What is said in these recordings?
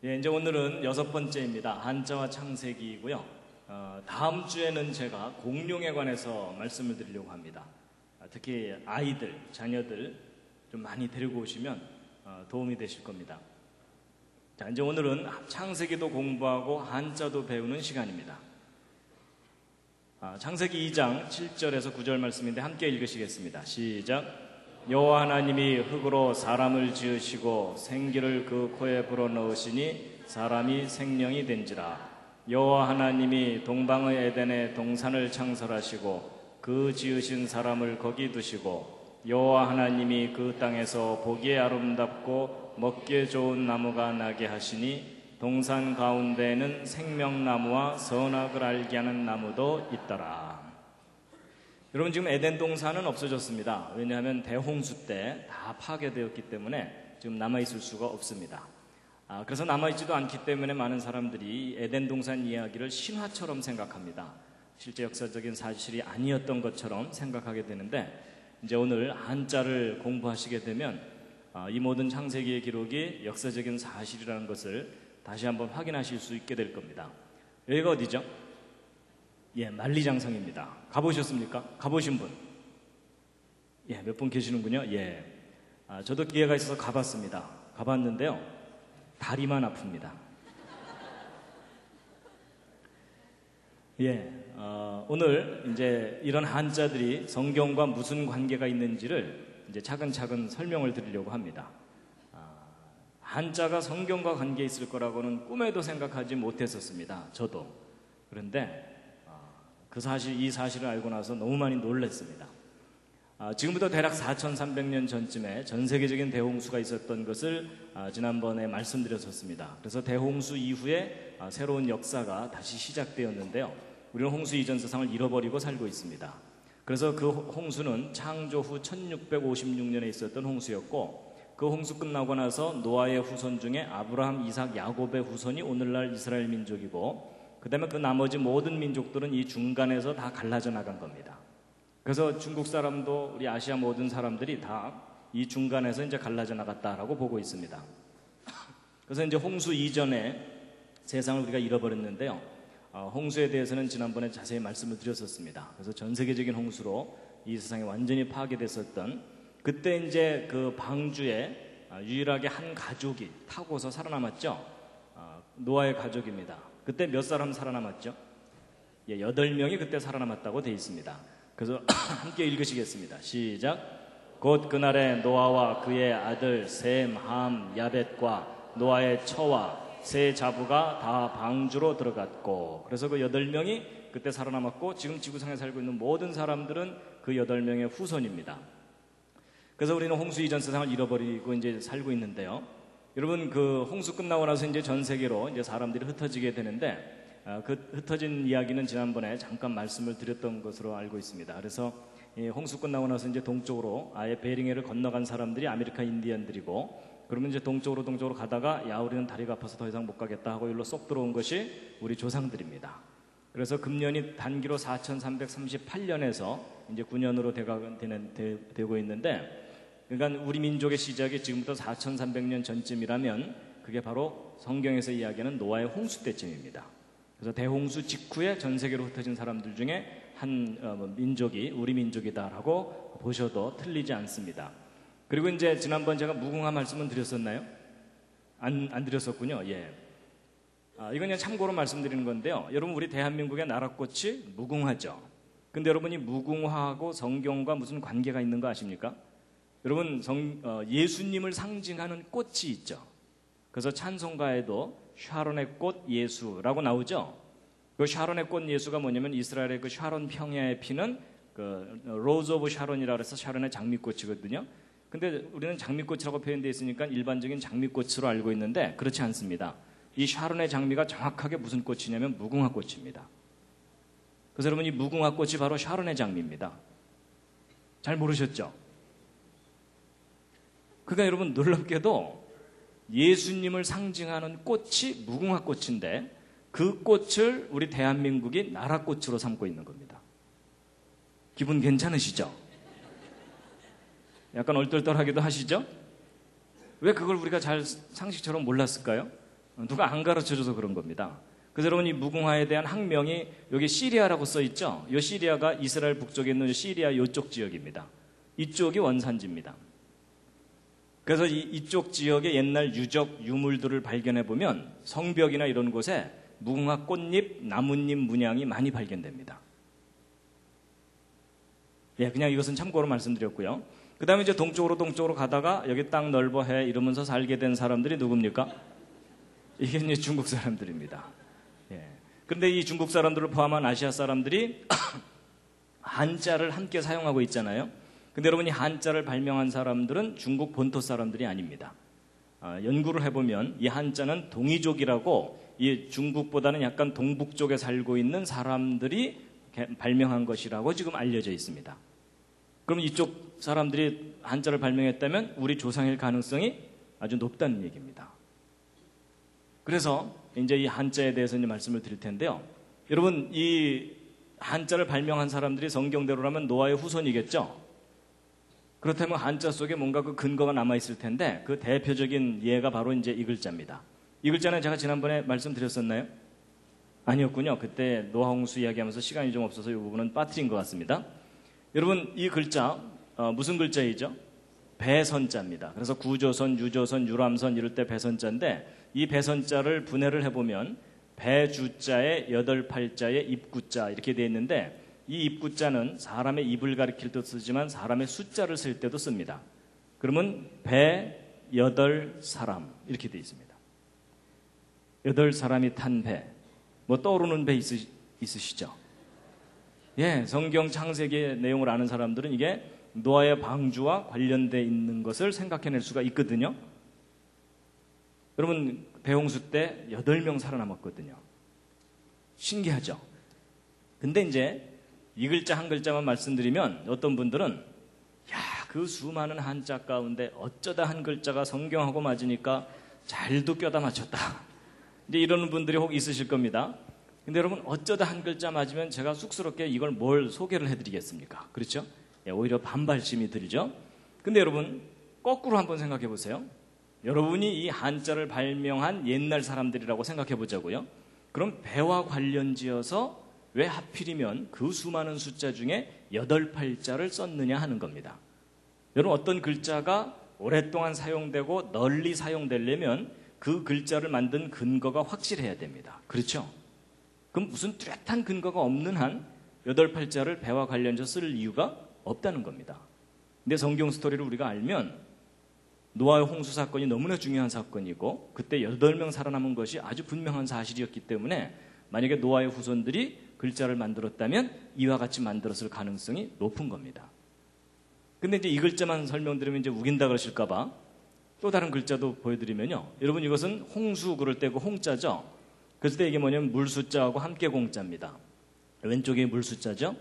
예, 이제 오늘은 6번째입니다. 한자와 창세기이고요. 다음 주에는 제가 공룡에 관해서 말씀을 드리려고 합니다. 특히 아이들, 자녀들 좀 많이 데리고 오시면 도움이 되실 겁니다. 자, 이제 오늘은 창세기도 공부하고 한자도 배우는 시간입니다. 창세기 2장 7절에서 9절 말씀인데 함께 읽으시겠습니다. 시작. 여호와 하나님이 흙으로 사람을 지으시고 생기를 그 코에 불어넣으시니 사람이 생명이 된지라. 여호와 하나님이 동방의 에덴에 동산을 창설하시고 그 지으신 사람을 거기 두시고 여호와 하나님이 그 땅에서 보기에 아름답고 먹기에 좋은 나무가 나게 하시니 동산 가운데에는 생명나무와 선악을 알게 하는 나무도 있더라. 여러분, 지금 에덴 동산은 없어졌습니다. 왜냐하면 대홍수 때 다 파괴되었기 때문에 지금 남아있을 수가 없습니다. 그래서 남아있지도 않기 때문에 많은 사람들이 에덴 동산 이야기를 신화처럼 생각합니다. 실제 역사적인 사실이 아니었던 것처럼 생각하게 되는데, 이제 오늘 한자를 공부하시게 되면 이 모든 창세기의 기록이 역사적인 사실이라는 것을 다시 한번 확인하실 수 있게 될 겁니다. 여기가 어디죠? 예, 만리장성입니다. 가보셨습니까? 가보신 분? 예, 몇 분 계시는군요. 예, 저도 기회가 있어서 가봤습니다. 가봤는데요, 다리만 아픕니다. 예, 오늘 이제 이런 한자들이 성경과 무슨 관계가 있는지를 이제 차근차근 설명을 드리려고 합니다. 한자가 성경과 관계 있을 거라고는 꿈에도 생각하지 못했었습니다. 저도. 그런데 이 사실을 알고 나서 너무 많이 놀랐습니다. 지금부터 대략 4,300년 전쯤에 전 세계적인 대홍수가 있었던 것을 지난번에 말씀드렸었습니다. 그래서 대홍수 이후에 새로운 역사가 다시 시작되었는데요. 우리는 홍수 이전 세상을 잃어버리고 살고 있습니다. 그래서 그 홍수는 창조 후 1656년에 있었던 홍수였고, 그 홍수 끝나고 나서 노아의 후손 중에 아브라함, 이삭, 야곱의 후손이 오늘날 이스라엘 민족이고, 그 다음에 그 나머지 모든 민족들은 이 중간에서 다 갈라져 나간 겁니다. 그래서 중국 사람도 우리 아시아 모든 사람들이 다 이 중간에서 이제 갈라져 나갔다라고 보고 있습니다. 그래서 이제 홍수 이전에 세상을 우리가 잃어버렸는데요. 홍수에 대해서는 지난번에 자세히 말씀을 드렸었습니다. 그래서 전 세계적인 홍수로 이 세상이 완전히 파괴됐었던, 그때 이제 그 방주에 유일하게 한 가족이 타고서 살아남았죠. 노아의 가족입니다. 그때 몇 사람 살아남았죠? 예, 8명이 그때 살아남았다고 되어 있습니다. 그래서 함께 읽으시겠습니다. 시작. 곧 그날에 노아와 그의 아들 셈, 함, 야벳과 노아의 처와 세 자부가 다 방주로 들어갔고, 그래서 그 8명이 그때 살아남았고, 지금 지구상에 살고 있는 모든 사람들은 그 8명의 후손입니다. 그래서 우리는 홍수 이전 세상을 잃어버리고 이제 살고 있는데요. 여러분, 그 홍수 끝나고 나서 이제 전 세계로 이제 사람들이 흩어지게 되는데, 그 흩어진 이야기는 지난번에 잠깐 말씀을 드렸던 것으로 알고 있습니다. 그래서 이 홍수 끝나고 나서 이제 동쪽으로 아예 베링해를 건너간 사람들이 아메리카 인디언들이고, 그러면 이제 동쪽으로 가다가 야, 우리는 다리가 아파서 더 이상 못 가겠다 하고 여기로 쏙 들어온 것이 우리 조상들입니다. 그래서 금년이 단기로 4338년에서 이제 9년으로 되고 있는데, 그러니까 우리 민족의 시작이 지금부터 4,300년 전쯤이라면 그게 바로 성경에서 이야기하는 노아의 홍수 때쯤입니다. 그래서 대홍수 직후에 전 세계로 흩어진 사람들 중에 한 민족이 우리 민족이다라고 보셔도 틀리지 않습니다. 그리고 이제 지난번 제가 무궁화 말씀은 드렸었나요? 안 드렸었군요. 예. 이건 그냥 참고로 말씀드리는 건데요. 여러분, 우리 대한민국의 나라꽃이 무궁화죠. 근데 여러분이 무궁화하고 성경과 무슨 관계가 있는 거 아십니까? 여러분, 예수님을 상징하는 꽃이 있죠. 그래서 찬송가에도 샤론의 꽃 예수라고 나오죠. 그 샤론의 꽃 예수가 뭐냐면 이스라엘의 그 샤론 평야에 피는 그 로즈 오브 샤론이라고 해서 샤론의 장미꽃이거든요. 근데 우리는 장미꽃이라고 표현되어 있으니까 일반적인 장미꽃으로 알고 있는데 그렇지 않습니다. 이 샤론의 장미가 정확하게 무슨 꽃이냐면 무궁화 꽃입니다. 그래서 여러분, 이 무궁화 꽃이 바로 샤론의 장미입니다. 잘 모르셨죠? 그러니까 여러분, 놀랍게도 예수님을 상징하는 꽃이 무궁화 꽃인데 그 꽃을 우리 대한민국이 나라꽃으로 삼고 있는 겁니다. 기분 괜찮으시죠? 약간 얼떨떨하기도 하시죠? 왜 그걸 우리가 잘 상식처럼 몰랐을까요? 누가 안 가르쳐줘서 그런 겁니다. 그래서 여러분 이 무궁화에 대한 학명이 여기 시리아라고 써 있죠. 이 시리아가 이스라엘 북쪽에 있는 시리아 이쪽 지역입니다. 이쪽이 원산지입니다. 그래서 이쪽 지역의 옛날 유적 유물들을 발견해 보면 성벽이나 이런 곳에 무궁화 꽃잎, 나뭇잎 문양이 많이 발견됩니다. 예, 그냥 이것은 참고로 말씀드렸고요. 그 다음에 이제 동쪽으로 가다가 여기 땅 넓어 해 이러면서 살게 된 사람들이 누굽니까? 이게 이제 중국 사람들입니다. 예. 그런데 이 중국 사람들을 포함한 아시아 사람들이 한자를 함께 사용하고 있잖아요. 근데 여러분 이 한자를 발명한 사람들은 중국 본토 사람들이 아닙니다. 연구를 해보면 이 한자는 동이족이라고 이 중국보다는 약간 동북쪽에 살고 있는 사람들이 발명한 것이라고 지금 알려져 있습니다. 그럼 이쪽 사람들이 한자를 발명했다면 우리 조상일 가능성이 아주 높다는 얘기입니다. 그래서 이제 이 한자에 대해서 이제 말씀을 드릴 텐데요. 여러분 이 한자를 발명한 사람들이 성경대로라면 노아의 후손이겠죠. 그렇다면 한자 속에 뭔가 그 근거가 남아 있을 텐데 그 대표적인 예가 바로 이제 이 글자입니다. 이 글자는 제가 지난번에 말씀드렸었나요? 아니었군요. 그때 노아 홍수 이야기하면서 시간이 좀 없어서 이 부분은 빠뜨린 것 같습니다. 여러분 이 글자 무슨 글자이죠? 배선자입니다. 그래서 구조선, 유조선, 유람선 이럴 때 배선자인데 이 배선자를 분해를 해보면 배주자에 8팔자에 입구자 이렇게 되어 있는데 이 입구자는 사람의 입을 가리킬 때 쓰지만 사람의 숫자를 쓸 때도 씁니다. 그러면 배, 8사람 이렇게 되어 있습니다. 8사람이 탄 배. 뭐 떠오르는 배 있으시죠? 예, 성경 창세기의 내용을 아는 사람들은 이게 노아의 방주와 관련되어 있는 것을 생각해낼 수가 있거든요. 여러분 배홍수 때 8명 살아남았거든요. 신기하죠? 근데 이제 이 글자 한 글자만 말씀드리면 어떤 분들은 야, 그 수많은 한자 가운데 어쩌다 한 글자가 성경하고 맞으니까 잘도 껴다 맞췄다. 이제 이러는 분들이 혹 있으실 겁니다. 근데 여러분 어쩌다 한 글자 맞으면 제가 쑥스럽게 이걸 뭘 소개를 해드리겠습니까? 그렇죠? 예, 오히려 반발심이 들죠. 근데 여러분 거꾸로 한번 생각해 보세요. 여러분이 이 한자를 발명한 옛날 사람들이라고 생각해 보자고요. 그럼 배와 관련지어서 왜 하필이면 그 수많은 숫자 중에 8팔자를 썼느냐 하는 겁니다. 여러분 어떤 글자가 오랫동안 사용되고 널리 사용되려면 그 글자를 만든 근거가 확실해야 됩니다. 그렇죠? 그럼 무슨 뚜렷한 근거가 없는 한 8팔자를 배와 관련해서 쓸 이유가 없다는 겁니다. 근데 성경 스토리를 우리가 알면 노아의 홍수 사건이 너무나 중요한 사건이고 그때 8명 살아남은 것이 아주 분명한 사실이었기 때문에 만약에 노아의 후손들이 글자를 만들었다면 이와 같이 만들었을 가능성이 높은 겁니다. 근데 이제 이 글자만 설명드리면 이제 우긴다 그러실까봐 또 다른 글자도 보여드리면요. 여러분 이것은 홍수 그럴 때 그 홍자죠. 그랬을 때 이게 뭐냐면 물숫자하고 함께 공자입니다. 왼쪽이 물숫자죠.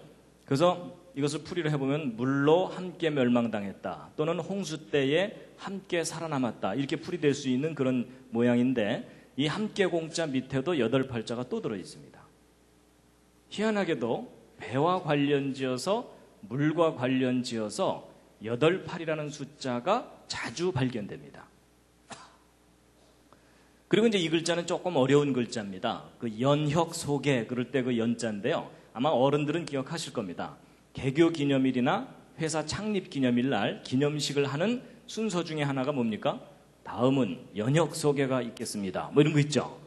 그래서 이것을 풀이를 해보면 물로 함께 멸망당했다 또는 홍수 때에 함께 살아남았다 이렇게 풀이될 수 있는 그런 모양인데 이 함께 공자 밑에도 8팔자가 또 들어있습니다. 희한하게도 배와 관련지어서 물과 관련지어서 8팔이라는 숫자가 자주 발견됩니다. 그리고 이제 이 글자는 조금 어려운 글자입니다. 그 연혁 소개 그럴 때 그 연자인데요. 아마 어른들은 기억하실 겁니다. 개교 기념일이나 회사 창립 기념일 날 기념식을 하는 순서 중에 하나가 뭡니까? 다음은 연혁 소개가 있겠습니다. 뭐 이런 거 있죠.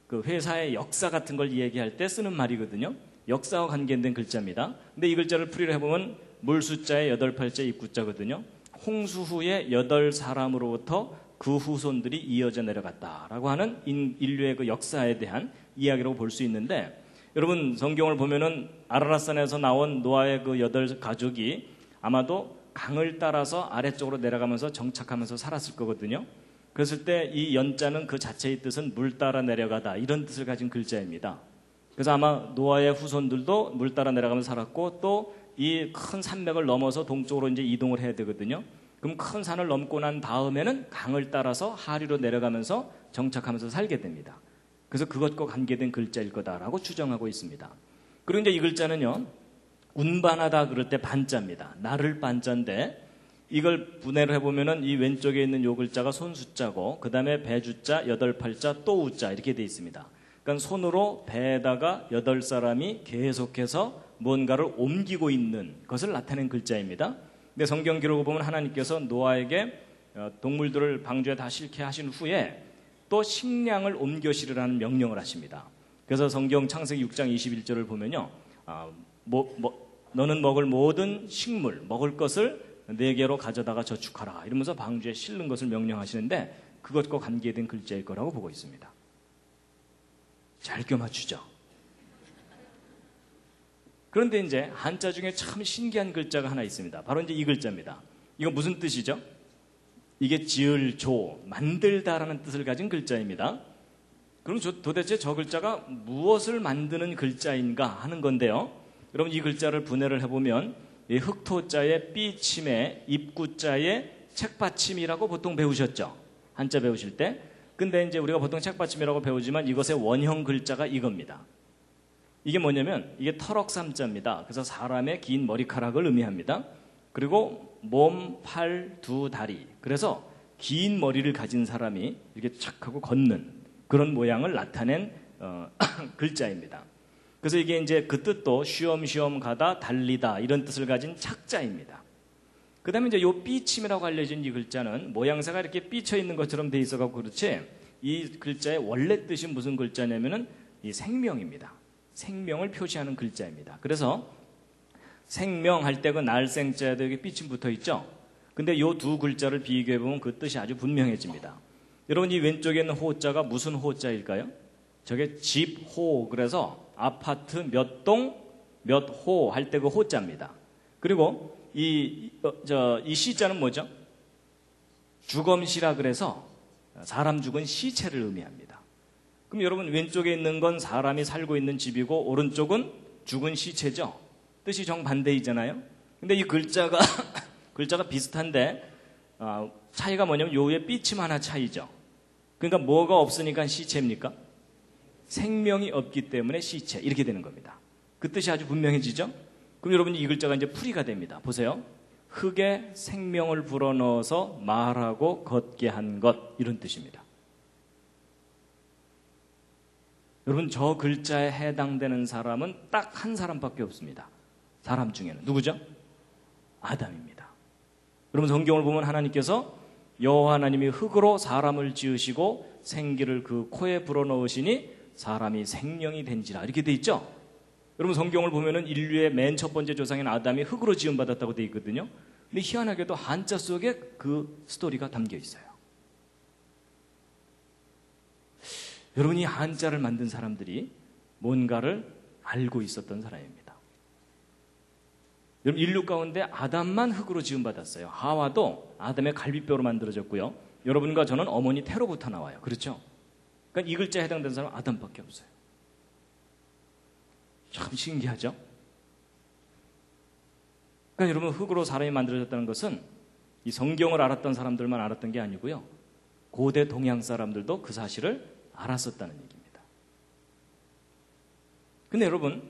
그 회사의 역사 같은 걸 얘기할 때 쓰는 말이거든요. 역사와 관계된 글자입니다. 근데 이 글자를 풀이를 해보면 물숫자의 8팔자 입구자거든요. 홍수 후에 8사람으로부터 그 후손들이 이어져 내려갔다라고 하는 인류의 그 역사에 대한 이야기라고 볼 수 있는데 여러분 성경을 보면은 아라랏산에서 나온 노아의 그 8가족이 아마도 강을 따라서 아래쪽으로 내려가면서 정착하면서 살았을 거거든요. 그랬을 때 이 연자는 그 자체의 뜻은 물 따라 내려가다 이런 뜻을 가진 글자입니다. 그래서 아마 노아의 후손들도 물 따라 내려가면서 살았고 또 이 큰 산맥을 넘어서 동쪽으로 이제 이동을 해야 되거든요. 그럼 큰 산을 넘고 난 다음에는 강을 따라서 하류로 내려가면서 정착하면서 살게 됩니다. 그래서 그것과 관계된 글자일 거다라고 추정하고 있습니다. 그리고 이제 이 글자는요, 운반하다 그럴 때 반자입니다. 나를 반자인데 이걸 분해를 해보면은 이 왼쪽에 있는 요 글자가 손수자고 그 다음에 배주자, 여덟 팔자, 또 우자 이렇게 돼 있습니다. 그러니까 손으로 배에다가 8사람이 계속해서 뭔가를 옮기고 있는 것을 나타낸 글자입니다. 근데 성경 기록을 보면 하나님께서 노아에게 동물들을 방주에 다 싣게 하신 후에 또 식량을 옮겨 실으라는 명령을 하십니다. 그래서 성경 창세기 6장 21절을 보면요. 너는 먹을 모든 식물, 먹을 것을 네개로 가져다가 저축하라 이러면서 방주에 실는 것을 명령하시는데 그것과 관계된 글자일 거라고 보고 있습니다. 잘 껴맞추죠. 그런데 이제 한자 중에 참 신기한 글자가 하나 있습니다. 바로 이제 이 글자입니다. 이거 무슨 뜻이죠? 이게 지을, 조, 만들다라는 뜻을 가진 글자입니다. 그럼 도대체 저 글자가 무엇을 만드는 글자인가 하는 건데요. 여러분 이 글자를 분해를 해보면 이 흑토자의 삐침에 입구자의 책받침이라고 보통 배우셨죠. 한자 배우실 때. 근데 이제 우리가 보통 책받침이라고 배우지만 이것의 원형 글자가 이겁니다. 이게 뭐냐면 이게 터럭삼자입니다. 그래서 사람의 긴 머리카락을 의미합니다. 그리고 몸, 팔, 두 다리. 그래서 긴 머리를 가진 사람이 이렇게 착 하고 걷는 그런 모양을 나타낸 글자입니다. 그래서 이게 이제 그 뜻도 쉬엄쉬엄 가다, 달리다 이런 뜻을 가진 착자입니다. 그 다음에 이제 요 삐침이라고 알려진 이 글자는 모양새가 이렇게 삐쳐 있는 것처럼 돼 있어가지고 그렇지 이 글자의 원래 뜻이 무슨 글자냐면은 이 생명입니다. 생명을 표시하는 글자입니다. 그래서 생명할 때 그 날생자에도 여기 삐침 붙어 있죠. 근데 요 두 글자를 비교해 보면 그 뜻이 아주 분명해집니다. 여러분 이 왼쪽에 있는 호자가 무슨 호자일까요? 저게 집호 그래서 아파트 몇 동 몇 호 할 때 그 호자입니다. 그리고 이 시자는 뭐죠? 주검시라 그래서 사람 죽은 시체를 의미합니다. 그럼 여러분 왼쪽에 있는 건 사람이 살고 있는 집이고 오른쪽은 죽은 시체죠. 뜻이 정반대이잖아요. 근데 이 글자가 비슷한데 차이가 뭐냐면 요 위에 삐침 하나 차이죠. 그러니까 뭐가 없으니까 시체입니까? 생명이 없기 때문에 시체 이렇게 되는 겁니다. 그 뜻이 아주 분명해지죠. 그럼 여러분 이 글자가 이제 풀이가 됩니다. 보세요. 흙에 생명을 불어넣어서 말하고 걷게 한 것 이런 뜻입니다. 여러분 저 글자에 해당되는 사람은 딱 한 사람밖에 없습니다. 사람 중에는 누구죠? 아담입니다. 여러분 성경을 보면 하나님께서 여호와 하나님이 흙으로 사람을 지으시고 생기를 그 코에 불어넣으시니 사람이 생명이 된지라 이렇게 돼 있죠. 여러분 성경을 보면은 인류의 맨 첫 번째 조상인 아담이 흙으로 지음받았다고 돼 있거든요. 근데 희한하게도 한자 속에 그 스토리가 담겨 있어요. 여러분 이 한자를 만든 사람들이 뭔가를 알고 있었던 사람입니다. 여러분 인류 가운데 아담만 흙으로 지음받았어요. 하와도 아담의 갈비뼈로 만들어졌고요. 여러분과 저는 어머니 태로부터 나와요. 그렇죠? 그러니까 이 글자에 해당되는 사람은 아담밖에 없어요. 참 신기하죠? 그러니까 여러분 흙으로 사람이 만들어졌다는 것은 이 성경을 알았던 사람들만 알았던 게 아니고요. 고대 동양 사람들도 그 사실을 알았었다는 얘기입니다. 근데 여러분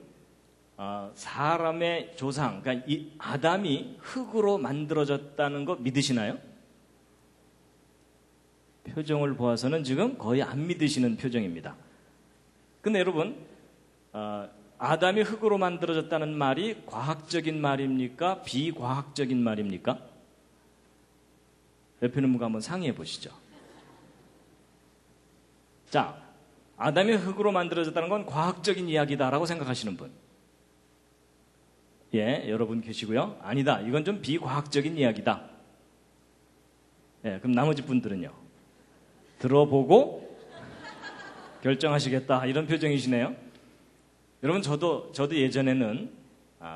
사람의 조상, 그러니까 이 아담이 흙으로 만들어졌다는 거 믿으시나요? 표정을 보아서는 지금 거의 안 믿으시는 표정입니다. 근데 여러분 아담이 흙으로 만들어졌다는 말이 과학적인 말입니까? 비과학적인 말입니까? 옆에 있는 분과 한번 상의해 보시죠. 자, 아담이 흙으로 만들어졌다는 건 과학적인 이야기다라고 생각하시는 분. 예, 여러분 계시고요. 아니다, 이건 좀 비과학적인 이야기다. 예, 그럼 나머지 분들은요. 들어보고 결정하시겠다 이런 표정이시네요. 여러분 저도 예전에는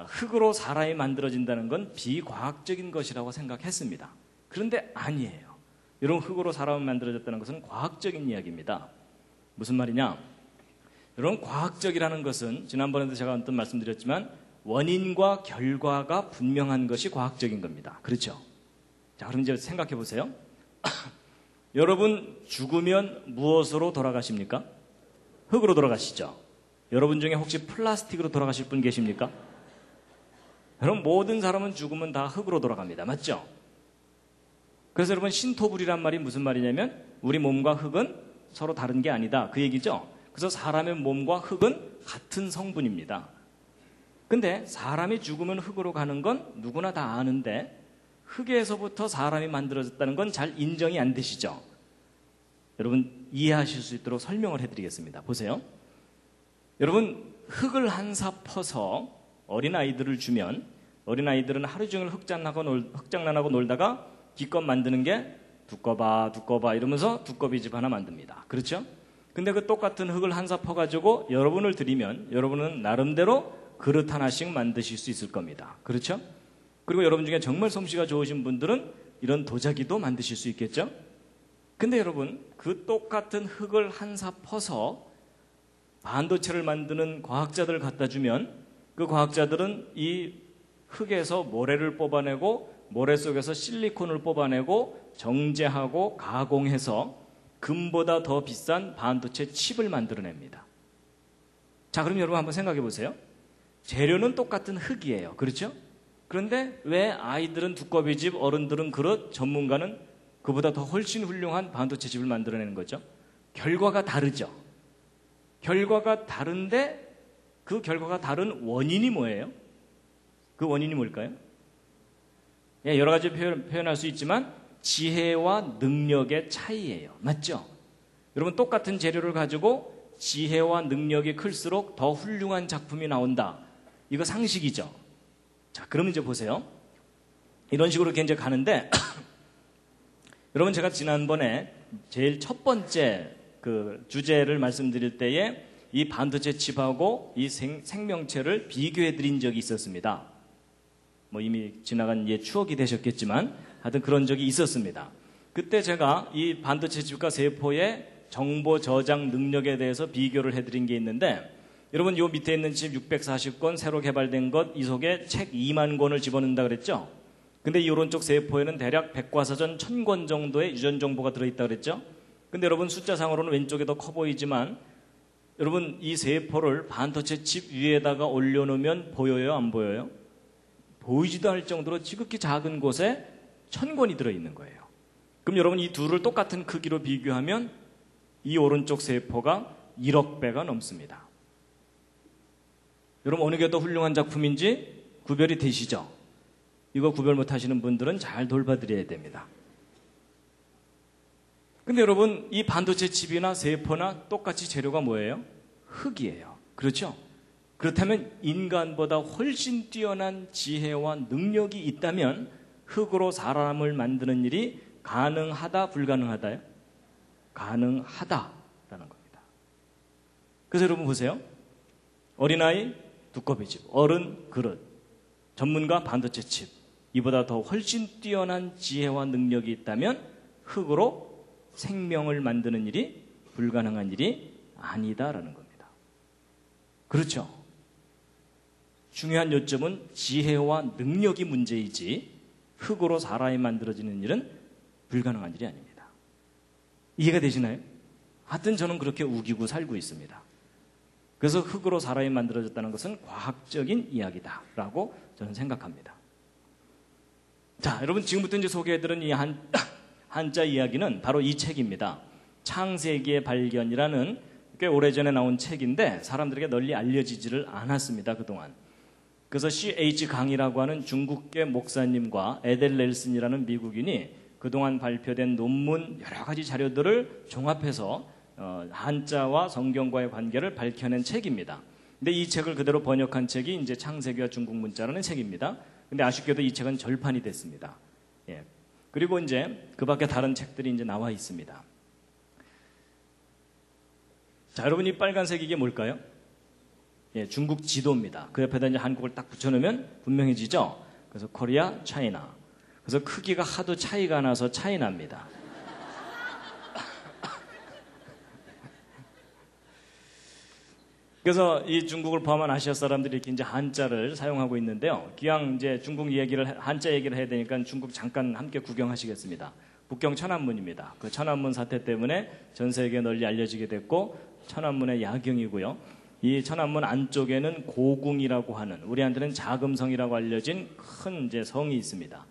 흙으로 사람이 만들어진다는 건 비과학적인 것이라고 생각했습니다. 그런데 아니에요. 여러분 흙으로 사람이 만들어졌다는 것은 과학적인 이야기입니다. 무슨 말이냐? 여러분 과학적이라는 것은 지난번에도 제가 어떤 말씀드렸지만 원인과 결과가 분명한 것이 과학적인 겁니다. 그렇죠? 자, 그럼 이제 생각해 보세요. 여러분 죽으면 무엇으로 돌아가십니까? 흙으로 돌아가시죠. 여러분 중에 혹시 플라스틱으로 돌아가실 분 계십니까? 여러분 모든 사람은 죽으면 다 흙으로 돌아갑니다. 맞죠? 그래서 여러분 신토불이란 말이 무슨 말이냐면 우리 몸과 흙은 서로 다른 게 아니다 그 얘기죠. 그래서 사람의 몸과 흙은 같은 성분입니다. 근데 사람이 죽으면 흙으로 가는 건 누구나 다 아는데 흙에서부터 사람이 만들어졌다는 건 잘 인정이 안 되시죠? 여러분 이해하실 수 있도록 설명을 해드리겠습니다. 보세요. 여러분 흙을 한 사 퍼서 어린아이들을 주면 어린아이들은 하루 종일 흙장난하고 놀다가 기껏 만드는 게 두꺼봐 이러면서 두꺼비 집 하나 만듭니다. 그렇죠? 근데 그 똑같은 흙을 한 사 퍼가지고 여러분을 드리면 여러분은 나름대로 그릇 하나씩 만드실 수 있을 겁니다. 그렇죠? 그리고 여러분 중에 정말 솜씨가 좋으신 분들은 이런 도자기도 만드실 수 있겠죠? 근데 여러분 그 똑같은 흙을 한 사 퍼서 반도체를 만드는 과학자들 갖다 주면 그 과학자들은 이 흙에서 모래를 뽑아내고 모래 속에서 실리콘을 뽑아내고 정제하고 가공해서 금보다 더 비싼 반도체 칩을 만들어냅니다. 자, 그럼 여러분 한번 생각해 보세요. 재료는 똑같은 흙이에요. 그렇죠? 그런데 왜 아이들은 두꺼비집, 어른들은 그릇, 전문가는 그보다 더 훨씬 훌륭한 반도체 칩을 만들어내는 거죠? 결과가 다르죠. 결과가 다른데 그 결과가 다른 원인이 뭐예요? 그 원인이 뭘까요? 예, 여러 가지 표현할 수 있지만 지혜와 능력의 차이예요. 맞죠? 여러분 똑같은 재료를 가지고 지혜와 능력이 클수록 더 훌륭한 작품이 나온다. 이거 상식이죠. 자, 그럼 이제 보세요. 이런 식으로 이제 가는데 여러분 제가 지난번에 제일 첫 번째 그 주제를 말씀드릴 때에 이 반도체 칩하고 이 생명체를 비교해 드린 적이 있었습니다. 뭐 이미 지나간 추억이 되셨겠지만 하여튼 그런 적이 있었습니다. 그때 제가 이 반도체 칩과 세포의 정보 저장 능력에 대해서 비교를 해드린 게 있는데 여러분 요 밑에 있는 칩 640권 새로 개발된 것 이 속에 책 2만 권을 집어넣는다 그랬죠? 근데 이 오른쪽 세포에는 대략 백과사전 1000권 정도의 유전 정보가 들어있다 그랬죠? 근데 여러분 숫자상으로는 왼쪽이 더 커 보이지만 여러분 이 세포를 반도체 칩 위에다가 올려놓으면 보여요? 안 보여요? 보이지도 않을 정도로 지극히 작은 곳에 1000권이 들어있는 거예요. 그럼 여러분 이 둘을 똑같은 크기로 비교하면 이 오른쪽 세포가 1억 배가 넘습니다. 여러분 어느 게 더 훌륭한 작품인지 구별이 되시죠? 이거 구별 못하시는 분들은 잘 돌봐드려야 됩니다. 근데 여러분 이 반도체 칩이나 세포나 똑같이 재료가 뭐예요? 흙이에요. 그렇죠? 그렇다면 인간보다 훨씬 뛰어난 지혜와 능력이 있다면 흙으로 사람을 만드는 일이 가능하다, 불가능하다요? 가능하다라는 겁니다. 그래서 여러분 보세요. 어린아이 두꺼비집, 어른 그릇, 전문가 반도체 칩, 이보다 더 훨씬 뛰어난 지혜와 능력이 있다면 흙으로 생명을 만드는 일이 불가능한 일이 아니다라는 겁니다. 그렇죠? 중요한 요점은 지혜와 능력이 문제이지 흙으로 사람이 만들어지는 일은 불가능한 일이 아닙니다. 이해가 되시나요? 하여튼 저는 그렇게 우기고 살고 있습니다. 그래서 흙으로 사람이 만들어졌다는 것은 과학적인 이야기다라고 저는 생각합니다. 자, 여러분 지금부터 이제 소개해드린 이 한자 이야기는 바로 이 책입니다. 창세기의 발견이라는 꽤 오래전에 나온 책인데 사람들에게 널리 알려지지를 않았습니다. 그동안. 그래서 C.H. 강이라고 하는 중국계 목사님과 에델 넬슨이라는 미국인이 그동안 발표된 논문 여러 가지 자료들을 종합해서 한자와 성경과의 관계를 밝혀낸 책입니다. 근데 이 책을 그대로 번역한 책이 이제 창세기와 중국 문자라는 책입니다. 근데 아쉽게도 이 책은 절판이 됐습니다. 예. 그리고 이제 그 밖에 다른 책들이 이제 나와 있습니다. 자, 여러분 이 빨간색 이게 뭘까요? 예, 중국 지도입니다. 그 옆에다 이제 한국을 딱 붙여놓으면 분명해지죠? 그래서 코리아, 차이나. 그래서 크기가 하도 차이가 나서 차이나입니다. 그래서 이 중국을 포함한 아시아 사람들이 이렇게 이제 한자를 사용하고 있는데요. 기왕 이제 중국 한자 얘기를 해야 되니까 중국 잠깐 함께 구경하시겠습니다. 북경 천안문입니다. 그 천안문 사태 때문에 전 세계에 널리 알려지게 됐고, 천안문의 야경이고요. 이 천안문 안쪽에는 고궁이라고 하는, 우리한테는 자금성이라고 알려진 큰 이제 성이 있습니다.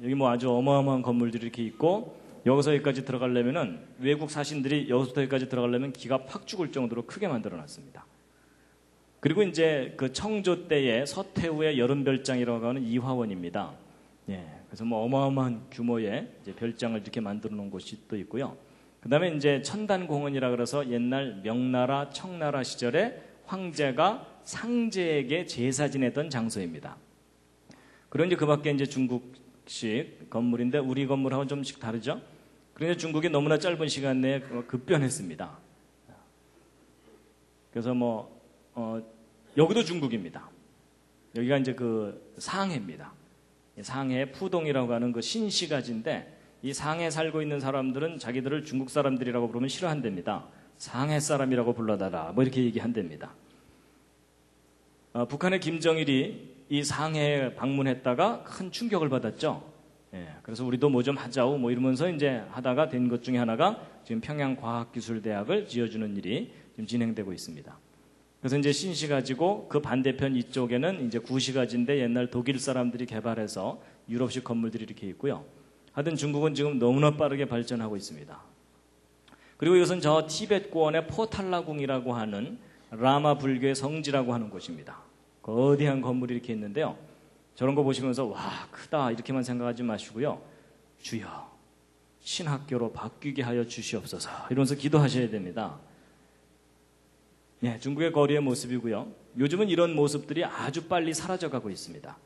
여기 뭐 아주 어마어마한 건물들이 이렇게 있고 여기서 여기까지 들어가려면은 외국 사신들이 여기서부터 여기까지 들어가려면 기가 팍 죽을 정도로 크게 만들어 놨습니다. 그리고 이제 그 청조 때의 서태후의 여름별장이라고 하는 이화원입니다. 예, 그래서 뭐 어마어마한 규모의 이제 별장을 이렇게 만들어 놓은 곳이 또 있고요. 그 다음에 이제 천단공원이라 그래서 옛날 명나라, 청나라 시절에 황제가 상제에게 제사 지내던 장소입니다. 그리고 이제 그 밖에 이제 중국식 건물인데 우리 건물하고는 좀씩 다르죠? 그런데 중국이 너무나 짧은 시간 내에 급변했습니다. 그래서 여기도 중국입니다. 여기가 이제 그 상해입니다. 상해 푸동이라고 하는 그 신시가지인데 이 상해 살고 있는 사람들은 자기들을 중국 사람들이라고 부르면 싫어한답니다. 상해 사람이라고 불러달라 뭐 이렇게 얘기한답니다. 북한의 김정일이 이 상해에 방문했다가 큰 충격을 받았죠. 예, 그래서 우리도 뭐 좀 하자고 뭐 이러면서 이제 하다가 된 것 중에 하나가 지금 평양과학기술대학을 지어주는 일이 지금 진행되고 있습니다. 그래서 이제 신시가지고 그 반대편 이쪽에는 이제 구시가지인데 옛날 독일 사람들이 개발해서 유럽식 건물들이 이렇게 있고요. 하여튼 중국은 지금 너무나 빠르게 발전하고 있습니다. 그리고 이것은 저 티벳 고원의 포탈라궁이라고 하는 라마 불교의 성지라고 하는 곳입니다. 거대한 건물이 이렇게 있는데요. 저런 거 보시면서 와 크다 이렇게만 생각하지 마시고요. 주여 신학교로 바뀌게 하여 주시옵소서 이러면서 기도하셔야 됩니다. 예, 중국의 거리의 모습이고요. 요즘은 이런 모습들이 아주 빨리 사라져가고 있습니다.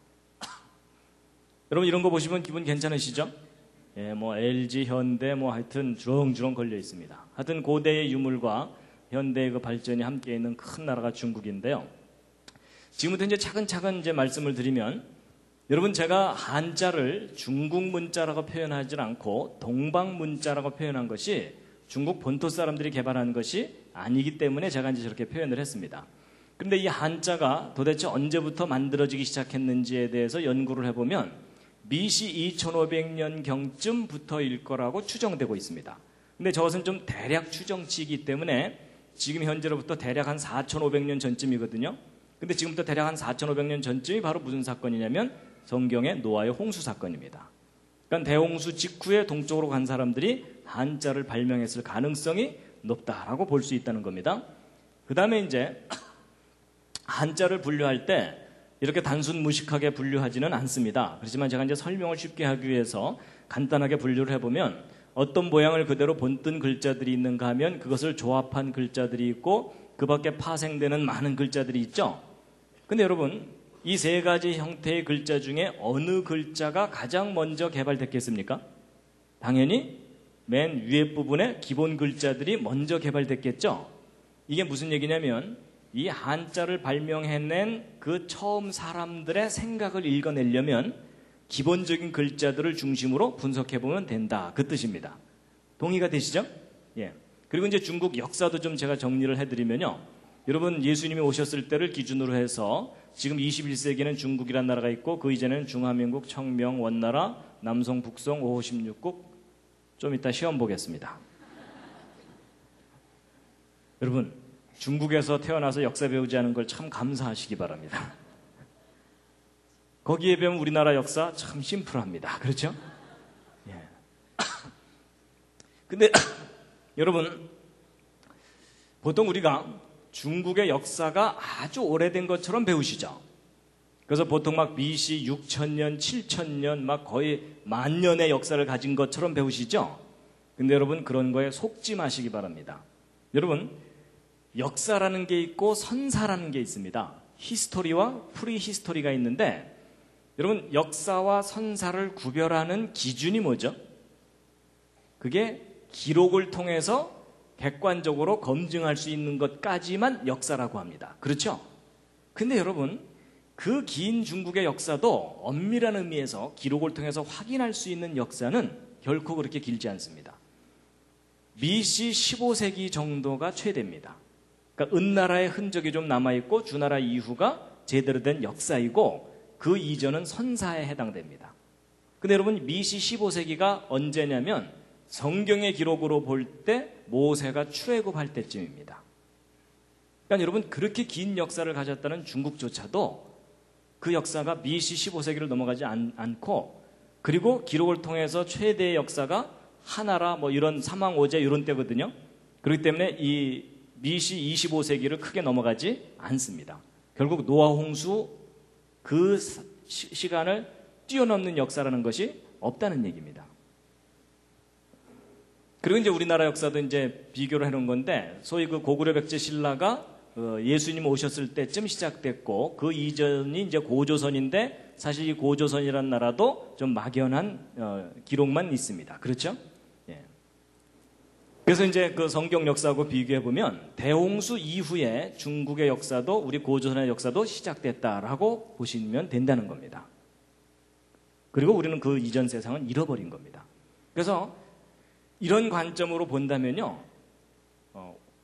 여러분 이런 거 보시면 기분 괜찮으시죠? 예, 뭐 LG, 현대 뭐 하여튼 주렁주렁 걸려 있습니다. 하여튼 고대의 유물과 현대의 그 발전이 함께 있는 큰 나라가 중국인데요. 지금부터 이제 차근차근 이제 말씀을 드리면 여러분 제가 한자를 중국 문자라고 표현하지 않고 동방 문자라고 표현한 것이 중국 본토 사람들이 개발한 것이 아니기 때문에 제가 이제 저렇게 표현을 했습니다. 그런데 이 한자가 도대체 언제부터 만들어지기 시작했는지에 대해서 연구를 해보면 BC 2500년경쯤부터일 거라고 추정되고 있습니다. 근데 저것은 좀 대략 추정치이기 때문에 지금 현재로부터 대략 한 4500년 전쯤이거든요. 근데 지금부터 대략 한 4500년 전쯤이 바로 무슨 사건이냐면 성경의 노아의 홍수 사건입니다. 그러니까 대홍수 직후에 동쪽으로 간 사람들이 한자를 발명했을 가능성이 높다라고 볼 수 있다는 겁니다. 그 다음에 이제 한자를 분류할 때 이렇게 단순 무식하게 분류하지는 않습니다. 그렇지만 제가 이제 설명을 쉽게 하기 위해서 간단하게 분류를 해보면 어떤 모양을 그대로 본뜬 글자들이 있는가 하면 그것을 조합한 글자들이 있고 그 밖에 파생되는 많은 글자들이 있죠. 근데 여러분 이 세 가지 형태의 글자 중에 어느 글자가 가장 먼저 개발됐겠습니까? 당연히 맨 위에 부분에 기본 글자들이 먼저 개발됐겠죠. 이게 무슨 얘기냐면 이 한자를 발명해낸 그 처음 사람들의 생각을 읽어내려면 기본적인 글자들을 중심으로 분석해보면 된다. 그 뜻입니다. 동의가 되시죠? 예. 그리고 이제 중국 역사도 좀 제가 정리를 해드리면요. 여러분 예수님이 오셨을 때를 기준으로 해서 지금 21세기에는 중국이라는 나라가 있고 그 이전에는 중화민국, 청명, 원나라, 남송, 북송, 5호 16국 좀 이따 시험 보겠습니다. 여러분 중국에서 태어나서 역사 배우지 않은 걸 참 감사하시기 바랍니다. 거기에 비하면 우리나라 역사 참 심플합니다. 그렇죠? 예. 근데 여러분 보통 우리가 중국의 역사가 아주 오래된 것처럼 배우시죠. 그래서 보통 막 BC 6000년, 7000년 막 거의 만년의 역사를 가진 것처럼 배우시죠. 근데 여러분 그런 거에 속지 마시기 바랍니다. 여러분 역사라는 게 있고 선사라는 게 있습니다. 히스토리와 프리히스토리가 있는데 여러분 역사와 선사를 구별하는 기준이 뭐죠? 그게 기록을 통해서 객관적으로 검증할 수 있는 것까지만 역사라고 합니다. 그렇죠? 근데 여러분 그 긴 중국의 역사도 엄밀한 의미에서 기록을 통해서 확인할 수 있는 역사는 결코 그렇게 길지 않습니다. BC 15세기 정도가 최대입니다. 그러니까 은나라의 흔적이 좀 남아있고 주나라 이후가 제대로 된 역사이고 그 이전은 선사에 해당됩니다. 근데 여러분 BC 15세기가 언제냐면 성경의 기록으로 볼 때 모세가 출애굽할 때쯤입니다. 그러니까 여러분 그렇게 긴 역사를 가졌다는 중국조차도 그 역사가 BC 15세기를 넘어가지 않고 그리고 기록을 통해서 최대의 역사가 하나라 뭐 이런 사망오제 이런 때거든요. 그렇기 때문에 이 BC 25세기를 크게 넘어가지 않습니다. 결국 노아 홍수 그 시간을 뛰어넘는 역사라는 것이 없다는 얘기입니다. 그리고 이제 우리나라 역사도 이제 비교를 해놓은 건데, 소위 그 고구려 백제 신라가 예수님 오셨을 때쯤 시작됐고, 그 이전이 이제 고조선인데, 사실 이 고조선이라는 나라도 좀 막연한 기록만 있습니다. 그렇죠? 예. 그래서 이제 그 성경 역사하고 비교해 보면 대홍수 이후에 중국의 역사도 우리 고조선의 역사도 시작됐다라고 보시면 된다는 겁니다. 그리고 우리는 그 이전 세상은 잃어버린 겁니다. 그래서 이런 관점으로 본다면요,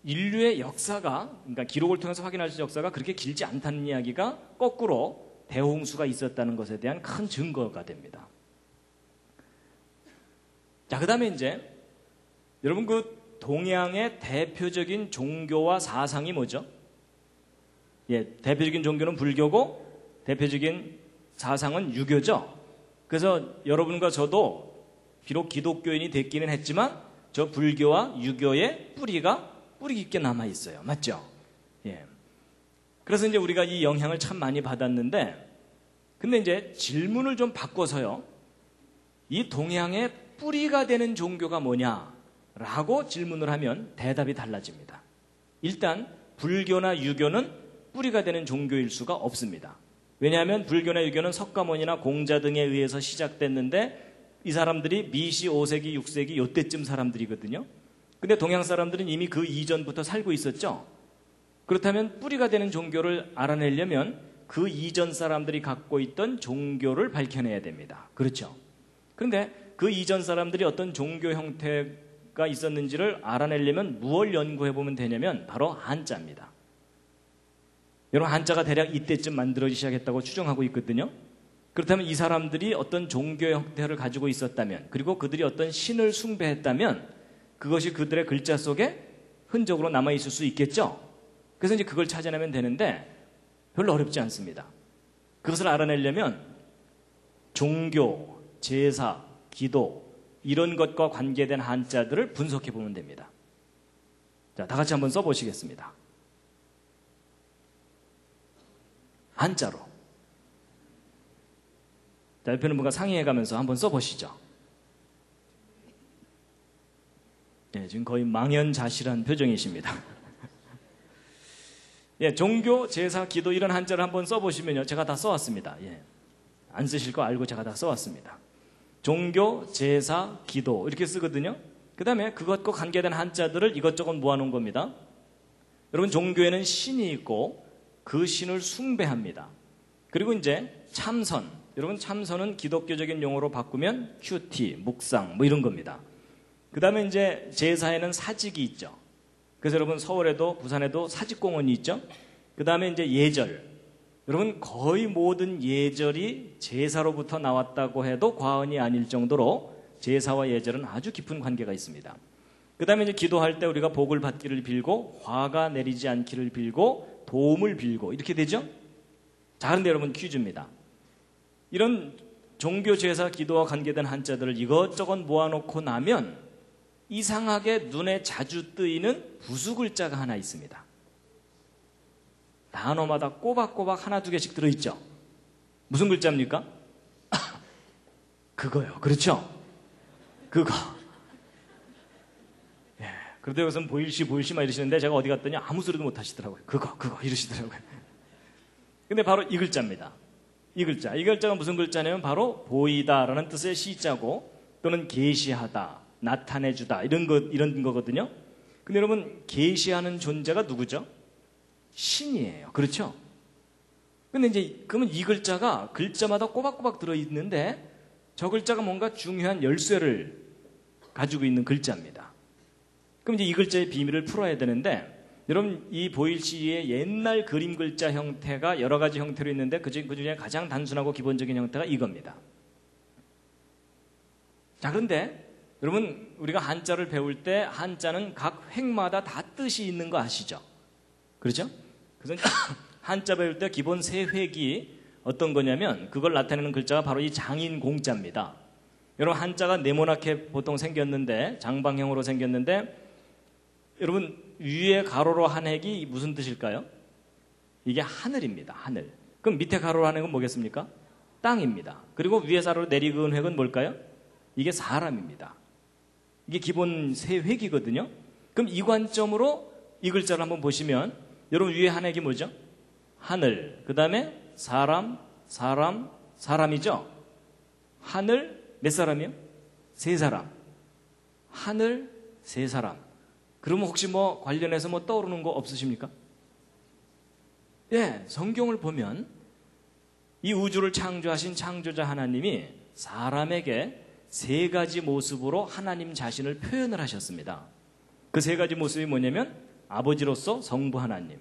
인류의 역사가, 그러니까 기록을 통해서 확인할 수 있는 역사가 그렇게 길지 않다는 이야기가 거꾸로 대홍수가 있었다는 것에 대한 큰 증거가 됩니다. 자, 그 다음에 이제 여러분 그 동양의 대표적인 종교와 사상이 뭐죠? 예, 대표적인 종교는 불교고 대표적인 사상은 유교죠. 그래서 여러분과 저도 비록 기독교인이 됐기는 했지만 저 불교와 유교의 뿌리가 뿌리 깊게 남아 있어요. 맞죠? 예. 그래서 이제 우리가 이 영향을 참 많이 받았는데, 근데 이제 질문을 좀 바꿔서요, 이 동양의 뿌리가 되는 종교가 뭐냐라고 질문을 하면 대답이 달라집니다. 일단 불교나 유교는 뿌리가 되는 종교일 수가 없습니다. 왜냐하면 불교나 유교는 석가모니나 공자 등에 의해서 시작됐는데 이 사람들이 BC 5세기, 6세기 요때쯤 사람들이거든요. 근데 동양 사람들은 이미 그 이전부터 살고 있었죠. 그렇다면 뿌리가 되는 종교를 알아내려면 그 이전 사람들이 갖고 있던 종교를 밝혀내야 됩니다. 그렇죠. 그런데 그 이전 사람들이 어떤 종교 형태가 있었는지를 알아내려면 무엇을 연구해보면 되냐면 바로 한자입니다. 여러분, 한자가 대략 이때쯤 만들어지기 시작했다고 추정하고 있거든요. 그렇다면 이 사람들이 어떤 종교 형태를 가지고 있었다면, 그리고 그들이 어떤 신을 숭배했다면 그것이 그들의 글자 속에 흔적으로 남아있을 수 있겠죠. 그래서 이제 그걸 찾아내면 되는데 별로 어렵지 않습니다. 그것을 알아내려면 종교, 제사, 기도 이런 것과 관계된 한자들을 분석해 보면 됩니다. 자, 다 같이 한번 써보시겠습니다. 한자로. 자, 옆에 있는 분과 상의해가면서 한번 써보시죠. 예, 지금 거의 망연자실한 표정이십니다. 예, 종교, 제사, 기도 이런 한자를 한번 써보시면요, 제가 다 써왔습니다. 예, 안 쓰실 거 알고 제가 다 써왔습니다. 종교, 제사, 기도 이렇게 쓰거든요. 그 다음에 그것과 관계된 한자들을 이것저것 모아놓은 겁니다. 여러분, 종교에는 신이 있고 그 신을 숭배합니다. 그리고 이제 참선, 여러분 참선은 기독교적인 용어로 바꾸면 큐티, 묵상 뭐 이런 겁니다. 그 다음에 이제 제사에는 사직이 있죠. 그래서 여러분 서울에도 부산에도 사직공원이 있죠. 그 다음에 이제 예절, 여러분 거의 모든 예절이 제사로부터 나왔다고 해도 과언이 아닐 정도로 제사와 예절은 아주 깊은 관계가 있습니다. 그 다음에 이제 기도할 때 우리가 복을 받기를 빌고 화가 내리지 않기를 빌고 도움을 빌고 이렇게 되죠. 자, 그런데 여러분 퀴즈입니다. 이런 종교, 제사, 기도와 관계된 한자들을 이것저것 모아놓고 나면 이상하게 눈에 자주 뜨이는 부수 글자가 하나 있습니다. 단어마다 꼬박꼬박 하나 두 개씩 들어있죠. 무슨 글자입니까? 그거요. 그렇죠? 그거. 예. 그런데 여기서는 보일시만 이러시는데 제가 어디 갔더니 아무 소리도 못 하시더라고요. 그거 이러시더라고요. 근데 바로 이 글자입니다. 이 글자가 무슨 글자냐면 바로 보이다라는 뜻의 시자고, 또는 계시하다, 나타내주다 이런 거거든요. 근데 여러분, 계시하는 존재가 누구죠? 신이에요. 그렇죠? 근데 이제 그러면 이 글자가 글자마다 꼬박꼬박 들어있는데 저 글자가 뭔가 중요한 열쇠를 가지고 있는 글자입니다. 그럼 이제 이 글자의 비밀을 풀어야 되는데, 여러분 이 보일시의 옛날 그림 글자 형태가 여러 가지 형태로 있는데 그 중에 가장 단순하고 기본적인 형태가 이겁니다. 자, 그런데 여러분 우리가 한자를 배울 때 한자는 각 획마다 다 뜻이 있는 거 아시죠? 그렇죠? 그래서 한자 배울 때 기본 세 획이 어떤 거냐면 그걸 나타내는 글자가 바로 이 장인 공자입니다. 여러분 한자가 네모나게 보통 생겼는데 장방형으로 생겼는데 여러분 위에 가로로 한 획이 무슨 뜻일까요? 이게 하늘입니다. 하늘. 그럼 밑에 가로로 한 획은 뭐겠습니까? 땅입니다. 그리고 위에 가로로 내리그은 획은 뭘까요? 이게 사람입니다. 이게 기본 세 획이거든요. 그럼 이 관점으로 이 글자를 한번 보시면 여러분 위에 한 획이 뭐죠? 하늘. 그 다음에 사람, 사람이죠? 하늘 몇 사람이요? 세 사람. 하늘 세 사람. 그러면 혹시 뭐 관련해서 뭐 떠오르는 거 없으십니까? 예, 성경을 보면 이 우주를 창조하신 창조자 하나님이 사람에게 세 가지 모습으로 하나님 자신을 표현을 하셨습니다. 그 세 가지 모습이 뭐냐면 아버지로서 성부 하나님,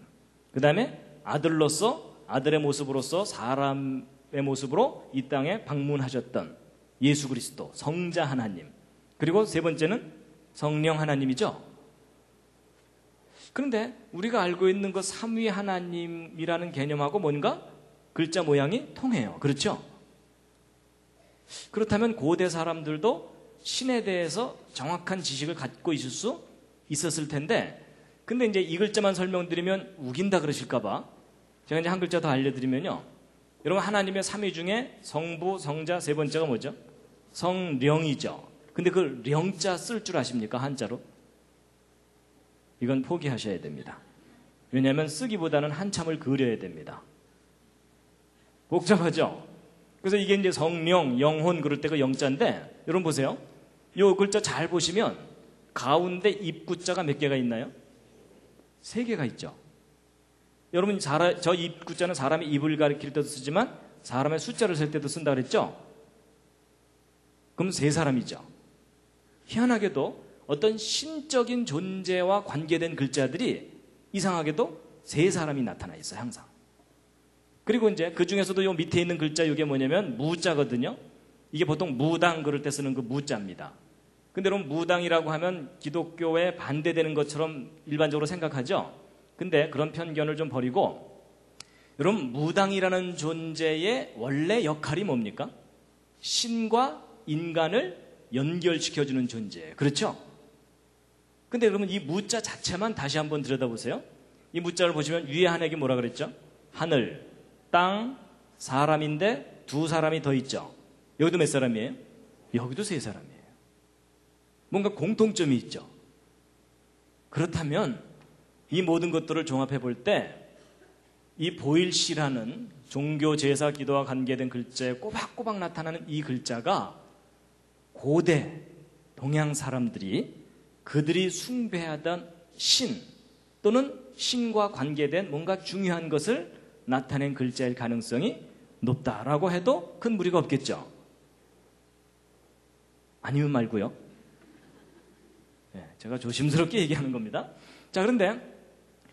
그 다음에 아들로서 아들의 모습으로서 사람의 모습으로 이 땅에 방문하셨던 예수 그리스도 성자 하나님, 그리고 세 번째는 성령 하나님이죠. 그런데 우리가 알고 있는 그 삼위 하나님이라는 개념하고 뭔가 글자 모양이 통해요. 그렇죠? 그렇다면 고대 사람들도 신에 대해서 정확한 지식을 갖고 있을 수 있었을 텐데, 근데 이제 이 글자만 설명드리면 우긴다 그러실까봐 제가 이제 한 글자 더 알려드리면요. 여러분 하나님의 삼위 중에 성부, 성자, 세 번째가 뭐죠? 성령이죠. 근데 그 령자 쓸 줄 아십니까? 한자로? 이건 포기하셔야 됩니다. 왜냐하면 쓰기보다는 한참을 그려야 됩니다. 복잡하죠? 그래서 이게 이제 성령, 영혼 그럴 때 그 영자인데, 여러분 보세요. 이 글자 잘 보시면 가운데 입구자가 몇 개가 있나요? 3개가 있죠. 여러분 저 입구자는 사람의 입을 가리킬 때도 쓰지만 사람의 숫자를 셀 때도 쓴다 그랬죠? 그럼 3사람이죠. 희한하게도 어떤 신적인 존재와 관계된 글자들이 이상하게도 3사람이 나타나 있어요. 항상. 그리고 이제 그 중에서도 요 밑에 있는 글자 이게 뭐냐면 무자거든요. 이게 보통 무당 그럴 때 쓰는 그 무자입니다. 근데 여러분 무당이라고 하면 기독교에 반대되는 것처럼 일반적으로 생각하죠. 근데 그런 편견을 좀 버리고, 여러분 무당이라는 존재의 원래 역할이 뭡니까? 신과 인간을 연결시켜주는 존재예요. 그렇죠? 근데 여러분 이 무자 자체만 다시 한번 들여다보세요. 이 무자를 보시면 위에 한 획이 뭐라 그랬죠? 하늘, 땅, 사람인데 2사람이 더 있죠. 여기도 몇 사람이에요? 여기도 3사람이에요. 뭔가 공통점이 있죠. 그렇다면 이 모든 것들을 종합해 볼 때 이 보일시라는 종교, 제사, 기도와 관계된 글자에 꼬박꼬박 나타나는 이 글자가 고대 동양 사람들이 그들이 숭배하던 신 또는 신과 관계된 뭔가 중요한 것을 나타낸 글자일 가능성이 높다라고 해도 큰 무리가 없겠죠. 아니면 말고요. 제가 조심스럽게 얘기하는 겁니다. 자, 그런데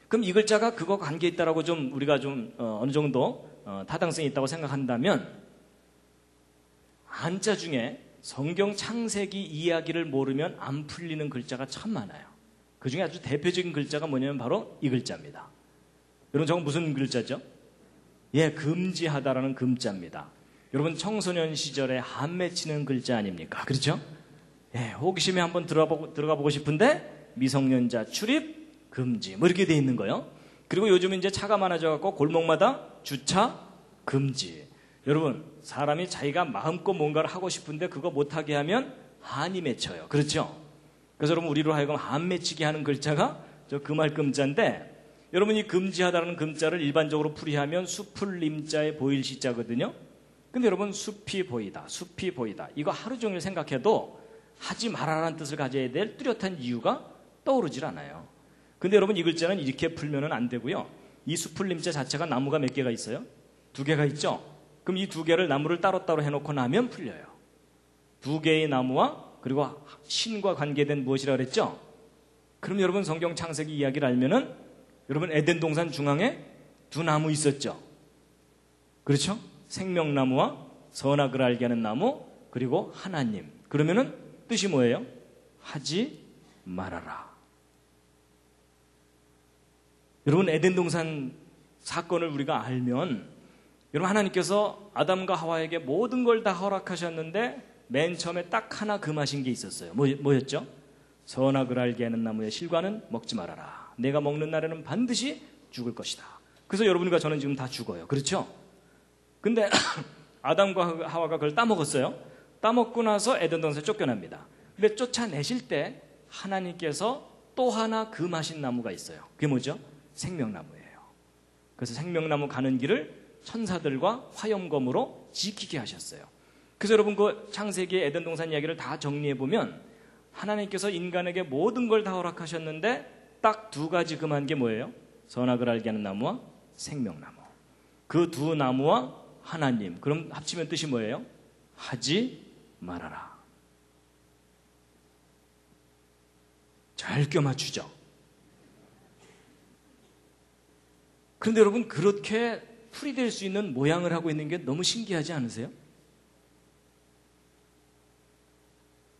그럼 이 글자가 그거 관계 있다라고 좀 우리가 좀 어느 정도 타당성이 있다고 생각한다면, 한자 중에 성경 창세기 이야기를 모르면 안 풀리는 글자가 참 많아요. 그 중에 아주 대표적인 글자가 뭐냐면 바로 이 글자입니다. 여러분 저건 무슨 글자죠? 예, 금지하다라는 금자입니다. 여러분 청소년 시절에 한 맺히는 글자 아닙니까? 그렇죠? 예, 호기심에 한번 들어가 보고 싶은데 미성년자 출입 금지 뭐 이렇게 돼 있는 거예요. 그리고 요즘은 이제 차가 많아져 갖고 골목마다 주차 금지. 여러분 사람이 자기가 마음껏 뭔가를 하고 싶은데 그거 못하게 하면 한이 맺혀요. 그렇죠? 그래서 여러분 우리로 하여금 한 맺히게 하는 글자가 저 금할 금자인데, 여러분 이 금지하다라는 금자를 일반적으로 풀이하면 숲을 님자에 보일 시자거든요. 근데 여러분 숲이 보이다, 숲이 보이다, 이거 하루 종일 생각해도 하지 말아라는 뜻을 가져야 될 뚜렷한 이유가 떠오르질 않아요. 근데 여러분 이 글자는 이렇게 풀면은 안 되고요. 이 숲을 님자 자체가 나무가 몇 개가 있어요? 2개가 있죠. 그럼 이 2개를 나무를 따로따로 해놓고 나면 풀려요. 2개의 나무와 그리고 신과 관계된 무엇이라 그랬죠? 그럼 여러분 성경 창세기 이야기를 알면은 여러분 에덴 동산 중앙에 2 나무 있었죠. 그렇죠? 생명나무와 선악을 알게 하는 나무, 그리고 하나님. 그러면은 뜻이 뭐예요? 하지 말아라. 여러분 에덴 동산 사건을 우리가 알면, 여러분 하나님께서 아담과 하와에게 모든 걸 다 허락하셨는데 맨 처음에 딱 하나 금하신 게 있었어요. 뭐였죠? 선악을 알게 하는 나무의 실과는 먹지 말아라. 내가 먹는 날에는 반드시 죽을 것이다. 그래서 여러분과 저는 지금 다 죽어요. 그렇죠? 근데 아담과 하와가 그걸 따먹었어요. 따먹고 나서 에덴 동산에 쫓겨납니다. 근데 쫓아내실 때 하나님께서 또 하나 금하신 나무가 있어요. 그게 뭐죠? 생명나무예요. 그래서 생명나무 가는 길을 천사들과 화염검으로 지키게 하셨어요. 그래서 여러분 그 창세기 에덴 동산 이야기를 다 정리해 보면 하나님께서 인간에게 모든 걸 다 허락하셨는데 딱 두 가지 금한 게 뭐예요? 선악을 알게 하는 나무와 생명나무. 그 두 나무와 하나님. 그럼 합치면 뜻이 뭐예요? 하지 말아라. 잘 껴맞추죠. 그런데 여러분 그렇게 풀이될 수 있는 모양을 하고 있는 게 너무 신기하지 않으세요?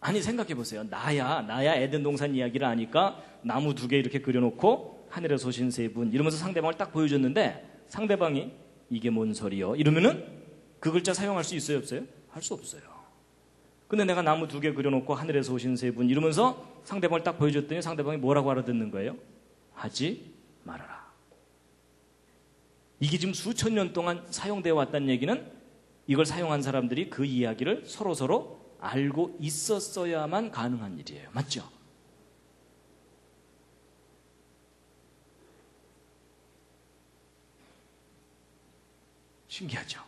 아니 생각해 보세요. 나야 에덴 동산 이야기를 아니까 나무 두 개 이렇게 그려놓고 하늘에서 오신 세 분 이러면서 상대방을 딱 보여줬는데 상대방이 이게 뭔 소리요? 이러면은 그 글자 사용할 수 있어요 없어요? 할 수 없어요. 근데 내가 나무 두 개 그려놓고 하늘에서 오신 세 분 이러면서 상대방을 딱 보여줬더니 상대방이 뭐라고 알아듣는 거예요? 하지 말아라. 이게 지금 수천 년 동안 사용되어 왔다는 얘기는 이걸 사용한 사람들이 그 이야기를 서로 알고 있었어야만 가능한 일이에요. 맞죠? 신기하죠?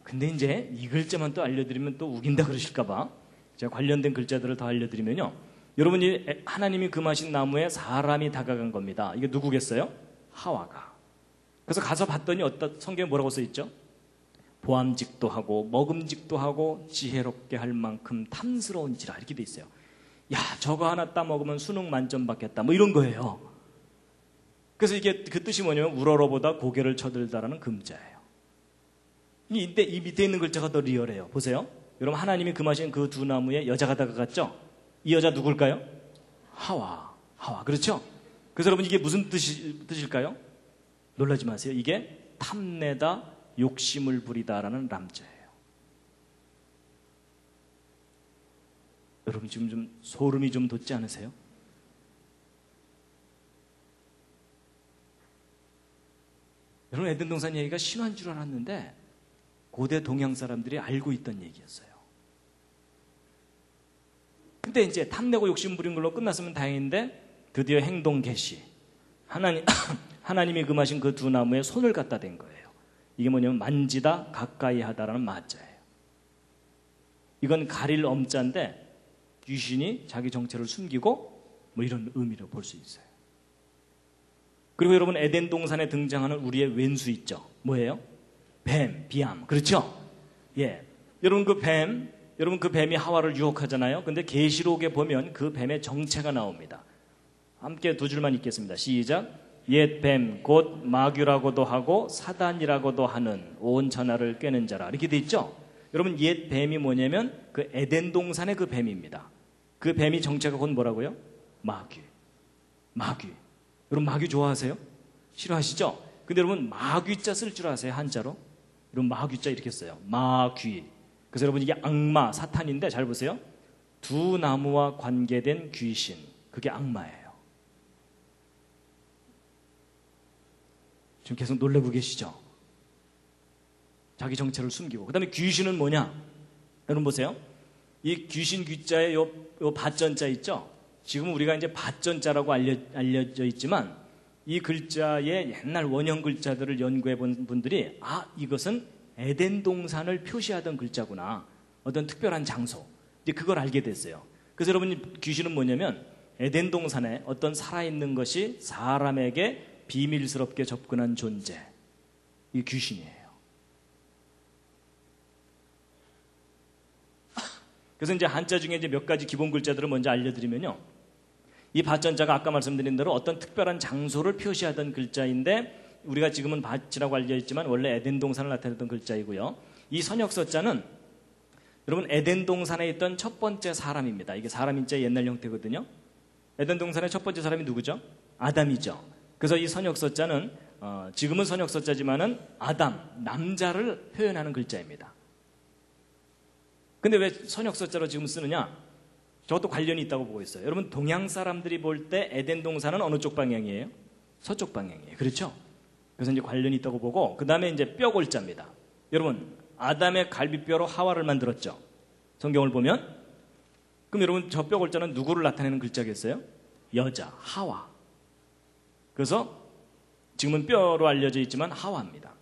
근데 이제 이 글자만 또 알려드리면 또 우긴다 그러실까봐 제가 관련된 글자들을 더 알려드리면요. 여러분이 하나님이 금하신 나무에 사람이 다가간 겁니다. 이게 누구겠어요? 하와가. 그래서 가서 봤더니 성경에 뭐라고 써있죠? 보암직도 하고 먹음직도 하고 지혜롭게 할 만큼 탐스러운지라 이렇게 돼 있어요. 야 저거 하나 따먹으면 수능 만점 받겠다 뭐 이런 거예요. 그래서 이게 그 뜻이 뭐냐면 우러러보다 고개를 쳐들다라는 금자예요. 이 밑에 있는 글자가 더 리얼해요. 보세요. 여러분 하나님이 금하신 그 두 나무에 여자가 다가갔죠? 이 여자 누굴까요? 하와. 그렇죠? 그래서 여러분 이게 무슨 뜻일까요? 놀라지 마세요. 이게 탐내다 욕심을 부리다라는 람자예요. 여러분 지금 좀 소름이 좀 돋지 않으세요? 여러분 에덴 동산 얘기가 신화인 줄 알았는데 고대 동양 사람들이 알고 있던 얘기였어요. 근데 이제 탐내고 욕심 부린 걸로 끝났으면 다행인데 드디어 행동 개시. 하나님이 금하신 그 두 나무에 손을 갖다 댄 거예요. 이게 뭐냐면 만지다 가까이 하다라는 마자예요. 이건 가릴 엄자인데 귀신이 자기 정체를 숨기고 뭐 이런 의미로 볼 수 있어요. 그리고 여러분 에덴 동산에 등장하는 우리의 왼수 있죠. 뭐예요? 뱀, 비암. 그렇죠? 예. 여러분 그 뱀이 하와를 유혹하잖아요. 근데 계시록에 보면 그 뱀의 정체가 나옵니다. 함께 두 줄만 읽겠습니다. 시작. 옛 뱀 곧 마귀라고도 하고 사단이라고도 하는 온 천하를 꿰는 자라. 이렇게 돼 있죠? 여러분 옛 뱀이 뭐냐면 그 에덴 동산의 그 뱀입니다. 그 뱀이 정체가 곧 뭐라고요? 마귀. 여러분 마귀 좋아하세요? 싫어하시죠? 근데 여러분 마귀자 쓸 줄 아세요? 한자로? 여러분 마귀자 이렇게 써요. 마귀. 그래서 여러분 이게 악마, 사탄인데 잘 보세요. 두 나무와 관계된 귀신. 그게 악마예요. 지금 계속 놀라고 계시죠? 자기 정체를 숨기고. 그 다음에 귀신은 뭐냐? 여러분 보세요. 이 귀신 귀자에 요 밭전자 있죠? 지금 우리가 이제 밭전자라고 알려져 있지만 이 글자의 옛날 원형 글자들을 연구해 본 분들이 이것은 에덴 동산을 표시하던 글자구나. 어떤 특별한 장소. 이제 그걸 알게 됐어요. 그래서 여러분 귀신은 뭐냐면 에덴 동산에 어떤 살아있는 것이 사람에게 비밀스럽게 접근한 존재. 이게 귀신이에요. 그래서 이제 한자 중에 이제 몇 가지 기본 글자들을 먼저 알려드리면요. 이 밭전자가 아까 말씀드린 대로 어떤 특별한 장소를 표시하던 글자인데 우리가 지금은 밭이라고 알려있지만 원래 에덴 동산을 나타내던 글자이고요. 이 선역서자는 여러분 에덴 동산에 있던 첫 번째 사람입니다. 이게 사람 인자의 옛날 형태거든요. 에덴 동산의 첫 번째 사람이 누구죠? 아담이죠. 그래서 이 선역서자는 지금은 선역서자지만은 아담, 남자를 표현하는 글자입니다. 근데 왜 선역서자로 지금 쓰느냐? 저것도 관련이 있다고 보고 있어요. 여러분, 동양 사람들이 볼 때 에덴 동산은 어느 쪽 방향이에요? 서쪽 방향이에요. 그렇죠? 그래서 이제 관련이 있다고 보고, 그 다음에 이제 뼈골자입니다. 여러분, 아담의 갈비뼈로 하와를 만들었죠? 성경을 보면. 그럼 여러분, 저 뼈골자는 누구를 나타내는 글자겠어요? 여자, 하와. 그래서 지금은 뼈로 알려져 있지만 하와입니다.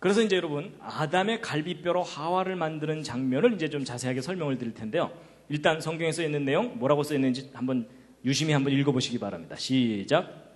그래서 이제 여러분, 아담의 갈비뼈로 하와를 만드는 장면을 이제 좀 자세하게 설명을 드릴 텐데요. 일단 성경에 써 있는 내용 뭐라고 써 있는지 한번 유심히 한번 읽어보시기 바랍니다. 시작.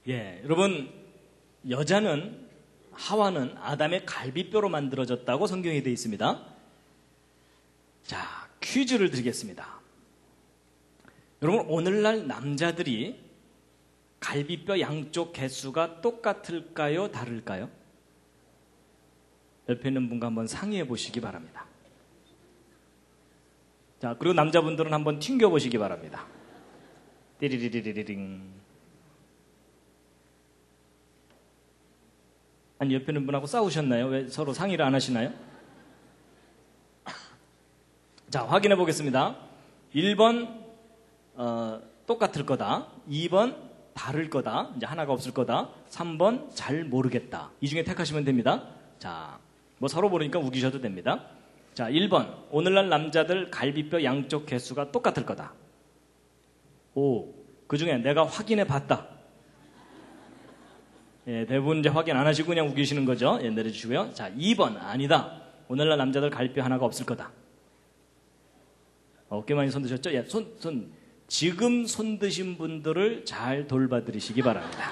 예, 여러분, 여자는, 하와는 아담의 갈비뼈로 만들어졌다고 성경에 되어 있습니다. 자, 퀴즈를 드리겠습니다. 여러분, 오늘날 남자들이 갈비뼈 양쪽 개수가 똑같을까요? 다를까요? 옆에 있는 분과 한번 상의해 보시기 바랍니다. 자, 그리고 남자분들은 한번 튕겨 보시기 바랍니다. 띠리리리리링. 아니, 옆에 있는 분하고 싸우셨나요? 왜 서로 상의를 안 하시나요? 자, 확인해 보겠습니다. 1번 똑같을 거다. 2번 다를 거다. 이제 하나가 없을 거다. 3번 잘 모르겠다. 이 중에 택하시면 됩니다. 자, 뭐 서로 모르니까 우기셔도 됩니다. 자, 1번 오늘날 남자들 갈비뼈 양쪽 개수가 똑같을 거다. 오, 그 중에 내가 확인해 봤다. 예, 대부분 이제 확인 안 하시고 그냥 우기시는 거죠. 예, 내려주시고요. 자, 2번 아니다. 오늘날 남자들 갈비뼈 하나가 없을 거다. 꽤 많이 손 드셨죠? 예, 지금 손 드신 분들을 잘 돌봐드리시기 바랍니다.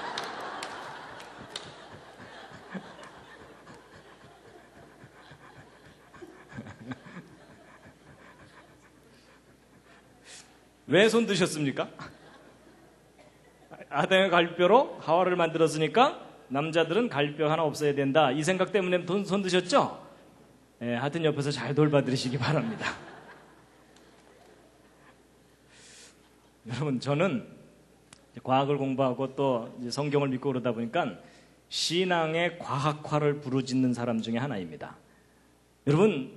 왜 손 드셨습니까? 아담의 갈비뼈로 하와를 만들었으니까 남자들은 갈비뼈 하나 없어야 된다. 이 생각 때문에 손 드셨죠? 예, 하여튼 옆에서 잘 돌봐드리시기 바랍니다. 여러분, 저는 과학을 공부하고 또 성경을 믿고 그러다 보니까 신앙의 과학화를 부르짖는 사람 중에 하나입니다. 여러분,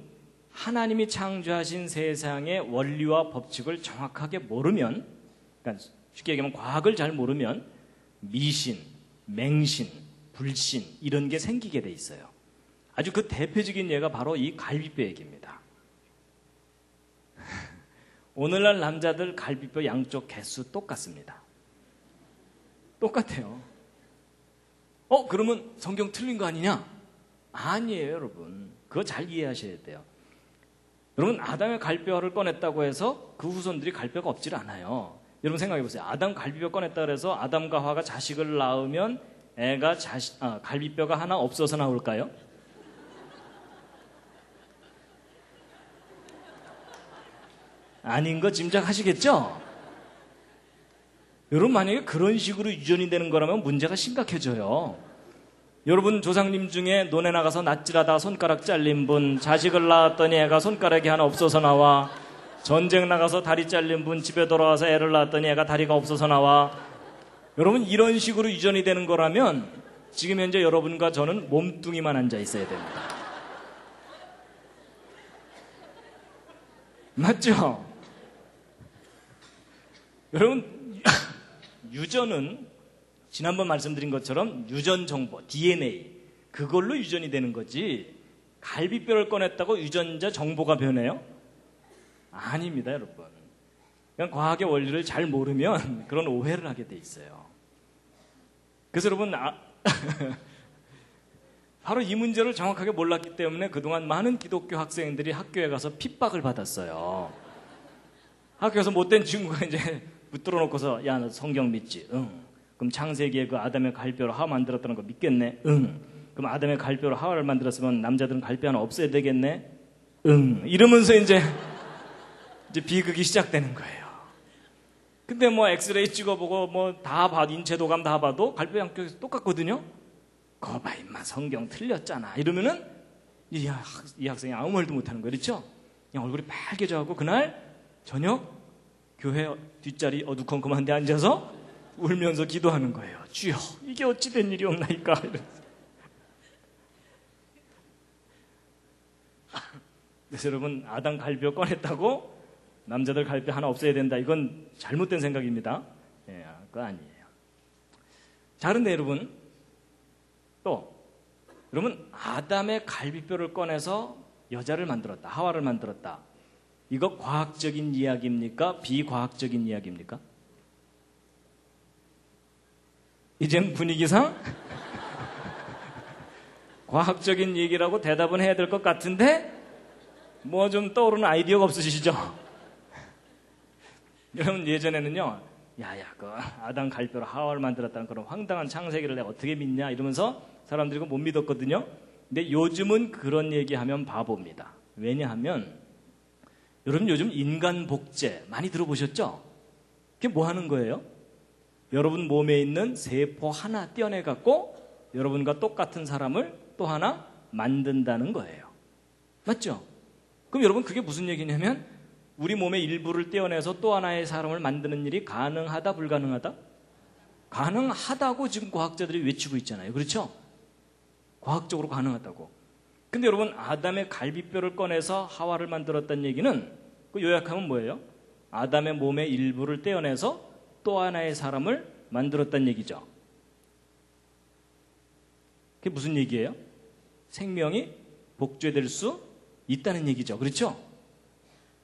하나님이 창조하신 세상의 원리와 법칙을 정확하게 모르면, 그러니까 쉽게 얘기하면 과학을 잘 모르면 미신, 맹신, 불신 이런 게 생기게 돼 있어요. 아주 그 대표적인 예가 바로 이 갈비뼈 얘기입니다. 오늘날 남자들 갈비뼈 양쪽 개수 똑같습니다. 똑같아요. 그러면 성경 틀린 거 아니냐? 아니에요, 여러분. 그거 잘 이해하셔야 돼요. 여러분, 아담의 갈뼈를 꺼냈다고 해서 그 후손들이 갈뼈가 없질 않아요. 여러분 생각해 보세요. 아담 갈비뼈 꺼냈다 그래서 아담과 하와가 자식을 낳으면 애가 갈비뼈가 하나 없어서 나올까요? 아닌 거 짐작하시겠죠? 여러분, 만약에 그런 식으로 유전이 되는 거라면 문제가 심각해져요. 여러분 조상님 중에 논에 나가서 낫질하다 손가락 잘린 분, 자식을 낳았더니 애가 손가락이 하나 없어서 나와, 전쟁 나가서 다리 잘린 분 집에 돌아와서 애를 낳았더니 애가 다리가 없어서 나와. 여러분, 이런 식으로 유전이 되는 거라면 지금 현재 여러분과 저는 몸뚱이만 앉아 있어야 됩니다. 맞죠? 여러분, 유전은 지난번 말씀드린 것처럼 유전 정보, DNA, 그걸로 유전이 되는 거지 갈비뼈를 꺼냈다고 유전자 정보가 변해요? 아닙니다, 여러분. 그냥 과학의 원리를 잘 모르면 그런 오해를 하게 돼 있어요. 그래서 여러분, 바로 이 문제를 정확하게 몰랐기 때문에 그동안 많은 기독교 학생들이 학교에 가서 핍박을 받았어요. 학교에서 못된 친구가 이제 붙들어 놓고서, 야, 너 성경 믿지? 응. 그럼 창세기에 그 아담의 갈뼈로 하와 만들었다는 거 믿겠네? 응. 그럼 아담의 갈뼈로 하와를 만들었으면 남자들은 갈뼈 하나 없어야 되겠네? 응. 이러면서 이제 비극이 시작되는 거예요. 근데 뭐 엑스레이 찍어보고 뭐 다 봐도 인체 도감 다 봐도 갈뼈 양쪽에서 똑같거든요. 그거 봐 임마 성경 틀렸잖아 이러면은 이 학생이 아무 말도 못하는 거예요. 그렇죠? 그냥 얼굴이 빨개져갖고 그날 저녁 교회 뒷자리 어두컴컴한 데 앉아서 울면서 기도하는 거예요. 주여 이게 어찌 된 일이옵나이까 이러면서. 그래서 여러분 아담 갈비뼈 꺼냈다고 남자들 갈비 하나 없애야 된다. 이건 잘못된 생각입니다. 예, 그거 아니에요. 자, 그런데 여러분 또 여러분 아담의 갈비뼈를 꺼내서 여자를 만들었다. 하와를 만들었다. 이거 과학적인 이야기입니까? 비과학적인 이야기입니까? 이젠 분위기상 과학적인 얘기라고 대답은 해야 될 것 같은데 뭐 좀 떠오르는 아이디어가 없으시죠? 여러분 예전에는요, 야야 그 아담 갈뼈로 하와를 만들었다는 그런 황당한 창세기를 내가 어떻게 믿냐 이러면서 사람들이 그거 못 믿었거든요. 근데 요즘은 그런 얘기하면 바보입니다. 왜냐하면 여러분 요즘 인간 복제 많이 들어보셨죠? 그게 뭐 하는 거예요? 여러분 몸에 있는 세포 하나 떼어내 갖고 여러분과 똑같은 사람을 또 하나 만든다는 거예요. 맞죠? 그럼 여러분 그게 무슨 얘기냐면 우리 몸의 일부를 떼어내서 또 하나의 사람을 만드는 일이 가능하다 불가능하다? 가능하다고 지금 과학자들이 외치고 있잖아요. 그렇죠? 과학적으로 가능하다고. 근데 여러분 아담의 갈비뼈를 꺼내서 하와를 만들었다는 얘기는 그 요약하면 뭐예요? 아담의 몸의 일부를 떼어내서 또 하나의 사람을 만들었다는 얘기죠. 그게 무슨 얘기예요? 생명이 복제될 수 있다는 얘기죠. 그렇죠?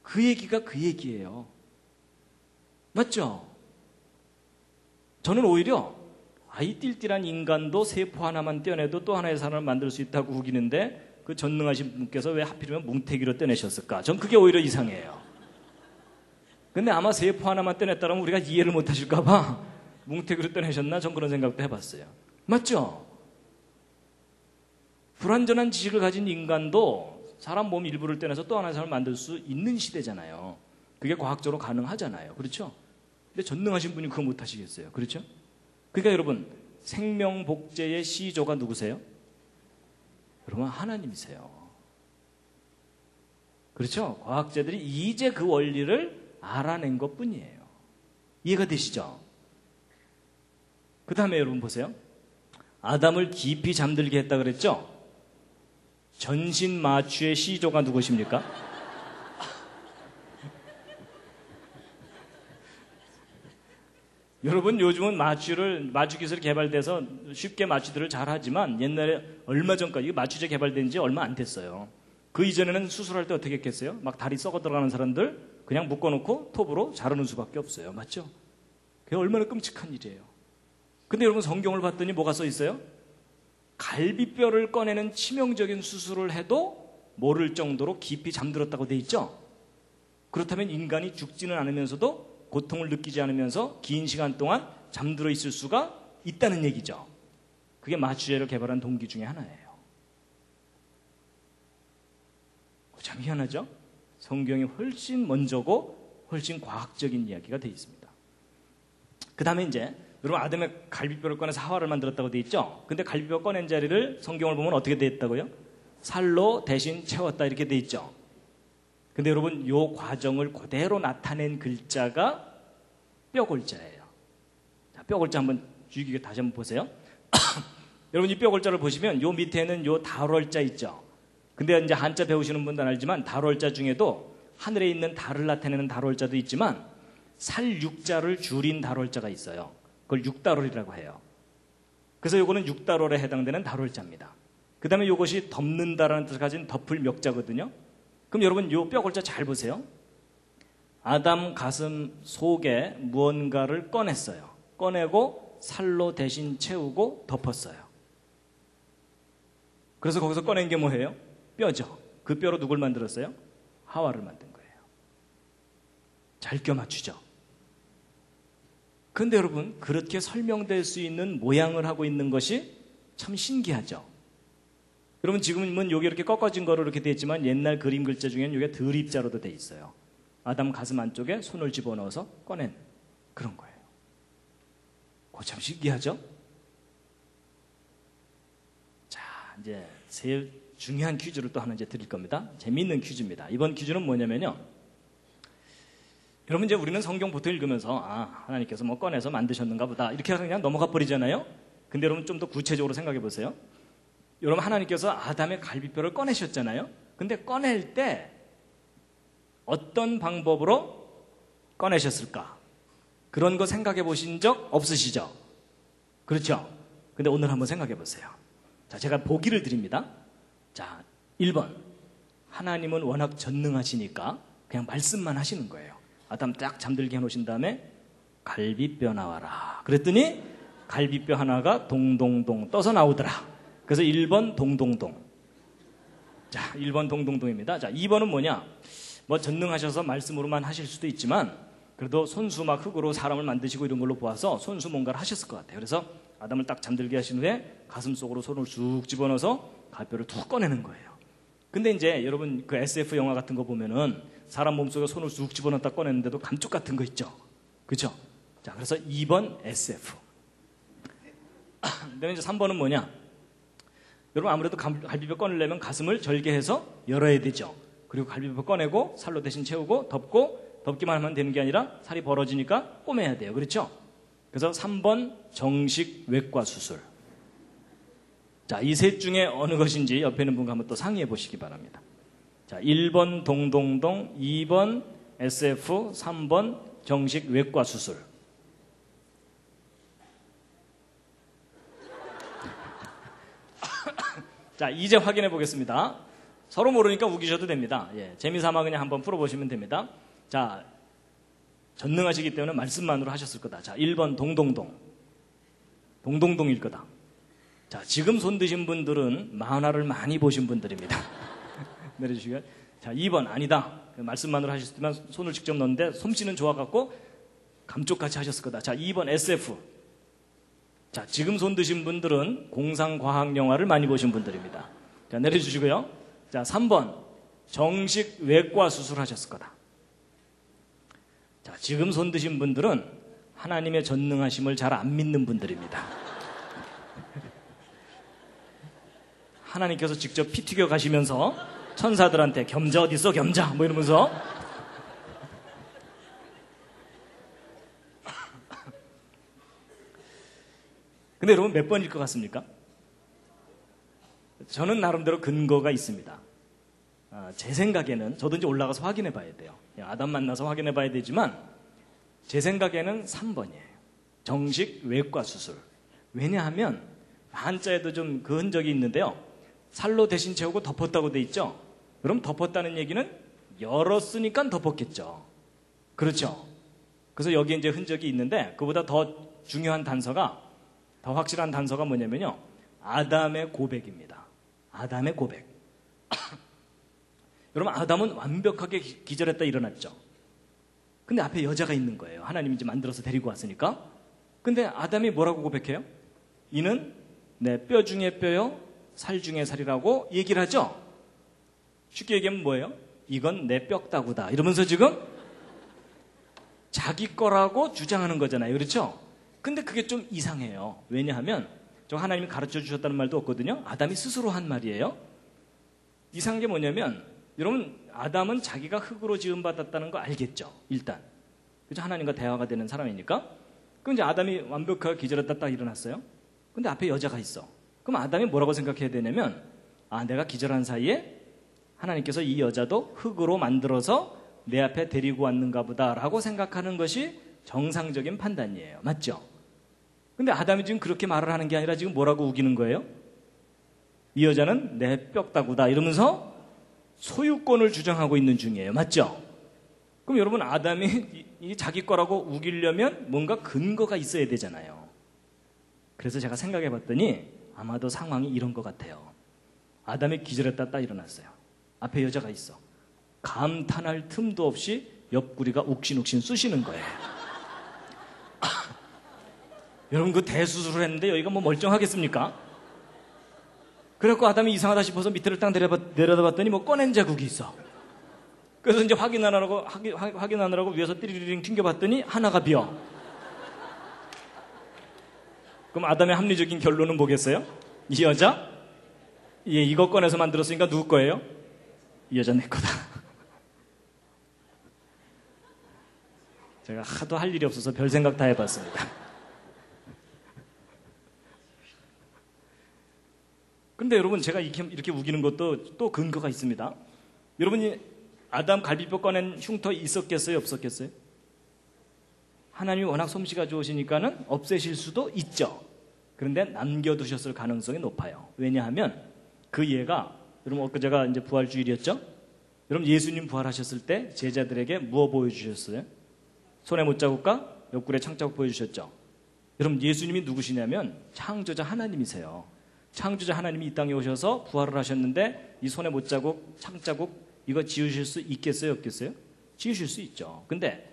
그 얘기가 그 얘기예요. 맞죠? 저는 오히려 이 띨띨한 인간도 세포 하나만 떼어내도 또 하나의 사람을 만들 수 있다고 우기는데 그 전능하신 분께서 왜 하필이면 뭉태기로 떼내셨을까? 전 그게 오히려 이상해요. 근데 아마 세포 하나만 떼냈다면 우리가 이해를 못 하실까 봐 뭉태기로 떼내셨나? 전 그런 생각도 해봤어요. 맞죠? 불완전한 지식을 가진 인간도 사람 몸 일부를 떼내서 또 하나의 사람을 만들 수 있는 시대잖아요. 그게 과학적으로 가능하잖아요. 그렇죠? 근데 전능하신 분이 그거 못 하시겠어요. 그렇죠? 그러니까 여러분 생명 복제의 시조가 누구세요? 여러분 하나님이세요. 그렇죠? 과학자들이 이제 그 원리를 알아낸 것뿐이에요. 이해가 되시죠? 그 다음에 여러분 보세요. 아담을 깊이 잠들게 했다 그랬죠? 전신마취의 시조가 누구십니까? 여러분 요즘은 마취 기술이 개발돼서 쉽게 마취들을 잘 하지만 옛날에 얼마 전까지 마취제 개발된 지 얼마 안 됐어요. 그 이전에는 수술할 때 어떻게 했겠어요? 막 다리 썩어 들어가는 사람들 그냥 묶어놓고 톱으로 자르는 수밖에 없어요. 맞죠? 그게 얼마나 끔찍한 일이에요. 근데 여러분 성경을 봤더니 뭐가 써 있어요? 갈비뼈를 꺼내는 치명적인 수술을 해도 모를 정도로 깊이 잠들었다고 돼 있죠? 그렇다면 인간이 죽지는 않으면서도 고통을 느끼지 않으면서 긴 시간 동안 잠들어 있을 수가 있다는 얘기죠. 그게 마취제를 개발한 동기 중에 하나예요. 참 희한하죠? 성경이 훨씬 먼저고 훨씬 과학적인 이야기가 되어 있습니다. 그 다음에 이제 여러분 아담의 갈비뼈를 꺼내서 하와를 만들었다고 되어 있죠? 근데 갈비뼈 꺼낸 자리를 성경을 보면 어떻게 되어 있다고요? 살로 대신 채웠다 이렇게 되어 있죠? 근데 여러분 이 과정을 그대로 나타낸 글자가 뼈골자예요. 자, 뼈골자 한번 주의깊게 다시 한번 보세요. 여러분 이 뼈골자를 보시면 요 밑에는 요 달월자 있죠? 근데 이제 한자 배우시는 분들은 알지만 달월자 중에도 하늘에 있는 달을 나타내는 달월자도 있지만 살육자를 줄인 달월자가 있어요. 그걸 육달월이라고 해요. 그래서 요거는 육달월에 해당되는 달월자입니다. 그 다음에 요것이 덮는다라는 뜻을 가진 덮을 멱자거든요. 그럼 여러분 요 뼈골자 잘 보세요. 아담 가슴 속에 무언가를 꺼냈어요. 꺼내고 살로 대신 채우고 덮었어요. 그래서 거기서 꺼낸 게 뭐예요? 뼈죠. 그 뼈로 누굴 만들었어요? 하와를 만든 거예요. 잘 껴 맞추죠. 그런데 여러분 그렇게 설명될 수 있는 모양을 하고 있는 것이 참 신기하죠. 여러분 지금은 여기 이렇게 꺾어진 거로 이렇게 되어 있지만 옛날 그림 글자 중에는 이게 드립자로도 되어 있어요. 아담 가슴 안쪽에 손을 집어넣어서 꺼낸 그런 거예요. 그거 참 신기하죠? 자, 이제 제일 중요한 퀴즈를 또 하나 이제 드릴 겁니다. 재미있는 퀴즈입니다. 이번 퀴즈는 뭐냐면요. 여러분, 이제 우리는 성경 보통 읽으면서 하나님께서 뭐 꺼내서 만드셨는가 보다 이렇게 그냥 넘어가 버리잖아요. 근데 여러분 좀 더 구체적으로 생각해 보세요. 여러분, 하나님께서 아담의 갈비뼈를 꺼내셨잖아요. 근데 꺼낼 때 어떤 방법으로 꺼내셨을까? 그런 거 생각해 보신 적 없으시죠? 그렇죠? 근데 오늘 한번 생각해 보세요. 자, 제가 보기를 드립니다. 자, 1번. 하나님은 워낙 전능하시니까 그냥 말씀만 하시는 거예요. 아담 딱 잠들게 해놓으신 다음에 갈비뼈 나와라. 그랬더니 갈비뼈 하나가 동동동 떠서 나오더라. 그래서 1번 동동동. 자, 1번 동동동입니다. 자, 2번은 뭐냐? 뭐 전능하셔서 말씀으로만 하실 수도 있지만 그래도 손수 막 흙으로 사람을 만드시고 이런 걸로 보아서 손수 뭔가를 하셨을 것 같아요. 그래서 아담을 딱 잠들게 하신 후에 가슴 속으로 손을 쑥 집어넣어서 갈뼈를 툭 꺼내는 거예요. 근데 이제 여러분 그 SF 영화 같은 거 보면은 사람 몸속에 손을 쑥 집어넣었다 꺼내는데도 감쪽 같은 거 있죠. 그렇죠? 자, 그래서 2번 SF. 그다음에 이제 3번은 뭐냐? 여러분, 아무래도 갈비뼈 꺼내려면 가슴을 절개해서 열어야 되죠. 그리고 갈비뼈 꺼내고 살로 대신 채우고 덮기만 하면 되는 게 아니라 살이 벌어지니까 꼬매야 돼요. 그렇죠? 그래서 3번 정식 외과 수술. 자, 이 셋 중에 어느 것인지 옆에 있는 분과 한번 또 상의해 보시기 바랍니다. 자, 1번 동동동, 2번 SF, 3번 정식 외과 수술. 자, 이제 확인해 보겠습니다. 서로 모르니까 우기셔도 됩니다. 예, 재미삼아 그냥 한번 풀어보시면 됩니다. 자, 전능하시기 때문에 말씀만으로 하셨을 거다. 자, 1번 동동동. 동동동일 거다. 자, 지금 손 드신 분들은 만화를 많이 보신 분들입니다. 내려주시고요. 자, 2번 아니다. 말씀만으로 하셨으면 손을 직접 넣는데 솜씨는 좋아갖고 감쪽같이 하셨을 거다. 자, 2번 SF. 자, 지금 손 드신 분들은 공상과학 영화를 많이 보신 분들입니다. 자, 내려주시고요. 자, 3번 정식 외과 수술하셨을 거다. 자, 지금 손 드신 분들은 하나님의 전능하심을 잘 안 믿는 분들입니다. 하나님께서 직접 피 튀겨 가시면서 천사들한테 겸자 어디 있어 겸자 뭐 이러면서 근데 여러분 몇 번일 것 같습니까? 저는 나름대로 근거가 있습니다. 제 생각에는 저도 이제 올라가서 확인해 봐야 돼요. 아담 만나서 확인해 봐야 되지만 제 생각에는 3번이에요. 정식 외과 수술. 왜냐하면 한자에도 좀 그 흔적이 있는데요. 살로 대신 채우고 덮었다고 돼 있죠. 그럼 덮었다는 얘기는 열었으니까 덮었겠죠. 그렇죠. 그래서 여기에 이제 흔적이 있는데 그보다 더 중요한 단서가 더 확실한 단서가 뭐냐면요. 아담의 고백입니다. 아담의 고백. 여러분, 아담은 완벽하게 기절했다 일어났죠. 근데 앞에 여자가 있는 거예요. 하나님이 이제 만들어서 데리고 왔으니까. 근데 아담이 뭐라고 고백해요? 이는 내 뼈 중에 뼈요, 살 중에 살이라고 얘기를 하죠. 쉽게 얘기하면 뭐예요? 이건 내 뼈다구다. 이러면서 지금 자기 거라고 주장하는 거잖아요. 그렇죠? 근데 그게 좀 이상해요. 왜냐하면 저 하나님이 가르쳐 주셨다는 말도 없거든요. 아담이 스스로 한 말이에요. 이상한 게 뭐냐면 여러분, 아담은 자기가 흙으로 지음받았다는 거 알겠죠. 일단. 그죠? 하나님과 대화가 되는 사람이니까. 그럼 이제 아담이 완벽하게 기절했다 딱 일어났어요. 근데 앞에 여자가 있어. 그럼 아담이 뭐라고 생각해야 되냐면 내가 기절한 사이에 하나님께서 이 여자도 흙으로 만들어서 내 앞에 데리고 왔는가 보다라고 생각하는 것이 정상적인 판단이에요. 맞죠? 근데 아담이 지금 그렇게 말을 하는 게 아니라 지금 뭐라고 우기는 거예요? 이 여자는 내 뼈다구다 이러면서 소유권을 주장하고 있는 중이에요. 맞죠? 그럼 여러분, 아담이 이 자기 거라고 우기려면 뭔가 근거가 있어야 되잖아요. 그래서 제가 생각해 봤더니 아마도 상황이 이런 것 같아요. 아담이 기절했다 딱 일어났어요. 앞에 여자가 있어. 감탄할 틈도 없이 옆구리가 욱신욱신 쑤시는 거예요. 여러분, 그 대수술을 했는데 여기가 뭐 멀쩡하겠습니까? 그래갖고 아담이 이상하다 싶어서 밑에를 딱 내려다봤더니 뭐 꺼낸 자국이 있어. 그래서 이제 확인하느라고 위에서 띠리링 튕겨봤더니 하나가 비어. 그럼 아담의 합리적인 결론은 뭐겠어요? 이 여자? 예, 이거 꺼내서 만들었으니까 누구 거예요? 이 여자 내 거다. 제가 하도 할 일이 없어서 별 생각 다 해봤습니다. 근데 여러분, 제가 이렇게 우기는 것도 또 근거가 있습니다. 여러분이 아담 갈비뼈 꺼낸 흉터 있었겠어요? 없었겠어요? 하나님이 워낙 솜씨가 좋으시니까는 없애실 수도 있죠. 그런데 남겨두셨을 가능성이 높아요. 왜냐하면 그 예가, 여러분 엊그제가 이제 부활주일이었죠? 여러분 예수님 부활하셨을 때 제자들에게 무엇 보여주셨어요? 손에 못자국과 옆구리에 창자국 보여주셨죠? 여러분 예수님이 누구시냐면 창조자 하나님이세요. 창조자 하나님이 이 땅에 오셔서 부활을 하셨는데 이 손에 못자국, 창자국 이거 지우실 수 있겠어요? 없겠어요? 지우실 수 있죠. 근데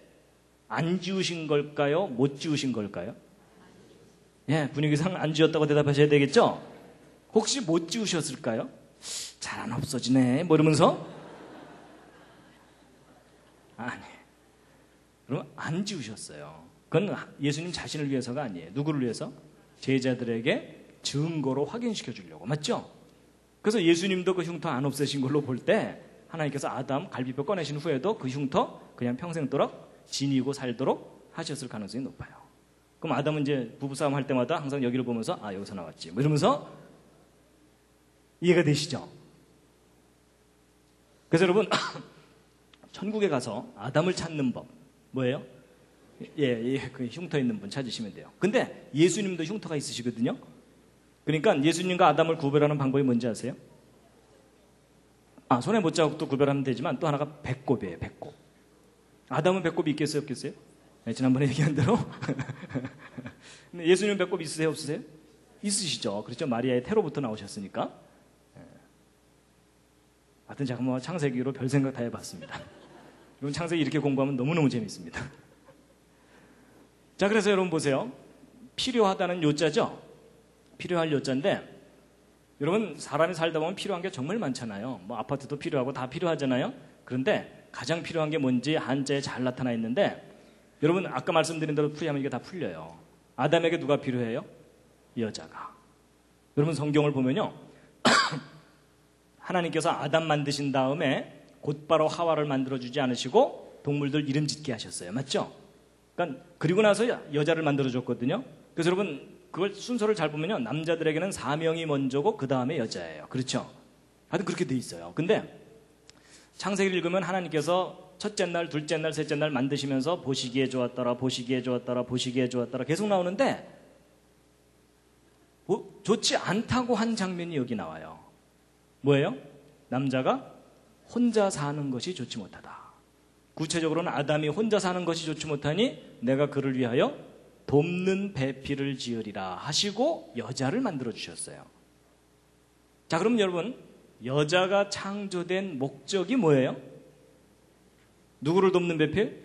안 지우신 걸까요? 못 지우신 걸까요? 예, 분위기상 안 지웠다고 대답하셔야 되겠죠? 혹시 못 지우셨을까요? 잘 안 없어지네 뭐 이러면서 아니, 그럼 안 지우셨어요. 그건 예수님 자신을 위해서가 아니에요. 누구를 위해서? 제자들에게 증거로 확인시켜 주려고. 맞죠? 그래서 예수님도 그 흉터 안 없애신 걸로 볼 때 하나님께서 아담 갈비뼈 꺼내신 후에도 그 흉터 그냥 평생도록 지니고 살도록 하셨을 가능성이 높아요. 그럼 아담은 이제 부부싸움 할 때마다 항상 여기를 보면서 아 여기서 나왔지 뭐 이러면서 이해가 되시죠? 그래서 여러분 천국에 가서 아담을 찾는 법 뭐예요? 그 흉터 있는 분 찾으시면 돼요. 근데 예수님도 흉터가 있으시거든요. 그러니까 예수님과 아담을 구별하는 방법이 뭔지 아세요? 손에 못자국도 구별하면 되지만 또 하나가 배꼽이에요. 배꼽. 아담은 배꼽이 있겠어요? 없겠어요? 네, 지난번에 얘기한 대로 근데 예수님 배꼽 있으세요? 없으세요? 있으시죠. 그렇죠. 마리아의 태로부터 나오셨으니까. 하여튼 제가 뭐 창세기로 별 생각 다 해봤습니다. 여러분 창세기 이렇게 공부하면 너무너무 재밌습니다. 자, 그래서 여러분 보세요. 필요하다는 요자죠. 필요할 요자인데 여러분 사람이 살다 보면 필요한 게 정말 많잖아요. 뭐 아파트도 필요하고 다 필요하잖아요. 그런데 가장 필요한 게 뭔지 한자에 잘 나타나 있는데 여러분 아까 말씀드린 대로 풀이하면 이게 다 풀려요. 아담에게 누가 필요해요? 여자가. 여러분 성경을 보면요. 하나님께서 아담 만드신 다음에 곧바로 하와를 만들어주지 않으시고 동물들 이름 짓게 하셨어요. 맞죠? 그러니까 그리고 나서 여자를 만들어줬거든요. 그래서 여러분 그걸 순서를 잘 보면요. 남자들에게는 사명이 먼저고 그 다음에 여자예요. 그렇죠? 하여튼 그렇게 돼 있어요. 근데 창세기를 읽으면 하나님께서 첫째 날, 둘째 날, 셋째 날 만드시면서 보시기에 좋았더라, 보시기에 좋았더라, 보시기에 좋았더라 계속 나오는데 좋지 않다고 한 장면이 여기 나와요. 뭐예요? 남자가 혼자 사는 것이 좋지 못하다. 구체적으로는 아담이 혼자 사는 것이 좋지 못하니 내가 그를 위하여 돕는 배필을 지으리라 하시고 여자를 만들어 주셨어요. 자, 그럼 여러분 여자가 창조된 목적이 뭐예요? 누구를 돕는 배필?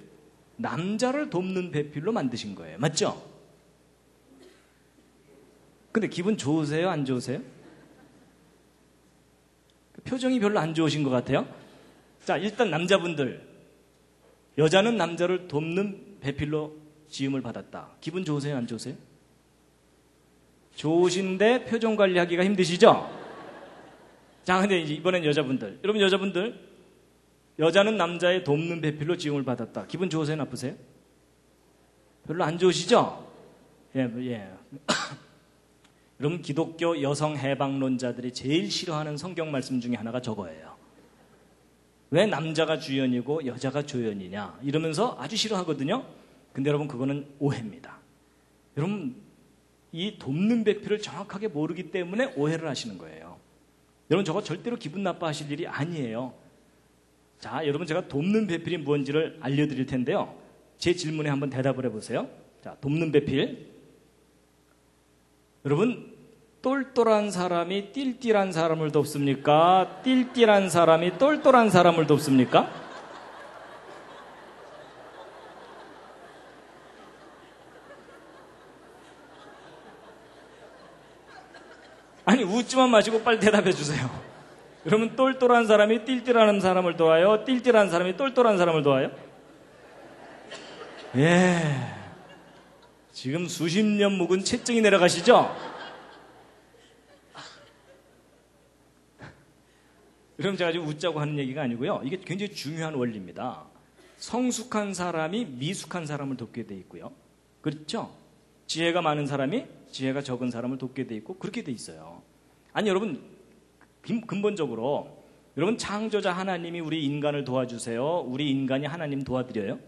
남자를 돕는 배필로 만드신 거예요. 맞죠? 근데 기분 좋으세요? 안 좋으세요? 표정이 별로 안 좋으신 것 같아요. 자, 일단 남자분들 여자는 남자를 돕는 배필로 지음을 받았다. 기분 좋으세요? 안 좋으세요? 좋으신데 표정 관리하기가 힘드시죠? 자, 근데 이제 이번엔 여자분들. 여러분 여자분들 여자는 남자의 돕는 배필로 지음을 받았다. 기분 좋으세요? 나쁘세요? 별로 안 좋으시죠? 예. 여러분 기독교 여성 해방론자들이 제일 싫어하는 성경 말씀 중에 하나가 저거예요. 왜 남자가 주연이고 여자가 조연이냐 이러면서 아주 싫어하거든요. 근데 여러분 그거는 오해입니다. 여러분 이 돕는 배필을 정확하게 모르기 때문에 오해를 하시는 거예요. 여러분 저거 절대로 기분 나빠하실 일이 아니에요. 자, 여러분 제가 돕는 배필이 뭔지를 알려드릴 텐데요. 제 질문에 한번 대답을 해보세요. 자, 돕는 배필. 여러분 똘똘한 사람이 띨띨한 사람을 돕습니까? 띨띨한 사람이 똘똘한 사람을 돕습니까? 아니 웃지만 마시고 빨리 대답해 주세요. 여러분 똘똘한 사람이 띨띨한 사람을 도와요? 띨띨한 사람이 똘똘한 사람을 도와요? 예. 지금 수십 년 묵은 채증이 내려가시죠? 그럼 제가 지금 웃자고 하는 얘기가 아니고요. 이게 굉장히 중요한 원리입니다. 성숙한 사람이 미숙한 사람을 돕게 돼 있고요. 그렇죠? 지혜가 많은 사람이 지혜가 적은 사람을 돕게 돼 있고 그렇게 돼 있어요. 아니 여러분 근본적으로 여러분 창조자 하나님이 우리 인간을 도와주세요. 우리 인간이 하나님 도와드려요?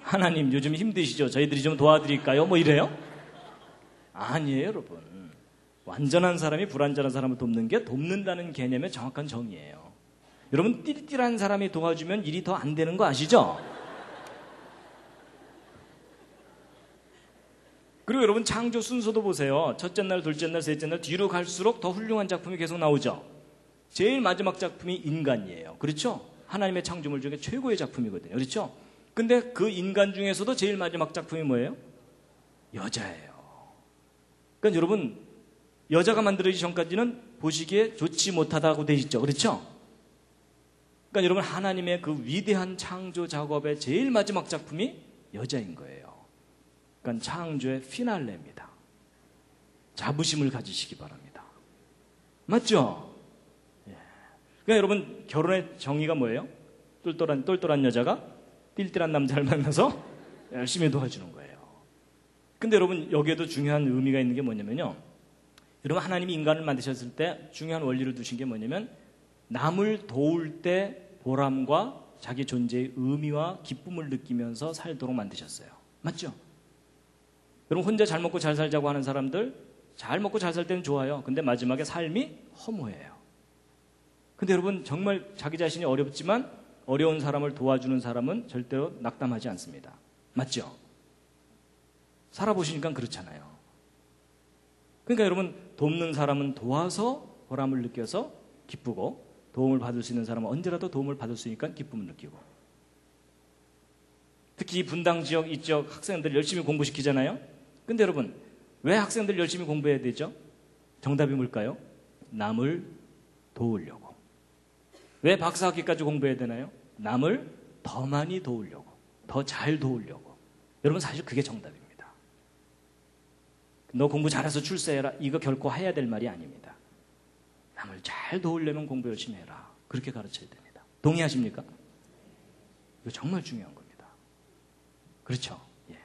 하나님 요즘 힘드시죠? 저희들이 좀 도와드릴까요? 뭐 이래요? 아니에요 여러분. 완전한 사람이 불완전한 사람을 돕는 게 돕는다는 개념의 정확한 정의예요. 여러분 띨띨한 사람이 도와주면 일이 더 안 되는 거 아시죠? 그리고 여러분 창조 순서도 보세요. 첫째 날, 둘째 날, 셋째 날 뒤로 갈수록 더 훌륭한 작품이 계속 나오죠. 제일 마지막 작품이 인간이에요. 그렇죠? 하나님의 창조물 중에 최고의 작품이거든요. 그렇죠? 근데 그 인간 중에서도 제일 마지막 작품이 뭐예요? 여자예요. 그러니까 여러분 여자가 만들어지기 전까지는 보시기에 좋지 못하다고 돼 있죠. 그렇죠? 그러니까 여러분 하나님의 그 위대한 창조 작업의 제일 마지막 작품이 여자인 거예요. 그러니까 창조의 피날레입니다. 자부심을 가지시기 바랍니다. 맞죠? 예. 그러니까 여러분 결혼의 정의가 뭐예요? 똘똘한 여자가 띨띨한 남자를 만나서 열심히 도와주는 거예요. 근데 여러분 여기에도 중요한 의미가 있는 게 뭐냐면요. 여러분 하나님이 인간을 만드셨을 때 중요한 원리를 두신 게 뭐냐면 남을 도울 때 보람과 자기 존재의 의미와 기쁨을 느끼면서 살도록 만드셨어요. 맞죠? 여러분 혼자 잘 먹고 잘 살자고 하는 사람들 잘 먹고 잘 살 때는 좋아요. 근데 마지막에 삶이 허무해요. 근데 여러분 정말 자기 자신이 어렵지만 어려운 사람을 도와주는 사람은 절대로 낙담하지 않습니다. 맞죠? 살아보시니까 그렇잖아요. 그러니까 여러분 돕는 사람은 도와서 보람을 느껴서 기쁘고 도움을 받을 수 있는 사람은 언제라도 도움을 받을 수 있으니까 기쁨을 느끼고 특히 분당 지역 이쪽 학생들 열심히 공부시키잖아요. 근데 여러분 왜 학생들 열심히 공부해야 되죠? 정답이 뭘까요? 남을 도우려고. 왜 박사학위까지 공부해야 되나요? 남을 더 많이 도우려고, 더 잘 도우려고. 여러분 사실 그게 정답입니다. 너 공부 잘해서 출세해라 이거 결코 해야 될 말이 아닙니다. 남을 잘 도우려면 공부 열심히 해라 그렇게 가르쳐야 됩니다. 동의하십니까? 이거 정말 중요한 겁니다. 그렇죠? 예.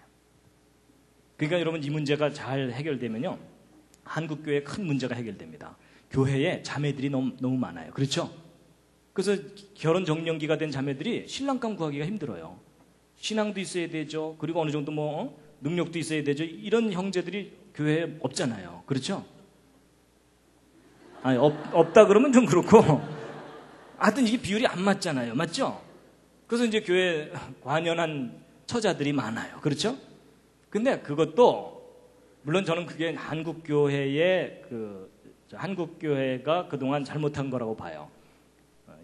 그러니까 여러분 이 문제가 잘 해결되면요 한국교회에 큰 문제가 해결됩니다. 교회에 자매들이 너무 많아요. 그렇죠? 그래서 결혼 정년기가 된 자매들이 신랑감 구하기가 힘들어요. 신앙도 있어야 되죠. 그리고 어느 정도 능력도 있어야 되죠. 이런 형제들이 교회에 없잖아요. 그렇죠? 아니, 없다 그러면 좀 그렇고 하여튼 이게 비율이 안 맞잖아요. 맞죠? 그래서 이제 교회 관연한 처자들이 많아요. 그렇죠? 근데 그것도 물론 저는 그게 한국교회가 그동안 잘못한 거라고 봐요.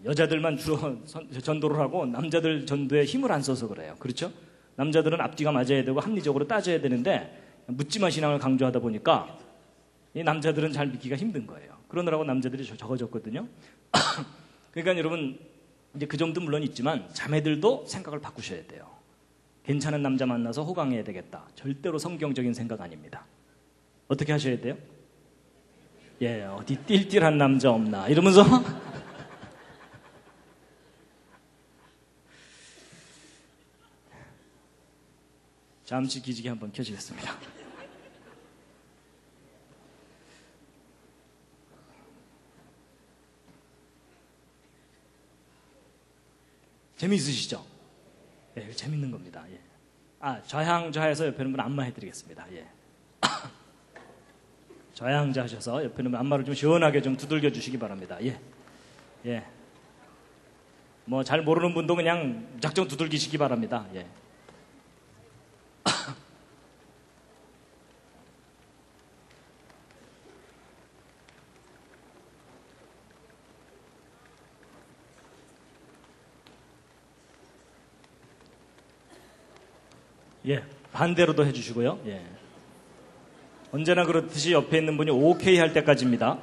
여자들만 주로 전도를 하고 남자들 전도에 힘을 안 써서 그래요. 그렇죠? 남자들은 앞뒤가 맞아야 되고 합리적으로 따져야 되는데 묻지마 신앙을 강조하다 보니까 이 남자들은 잘 믿기가 힘든 거예요. 그러느라고 남자들이 적어졌거든요. 그러니까 여러분 이제 그 점도 물론 있지만 자매들도 생각을 바꾸셔야 돼요. 괜찮은 남자 만나서 호강해야 되겠다. 절대로 성경적인 생각 아닙니다. 어떻게 하셔야 돼요? 예, 어디 띨띨한 남자 없나 이러면서 잠시 기지개 한번 켜주겠습니다. 재미있으시죠? 예, 재밌는 겁니다. 예. 좌향좌해서 옆에 있는 분 안마해드리겠습니다. 예. 좌향좌하셔서 옆에 있는 분 안마를 좀 시원하게 좀 두들겨 주시기 바랍니다. 예. 예. 뭐 잘 모르는 분도 그냥 무작정 두들기시기 바랍니다. 예. 예, 반대로도 해주시고요. 예. 언제나 그렇듯이 옆에 있는 분이 오케이 할 때까지입니다.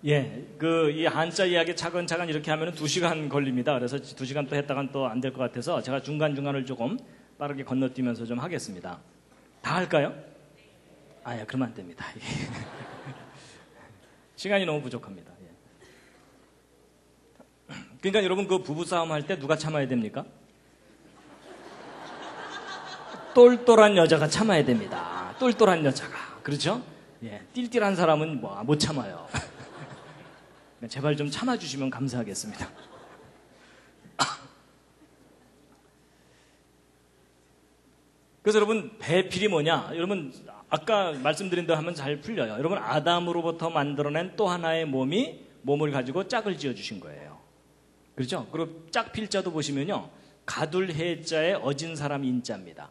예, 이 한자 이야기 차근차근 이렇게 하면 2시간 걸립니다. 그래서 2시간 또 했다간 또 안 될 것 같아서 제가 중간중간을 조금 빠르게 건너뛰면서 좀 하겠습니다. 다 할까요? 예, 그러면 안 됩니다. 시간이 너무 부족합니다. 예. 그러니까 여러분 그 부부싸움 할 때 누가 참아야 됩니까? 똘똘한 여자가 참아야 됩니다. 똘똘한 여자가. 그렇죠? 예, 띨띨한 사람은 못 참아요. 제발 좀 참아주시면 감사하겠습니다. 그래서 여러분 배필이 뭐냐? 여러분 아까 말씀드린 대로 하면 잘 풀려요. 여러분 아담으로부터 만들어낸 또 하나의 몸을 가지고 짝을 지어주신 거예요. 그렇죠? 그리고 짝필자도 보시면요. 가둘해자의 어진 사람 인자입니다.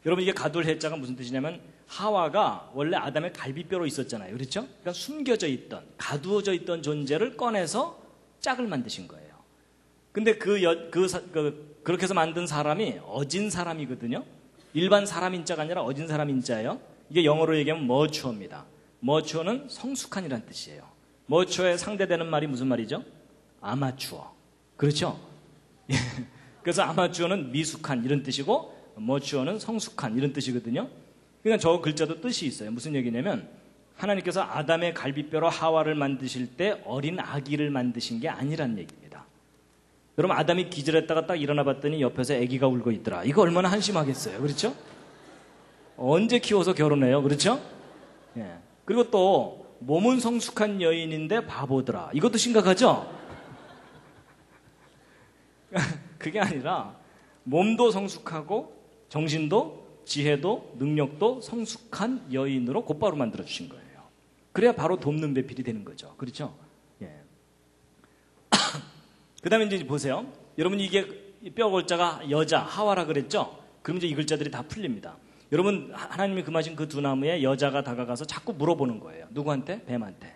여러분 이게 가둘해자가 무슨 뜻이냐면 하와가 원래 아담의 갈비뼈로 있었잖아요. 그렇죠? 그러니까 숨겨져 있던, 가두어져 있던 존재를 꺼내서 짝을 만드신 거예요. 근데 그렇게 해서 만든 사람이 어진 사람이거든요. 일반 사람 인자가 아니라 어진 사람 인자예요. 이게 영어로 얘기하면 머추어입니다. 머추어는 성숙한이라는 뜻이에요. 머추어에 상대되는 말이 무슨 말이죠? 아마추어. 그렇죠? 그래서 아마추어는 미숙한 이런 뜻이고 머추어는 성숙한 이런 뜻이거든요. 그러니까 저 글자도 뜻이 있어요. 무슨 얘기냐면 하나님께서 아담의 갈비뼈로 하와를 만드실 때 어린 아기를 만드신 게 아니란 얘기입니다. 여러분 아담이 기절했다가 딱 일어나 봤더니 옆에서 아기가 울고 있더라. 이거 얼마나 한심하겠어요. 그렇죠? 언제 키워서 결혼해요. 그렇죠? 예. 그리고 또 몸은 성숙한 여인인데 바보더라. 이것도 심각하죠? 그게 아니라 몸도 성숙하고 정신도 지혜도 능력도 성숙한 여인으로 곧바로 만들어주신 거예요. 그래야 바로 돕는 배필이 되는 거죠. 그렇죠? 예. 그 다음에 이제 보세요. 여러분 이게 뼈 골자가 여자, 하와라 그랬죠? 그럼 이제 이 글자들이 다 풀립니다. 여러분 하나님이 금하신 그 두 나무에 여자가 다가가서 자꾸 물어보는 거예요. 누구한테? 뱀한테.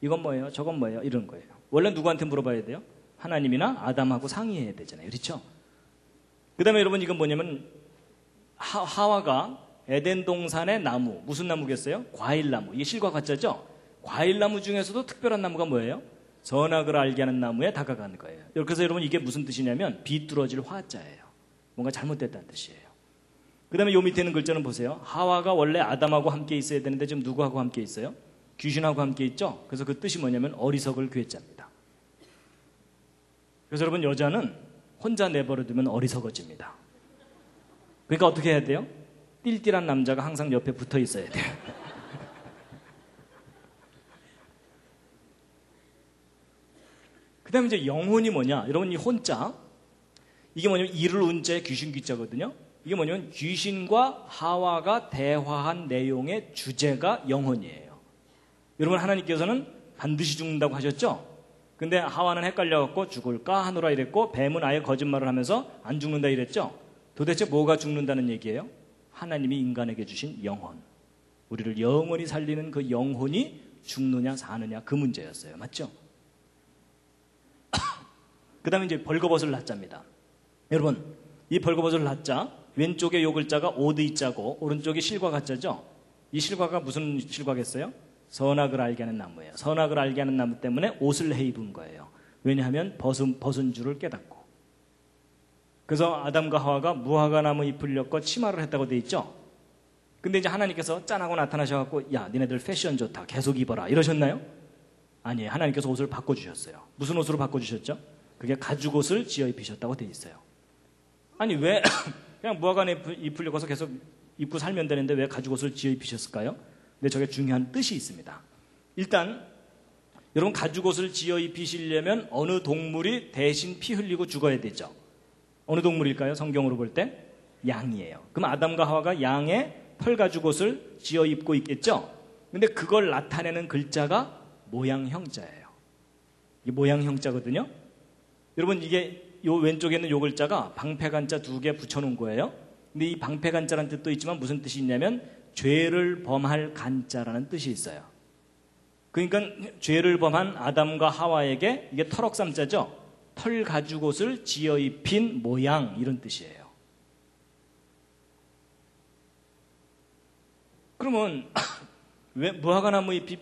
이건 뭐예요? 저건 뭐예요? 이런 거예요. 원래 누구한테 물어봐야 돼요? 하나님이나 아담하고 상의해야 되잖아요. 그렇죠? 그 다음에 여러분 이건 뭐냐면 하와가 에덴 동산의 나무, 무슨 나무겠어요? 과일나무. 이게 실과 가짜죠? 과일나무 중에서도 특별한 나무가 뭐예요? 선악을 알게 하는 나무에 다가가는 거예요. 그래서 여러분 이게 무슨 뜻이냐면 비뚤어질 화자예요. 뭔가 잘못됐다는 뜻이에요. 그 다음에 요 밑에 있는 글자는 보세요. 하와가 원래 아담하고 함께 있어야 되는데 지금 누구하고 함께 있어요? 귀신하고 함께 있죠? 그래서 그 뜻이 뭐냐면 어리석을 괴짜입니다. 그래서 여러분 여자는 혼자 내버려두면 어리석어집니다. 그러니까 어떻게 해야 돼요? 띨띨한 남자가 항상 옆에 붙어 있어야 돼요. 그 다음에 이제 영혼이 뭐냐? 여러분 이 혼자, 이게 뭐냐면 이를 운자의 귀신 귀자거든요. 이게 뭐냐면 귀신과 하와가 대화한 내용의 주제가 영혼이에요. 여러분 하나님께서는 반드시 죽는다고 하셨죠? 근데 하와는 헷갈려갖고 죽을까 하노라 이랬고 뱀은 아예 거짓말을 하면서 안 죽는다 이랬죠? 도대체 뭐가 죽는다는 얘기예요? 하나님이 인간에게 주신 영혼. 우리를 영원히 살리는 그 영혼이 죽느냐 사느냐 그 문제였어요. 맞죠? 그 다음에 이제 벌거벗을 낳자입니다. 여러분 이 벌거벗을 낳자 왼쪽에 요 글자가 오드이자고 오른쪽이 실과 가짜죠? 이 실과가 무슨 실과겠어요? 선악을 알게 하는 나무예요. 선악을 알게 하는 나무 때문에 옷을 해 입은 거예요. 왜냐하면 벗은 줄을 깨닫고. 그래서 아담과 하와가 무화과 나무 잎을 엮고 치마를 했다고 돼 있죠? 근데 이제 하나님께서 짠하고 나타나셔갖고 야 니네들 패션 좋다 계속 입어라 이러셨나요? 아니에요. 하나님께서 옷을 바꿔주셨어요. 무슨 옷으로 바꿔주셨죠? 그게 가죽옷을 지어 입히셨다고 돼 있어요. 아니 왜 그냥 무화과 잎을 엮어서 계속 입고 살면 되는데 왜 가죽옷을 지어 입히셨을까요? 근데 저게 중요한 뜻이 있습니다. 일단 여러분 가죽옷을 지어 입히시려면 어느 동물이 대신 피 흘리고 죽어야 되죠. 어느 동물일까요? 성경으로 볼 때 양이에요. 그럼 아담과 하와가 양의 털 가죽옷을 지어 입고 있겠죠. 근데 그걸 나타내는 글자가 모양형자예요. 이게 모양형자거든요. 여러분 이게 요 왼쪽에 있는 요 글자가 방패간자 2개 붙여놓은 거예요. 근데 이 방패간자라는 뜻도 있지만 무슨 뜻이 있냐면 죄를 범할 간자라는 뜻이 있어요. 그러니까 죄를 범한 아담과 하와에게 이게 털옥삼자죠. 털 가죽옷을 지어 입힌 모양 이런 뜻이에요. 그러면 왜 무화과나무 잎이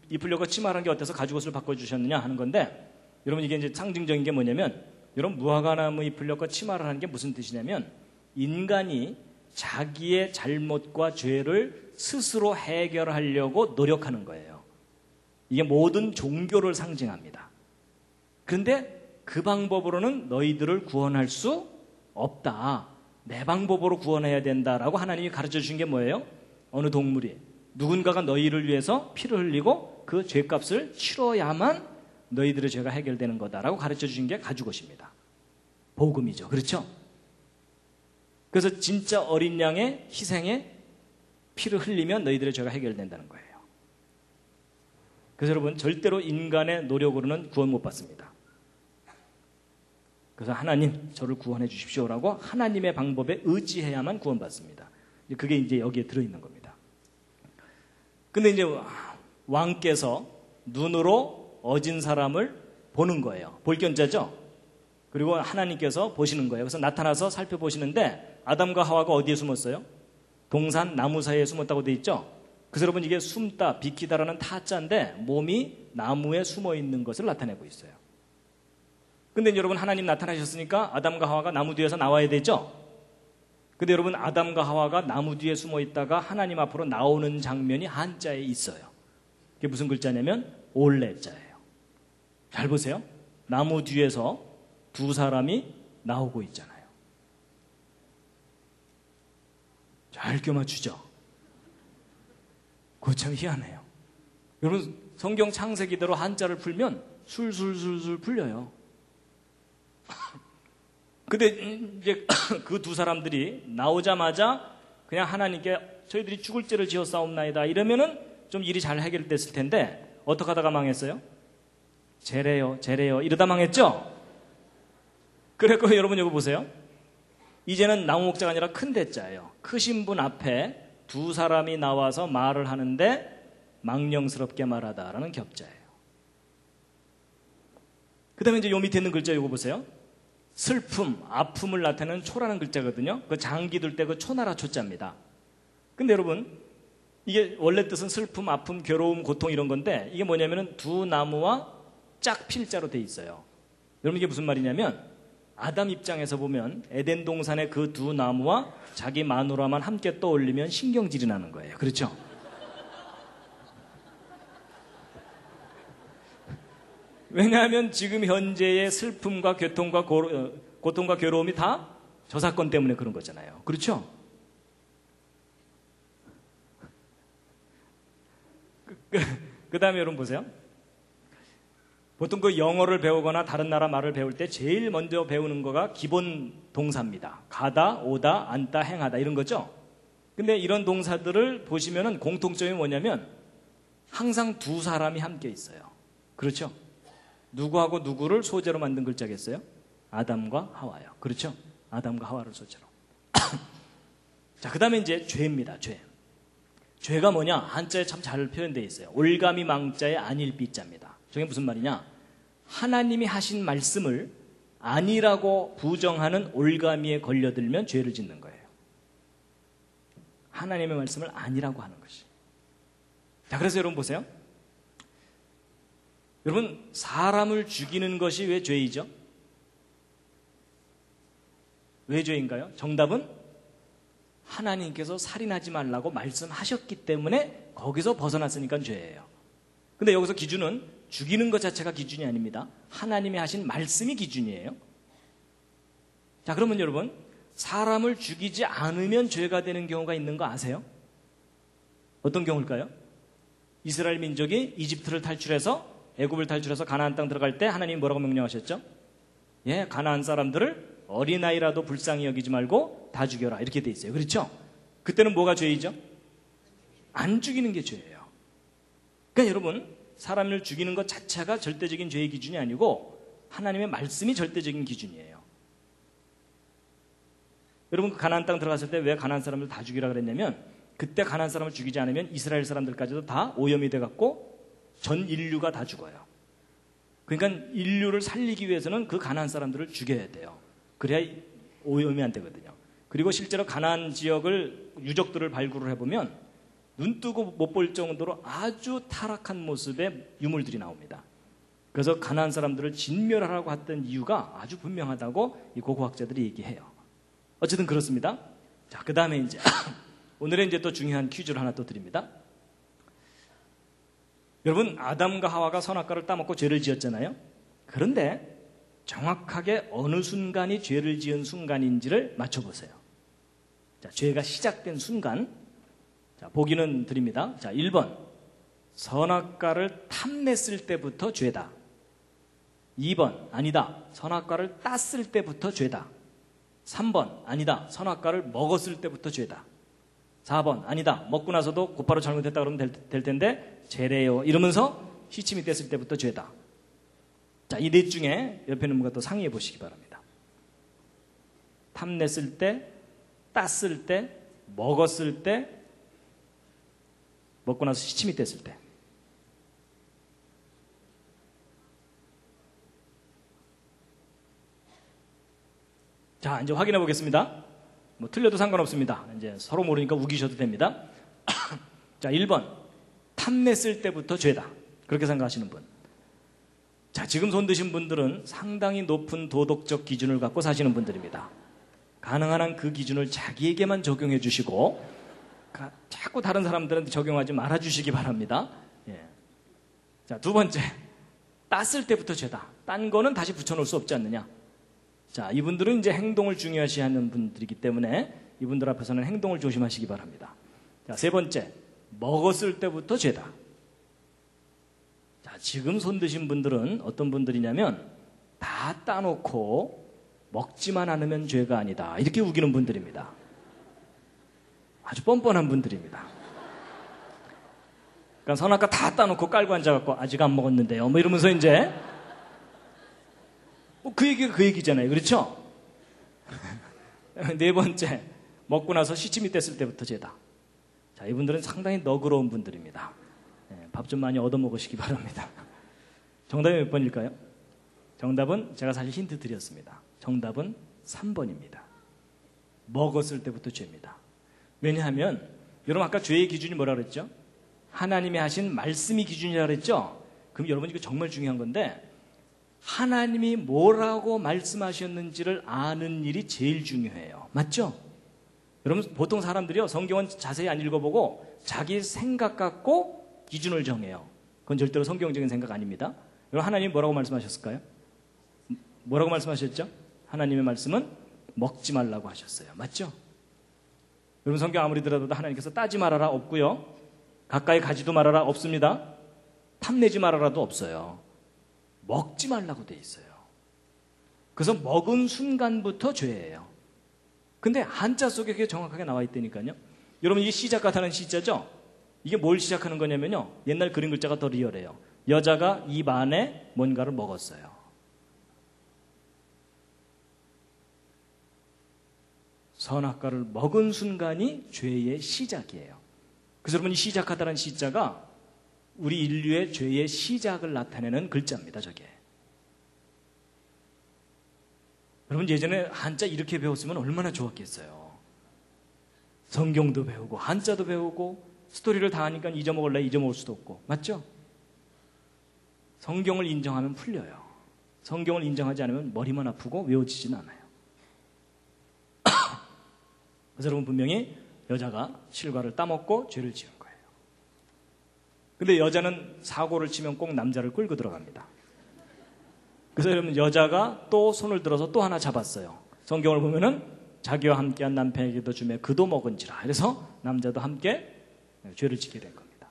입으려고 치마라는 게 어때서 가죽옷을 바꿔주셨느냐 하는 건데, 여러분 이게 이제 상징적인 게 뭐냐면, 여러분 무화과나무 입으려고 치마를 하는 게 무슨 뜻이냐면, 인간이 자기의 잘못과 죄를 스스로 해결하려고 노력하는 거예요. 이게 모든 종교를 상징합니다. 그런데 그 방법으로는 너희들을 구원할 수 없다. 내 방법으로 구원해야 된다라고 하나님이 가르쳐 주신 게 뭐예요? 어느 동물이 누군가가 너희를 위해서 피를 흘리고 그 죄값을 치러야만 너희들의 죄가 해결되는 거다라고 가르쳐 주신 게 가죽옷입니다. 복음이죠. 그렇죠? 그래서 진짜 어린 양의 희생에 피를 흘리면 너희들의 죄가 해결된다는 거예요. 그래서 여러분 절대로 인간의 노력으로는 구원 못 받습니다. 그래서 하나님 저를 구원해 주십시오라고 하나님의 방법에 의지해야만 구원받습니다. 그게 이제 여기에 들어있는 겁니다. 근데 이제 왕께서 눈으로 어진 사람을 보는 거예요. 볼견자죠? 그리고 하나님께서 보시는 거예요. 그래서 나타나서 살펴보시는데 아담과 하와가 어디에 숨었어요? 동산 나무 사이에 숨었다고 돼 있죠? 그래서 여러분 이게 숨다, 비키다라는 타자인데 몸이 나무에 숨어 있는 것을 나타내고 있어요. 근데 여러분 하나님 나타나셨으니까 아담과 하와가 나무 뒤에서 나와야 되죠? 근데 여러분 아담과 하와가 나무 뒤에 숨어 있다가 하나님 앞으로 나오는 장면이 한자에 있어요. 그게 무슨 글자냐면 올레자예요. 잘 보세요. 나무 뒤에서 두 사람이 나오고 있잖아요. 잘 껴맞추죠? 그거 참 희한해요. 여러분 성경 창세기대로 한자를 풀면 술술술술 풀려요. 근데 이제 그 두 사람들이 나오자마자 그냥 하나님께 저희들이 죽을 죄를 지었사옵나이다 이러면은 좀 일이 잘 해결됐을 텐데 어떻게 하다가 망했어요? 제래요 이러다 망했죠? 그래서 여러분 여기 보세요. 이제는 나무 목자가 아니라 큰 대자예요. 크신 분 앞에 두 사람이 나와서 말을 하는데 망령스럽게 말하다라는 격자예요. 그 다음에 이제 요 밑에 있는 글자 이거 보세요. 슬픔, 아픔을 나타내는 초라는 글자거든요. 그 장기 둘 때 그 초나라 초자입니다. 근데 여러분 이게 원래 뜻은 슬픔, 아픔, 괴로움, 고통 이런 건데 이게 뭐냐면은 두 나무와 짝 필자로 돼 있어요. 여러분 이게 무슨 말이냐면 아담 입장에서 보면 에덴 동산의 그 두 나무와 자기 마누라만 함께 떠올리면 신경질이 나는 거예요. 그렇죠? 왜냐하면 지금 현재의 슬픔과 고통과 괴로움이 다 저 사건 때문에 그런 거잖아요. 그렇죠? 그 다음에 여러분 보세요. 보통 그 영어를 배우거나 다른 나라 말을 배울 때 제일 먼저 배우는 거가 기본 동사입니다. 가다, 오다, 앉다, 행하다 이런 거죠. 근데 이런 동사들을 보시면은 공통점이 뭐냐면 항상 두 사람이 함께 있어요. 그렇죠? 누구하고 누구를 소재로 만든 글자겠어요? 아담과 하와요. 그렇죠? 아담과 하와를 소재로. 자, 그 다음에 이제 죄입니다. 죄. 죄가 뭐냐? 한자에 참 잘 표현되어 있어요. 올가미 망자의 안일비자입니다. 저게 무슨 말이냐? 하나님이 하신 말씀을 아니라고 부정하는 올가미에 걸려들면 죄를 짓는 거예요. 하나님의 말씀을 아니라고 하는 것이. 자, 그래서 여러분 보세요. 여러분 사람을 죽이는 것이 왜 죄이죠? 왜 죄인가요? 정답은 하나님께서 살인하지 말라고 말씀하셨기 때문에 거기서 벗어났으니까 죄예요. 근데 여기서 기준은 죽이는 것 자체가 기준이 아닙니다. 하나님이 하신 말씀이 기준이에요. 자, 그러면 여러분 사람을 죽이지 않으면 죄가 되는 경우가 있는 거 아세요? 어떤 경우일까요? 이스라엘 민족이 이집트를 탈출해서 애굽을 탈출해서 가나안 땅 들어갈 때 하나님이 뭐라고 명령하셨죠? 예, 가나안 사람들을 어린아이라도 불쌍히 여기지 말고 다 죽여라 이렇게 돼 있어요. 그렇죠? 그때는 뭐가 죄이죠? 안 죽이는 게 죄예요. 그러니까 여러분 사람을 죽이는 것 자체가 절대적인 죄의 기준이 아니고 하나님의 말씀이 절대적인 기준이에요. 여러분 그 가나안 땅 들어갔을 때 왜 가나안 사람들 다 죽이라 그랬냐면 그때 가나안 사람을 죽이지 않으면 이스라엘 사람들까지도 다 오염이 돼갖고 전 인류가 다 죽어요. 그러니까 인류를 살리기 위해서는 그 가나안 사람들을 죽여야 돼요. 그래야 오염이 안 되거든요. 그리고 실제로 가나안 지역을 유적들을 발굴을 해보면 눈 뜨고 못 볼 정도로 아주 타락한 모습의 유물들이 나옵니다. 그래서 가나안 사람들을 진멸하라고 했던 이유가 아주 분명하다고 이 고고학자들이 얘기해요. 어쨌든 그렇습니다. 자, 그 다음에 이제 오늘의 이제 또 중요한 퀴즈를 하나 또 드립니다. 여러분, 아담과 하와가 선악과를 따먹고 죄를 지었잖아요. 그런데 정확하게 어느 순간이 죄를 지은 순간인지를 맞춰보세요. 자, 죄가 시작된 순간. 자, 보기는 드립니다. 자, 1번. 선악과를 탐냈을 때부터 죄다. 2번. 아니다. 선악과를 땄을 때부터 죄다. 3번. 아니다. 선악과를 먹었을 때부터 죄다. 4번. 아니다. 먹고 나서도 곧바로 잘못했다 그러면 될 텐데 죄래요. 이러면서 시침이 됐을 때부터 죄다. 자, 이 넷 중에 옆에 있는 분과 또 상의해 보시기 바랍니다. 탐냈을 때, 땄을 때, 먹었을 때, 먹고 나서 시침이 됐을 때. 자, 이제 확인해 보겠습니다. 뭐 틀려도 상관없습니다. 이제 서로 모르니까 우기셔도 됩니다. 자, 1번. 탐냈을 때부터 죄다. 그렇게 생각하시는 분. 자, 지금 손 드신 분들은 상당히 높은 도덕적 기준을 갖고 사시는 분들입니다. 가능한 한 그 기준을 자기에게만 적용해 주시고 자꾸 다른 사람들한테 적용하지 말아 주시기 바랍니다. 예. 자, 두 번째. 땄을 때부터 죄다. 딴 거는 다시 붙여놓을 수 없지 않느냐. 자, 이분들은 이제 행동을 중요시하는 분들이기 때문에 이분들 앞에서는 행동을 조심하시기 바랍니다. 자, 세 번째. 먹었을 때부터 죄다. 자, 지금 손 드신 분들은 어떤 분들이냐면 다 따놓고 먹지만 않으면 죄가 아니다. 이렇게 우기는 분들입니다. 아주 뻔뻔한 분들입니다. 그러니까 선악과 다 따놓고 깔고 앉아갖고 아직 안 먹었는데요. 뭐 이러면서 이제 그 얘기가 그 얘기잖아요. 그렇죠? 네 번째, 먹고 나서 시침이 됐을 때부터 죄다. 자, 이분들은 상당히 너그러운 분들입니다. 밥 좀 많이 얻어먹으시기 바랍니다. 정답이 몇 번일까요? 정답은 제가 사실 힌트 드렸습니다. 정답은 3번입니다. 먹었을 때부터 죄입니다. 왜냐하면 여러분 아까 죄의 기준이 뭐라 그랬죠? 하나님이 하신 말씀이 기준이라 그랬죠? 그럼 여러분 이거 정말 중요한 건데 하나님이 뭐라고 말씀하셨는지를 아는 일이 제일 중요해요. 맞죠? 여러분 보통 사람들이요 성경은 자세히 안 읽어보고 자기 생각 갖고 기준을 정해요. 그건 절대로 성경적인 생각 아닙니다. 여러분 하나님이 뭐라고 말씀하셨을까요? 뭐라고 말씀하셨죠? 하나님의 말씀은 먹지 말라고 하셨어요. 맞죠? 여러분 성경 아무리 들어도 하나님께서 따지 말아라 없고요. 가까이 가지도 말아라 없습니다. 탐내지 말아라도 없어요. 먹지 말라고 돼 있어요. 그래서 먹은 순간부터 죄예요. 근데 한자 속에 그게 정확하게 나와 있다니까요. 여러분 이게 시작 같다는 시자죠? 이게 뭘 시작하는 거냐면요. 옛날 그림 글자가 더 리얼해요. 여자가 입 안에 뭔가를 먹었어요. 선악과를 먹은 순간이 죄의 시작이에요. 그래서 여러분 이 시작하다는 시자가 우리 인류의 죄의 시작을 나타내는 글자입니다. 저게. 여러분 예전에 한자 이렇게 배웠으면 얼마나 좋았겠어요. 성경도 배우고 한자도 배우고 스토리를 다 하니까 잊어먹을래 잊어먹을 수도 없고. 맞죠? 성경을 인정하면 풀려요. 성경을 인정하지 않으면 머리만 아프고 외워지진 않아요. 그래서 여러분 분명히 여자가 실과를 따먹고 죄를 지은 거예요. 근데 여자는 사고를 치면 꼭 남자를 끌고 들어갑니다. 그래서 여러분 여자가 또 손을 들어서 또 하나 잡았어요. 성경을 보면은 자기와 함께한 남편에게도 주매 그도 먹은지라. 그래서 남자도 함께 죄를 짓게 된 겁니다.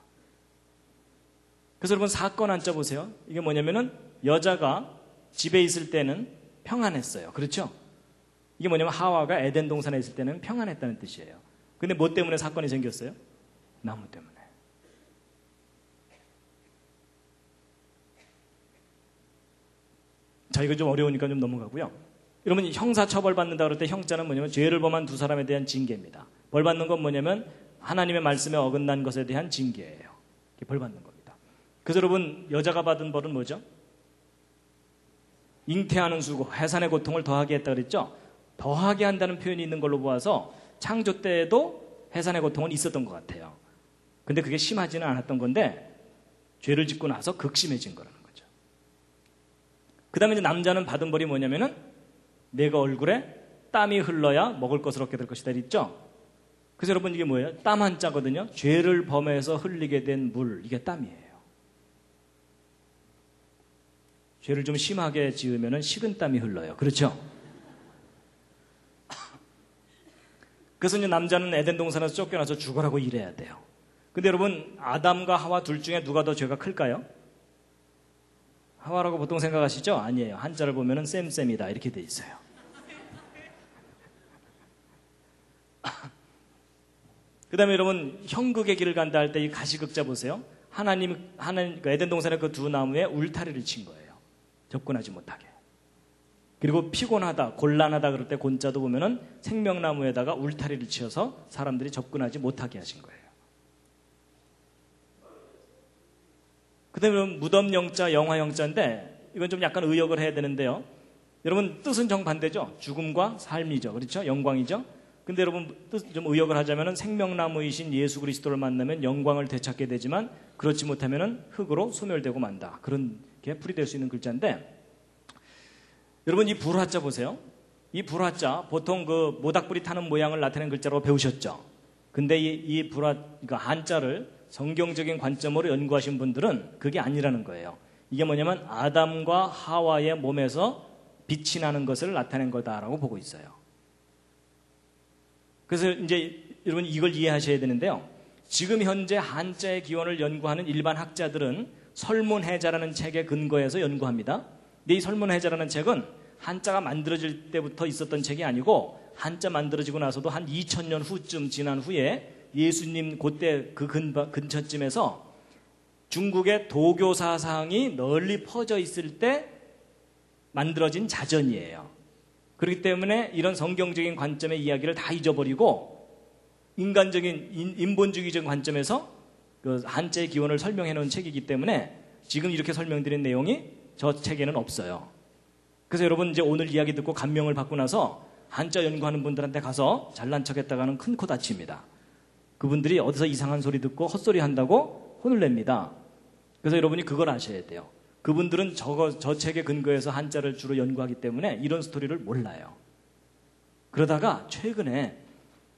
그래서 여러분 사건 한자 보세요. 이게 뭐냐면은 여자가 집에 있을 때는 평안했어요. 그렇죠? 이게 뭐냐면 하와가 에덴 동산에 있을 때는 평안했다는 뜻이에요. 근데 뭐 때문에 사건이 생겼어요? 나무 때문에. 자, 이거 좀 어려우니까 좀 넘어가고요. 여러분 형사 처벌 받는다 그럴 때 형자는 뭐냐면 죄를 범한 두 사람에 대한 징계입니다. 벌 받는 건 뭐냐면 하나님의 말씀에 어긋난 것에 대한 징계예요. 이렇게 벌 받는 겁니다. 그래서 여러분 여자가 받은 벌은 뭐죠? 잉태하는 수고, 해산의 고통을 더하게 했다 그랬죠? 더하게 한다는 표현이 있는 걸로 보아서 창조 때에도 해산의 고통은 있었던 것 같아요. 근데 그게 심하지는 않았던 건데 죄를 짓고 나서 극심해진 거라는 거죠. 그 다음에 이제 남자는 받은 벌이 뭐냐면은 내가 얼굴에 땀이 흘러야 먹을 것을 얻게 될 것이다 있죠. 그래서 여러분 이게 뭐예요? 땀 한자거든요. 죄를 범해서 흘리게 된 물, 이게 땀이에요. 죄를 좀 심하게 지으면은 식은땀이 흘러요. 그렇죠? 그래서 이제 남자는 에덴 동산에서 쫓겨나서 죽어라고 일해야 돼요. 근데 여러분, 아담과 하와 둘 중에 누가 더 죄가 클까요? 하와라고 보통 생각하시죠? 아니에요. 한자를 보면은 쌤쌤이다 이렇게 돼 있어요. 그 다음에 여러분, 형극의 길을 간다 할 때 이 가시극자 보세요. 하나님, 에덴 동산의 그 두 나무에 울타리를 친 거예요. 접근하지 못하게. 그리고 피곤하다, 곤란하다 그럴 때 곤자도 보면은 생명나무에다가 울타리를 치어서 사람들이 접근하지 못하게 하신 거예요. 그 다음에 무덤 영자, 영화 영자인데 이건 좀 약간 의역을 해야 되는데요. 여러분 뜻은 정반대죠. 죽음과 삶이죠. 그렇죠? 영광이죠. 근데 여러분 뜻 좀 의역을 하자면은 생명나무이신 예수 그리스도를 만나면 영광을 되찾게 되지만 그렇지 못하면은 흙으로 소멸되고 만다. 그런 게 풀이될 수 있는 글자인데 여러분 이 불화자 보세요. 이 불화자 보통 그 모닥불이 타는 모양을 나타내는 글자로 배우셨죠. 근데 이 불화 그러니까 한자를 성경적인 관점으로 연구하신 분들은 그게 아니라는 거예요. 이게 뭐냐면 아담과 하와의 몸에서 빛이 나는 것을 나타낸 거다라고 보고 있어요. 그래서 이제 여러분 이걸 이해하셔야 되는데요. 지금 현재 한자의 기원을 연구하는 일반 학자들은 설문해자라는 책에 근거해서 연구합니다. 근데 이 설문해자라는 책은 한자가 만들어질 때부터 있었던 책이 아니고 한자 만들어지고 나서도 한 2000년 후쯤 지난 후에 예수님 그때 그 근처쯤에서 중국의 도교 사상이 널리 퍼져 있을 때 만들어진 자전이에요. 그렇기 때문에 이런 성경적인 관점의 이야기를 다 잊어버리고 인간적인 인본주의적 관점에서 그 한자의 기원을 설명해 놓은 책이기 때문에 지금 이렇게 설명드린 내용이 저 책에는 없어요. 그래서 여러분 이제 오늘 이야기 듣고 감명을 받고 나서 한자 연구하는 분들한테 가서 잘난 척했다가는 큰 코 다칩니다. 그분들이 어디서 이상한 소리 듣고 헛소리 한다고 혼을 냅니다. 그래서 여러분이 그걸 아셔야 돼요. 그분들은 저 책에 근거해서 한자를 주로 연구하기 때문에 이런 스토리를 몰라요. 그러다가 최근에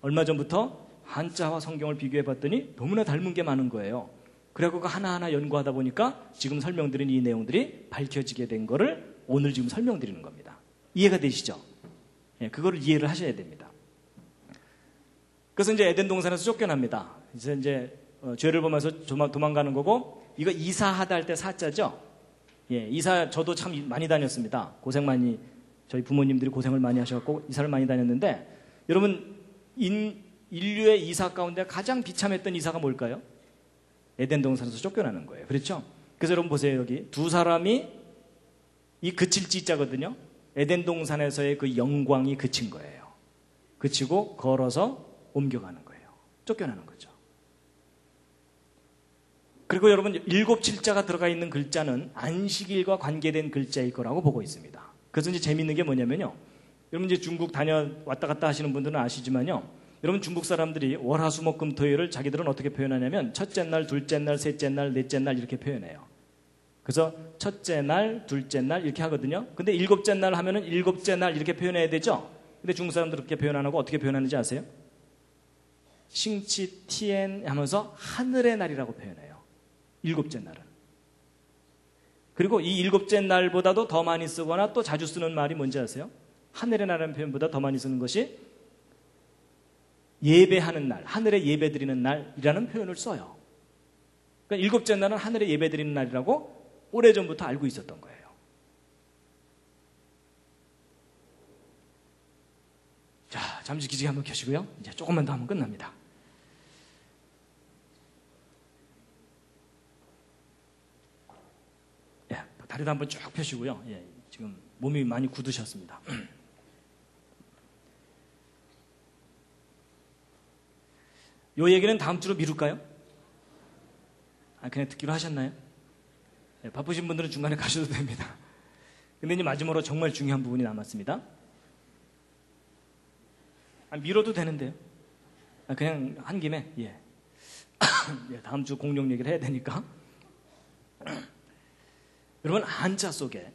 얼마 전부터 한자와 성경을 비교해 봤더니 너무나 닮은 게 많은 거예요. 그래갖고 하나하나 연구하다 보니까 지금 설명드린 이 내용들이 밝혀지게 된 거를 오늘 지금 설명드리는 겁니다. 이해가 되시죠? 예, 그거를 이해를 하셔야 됩니다. 그래서 이제 에덴 동산에서 쫓겨납니다. 이제 죄를 범해서 도망가는 거고 이거 이사하다 할 때 사자죠? 예, 이사 저도 참 많이 다녔습니다. 저희 부모님들이 고생을 많이 하셔갖고 이사를 많이 다녔는데 여러분 인류의 이사 가운데 가장 비참했던 이사가 뭘까요? 에덴 동산에서 쫓겨나는 거예요. 그렇죠? 그래서 여러분 보세요. 여기 두 사람이 이 그칠 지자거든요. 에덴 동산에서의 그 영광이 그친 거예요. 그치고 걸어서 옮겨가는 거예요. 쫓겨나는 거죠. 그리고 여러분 7칠자가 들어가 있는 글자는 안식일과 관계된 글자일 거라고 보고 있습니다. 그래서 이제 재밌는 게 뭐냐면요. 여러분 이제 중국 왔다 갔다 하시는 분들은 아시지만요. 여러분 중국 사람들이 월화수목금토일을 자기들은 어떻게 표현하냐면 첫째 날, 둘째 날, 셋째 날, 넷째 날 이렇게 표현해요. 그래서 첫째 날, 둘째 날 이렇게 하거든요. 근데 일곱째 날 하면은 일곱째 날 이렇게 표현해야 되죠. 근데 중국 사람들 그렇게 표현 안 하고 어떻게 표현하는지 아세요? 싱치 티엔 하면서 하늘의 날이라고 표현해요. 일곱째 날은. 그리고 이 일곱째 날보다도 더 많이 쓰거나 또 자주 쓰는 말이 뭔지 아세요? 하늘의 날이라는 표현보다 더 많이 쓰는 것이 예배하는 날, 하늘에 예배 드리는 날이라는 표현을 써요. 그러니까 일곱째 날은 하늘에 예배 드리는 날이라고 오래전부터 알고 있었던 거예요. 자, 잠시 기지개 한번 켜시고요. 이제 조금만 더 하면 끝납니다. 예, 다리도 한번 쭉 펴시고요. 예, 지금 몸이 많이 굳으셨습니다. 요 얘기는 다음 주로 미룰까요? 그냥 듣기로 하셨나요? 네, 바쁘신 분들은 중간에 가셔도 됩니다. 근데 이제 마지막으로 정말 중요한 부분이 남았습니다. 미뤄도 되는데요. 그냥 한 김에, 예. 다음 주 공룡 얘기를 해야 되니까. 여러분, 한자 속에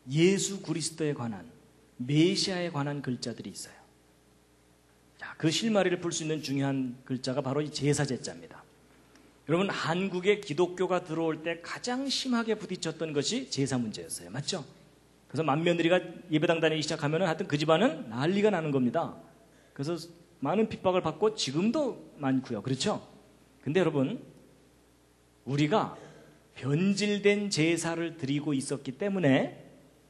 예수 그리스도에 관한, 메시아에 관한 글자들이 있어요. 자, 그 실마리를 풀 수 있는 중요한 글자가 바로 이 제사제자입니다. 여러분, 한국에 기독교가 들어올 때 가장 심하게 부딪혔던 것이 제사 문제였어요. 맞죠? 그래서 맏며느리가 예배당 다니기 시작하면 하여튼 그 집안은 난리가 나는 겁니다. 그래서 많은 핍박을 받고 지금도 많고요. 그렇죠? 근데 여러분, 우리가 변질된 제사를 드리고 있었기 때문에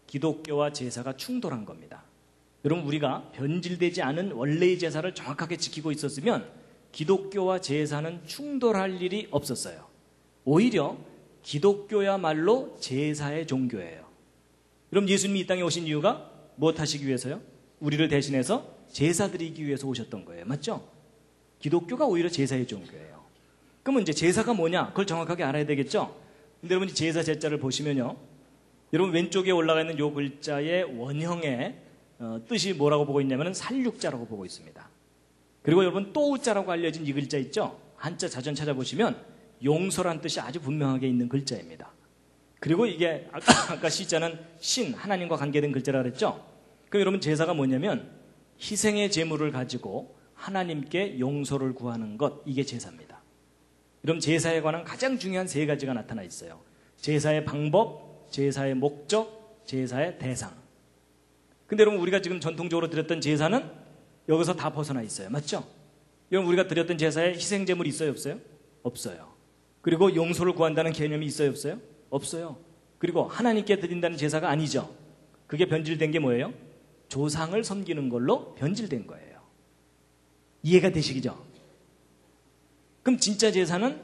기독교와 제사가 충돌한 겁니다. 여러분, 우리가 변질되지 않은 원래의 제사를 정확하게 지키고 있었으면 기독교와 제사는 충돌할 일이 없었어요. 오히려 기독교야말로 제사의 종교예요. 여러분, 예수님이 이 땅에 오신 이유가 무엇 하시기 위해서요? 우리를 대신해서 제사 드리기 위해서 오셨던 거예요. 맞죠? 기독교가 오히려 제사의 종교예요. 그러면 이제 제사가 뭐냐? 그걸 정확하게 알아야 되겠죠? 근데 여러분, 제사 제자를 보시면요, 여러분 왼쪽에 올라가 있는 요 글자의 원형의 뜻이 뭐라고 보고 있냐면 살육자라고 보고 있습니다. 그리고 여러분 또우자라고 알려진 이 글자 있죠? 한자 자전 찾아보시면 용서란 뜻이 아주 분명하게 있는 글자입니다. 그리고 이게 아까 시자는 신, 하나님과 관계된 글자라 그랬죠? 그럼 여러분, 제사가 뭐냐면 희생의 제물을 가지고 하나님께 용서를 구하는 것, 이게 제사입니다. 여러분, 제사에 관한 가장 중요한 세 가지가 나타나 있어요. 제사의 방법, 제사의 목적, 제사의 대상. 근데 여러분, 우리가 지금 전통적으로 드렸던 제사는 여기서 다 벗어나 있어요. 맞죠? 여러분, 우리가 드렸던 제사에 희생제물이 있어요, 없어요? 없어요. 그리고 용서를 구한다는 개념이 있어요, 없어요? 없어요. 그리고 하나님께 드린다는 제사가 아니죠. 그게 변질된 게 뭐예요? 조상을 섬기는 걸로 변질된 거예요. 이해가 되시죠? 그럼 진짜 제사는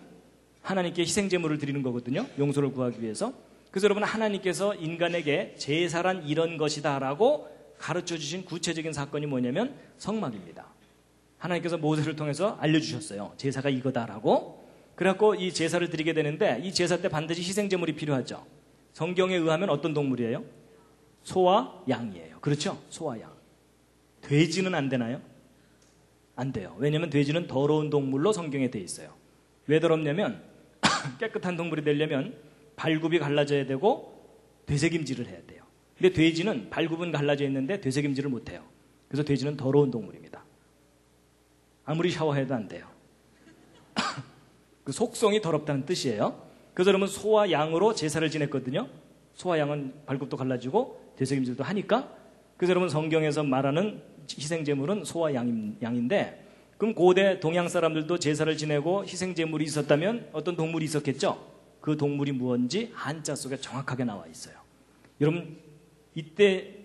하나님께 희생제물을 드리는 거거든요. 용서를 구하기 위해서. 그래서 여러분, 하나님께서 인간에게 제사란 이런 것이다 라고 가르쳐 주신 구체적인 사건이 뭐냐면 성막입니다. 하나님께서 모세를 통해서 알려주셨어요. 제사가 이거다라고. 그래갖고 이 제사를 드리게 되는데, 이 제사 때 반드시 희생제물이 필요하죠. 성경에 의하면 어떤 동물이에요? 소와 양이에요. 그렇죠? 소와 양. 돼지는 안 되나요? 안 돼요. 왜냐하면 돼지는 더러운 동물로 성경에 돼 있어요. 왜 더럽냐면 깨끗한 동물이 되려면 발굽이 갈라져야 되고 되새김질을 해야 돼요. 근데 돼지는 발굽은 갈라져 있는데 되새김질을 못해요. 그래서 돼지는 더러운 동물입니다. 아무리 샤워해도 안 돼요. 그 속성이 더럽다는 뜻이에요. 그래서 여러분, 소와 양으로 제사를 지냈거든요. 소와 양은 발굽도 갈라지고 되새김질도 하니까. 그래서 여러분, 성경에서 말하는 희생제물은 소와 양인데, 그럼 고대 동양 사람들도 제사를 지내고 희생제물이 있었다면 어떤 동물이 있었겠죠? 그 동물이 무엇인지 한자 속에 정확하게 나와 있어요. 여러분, 이때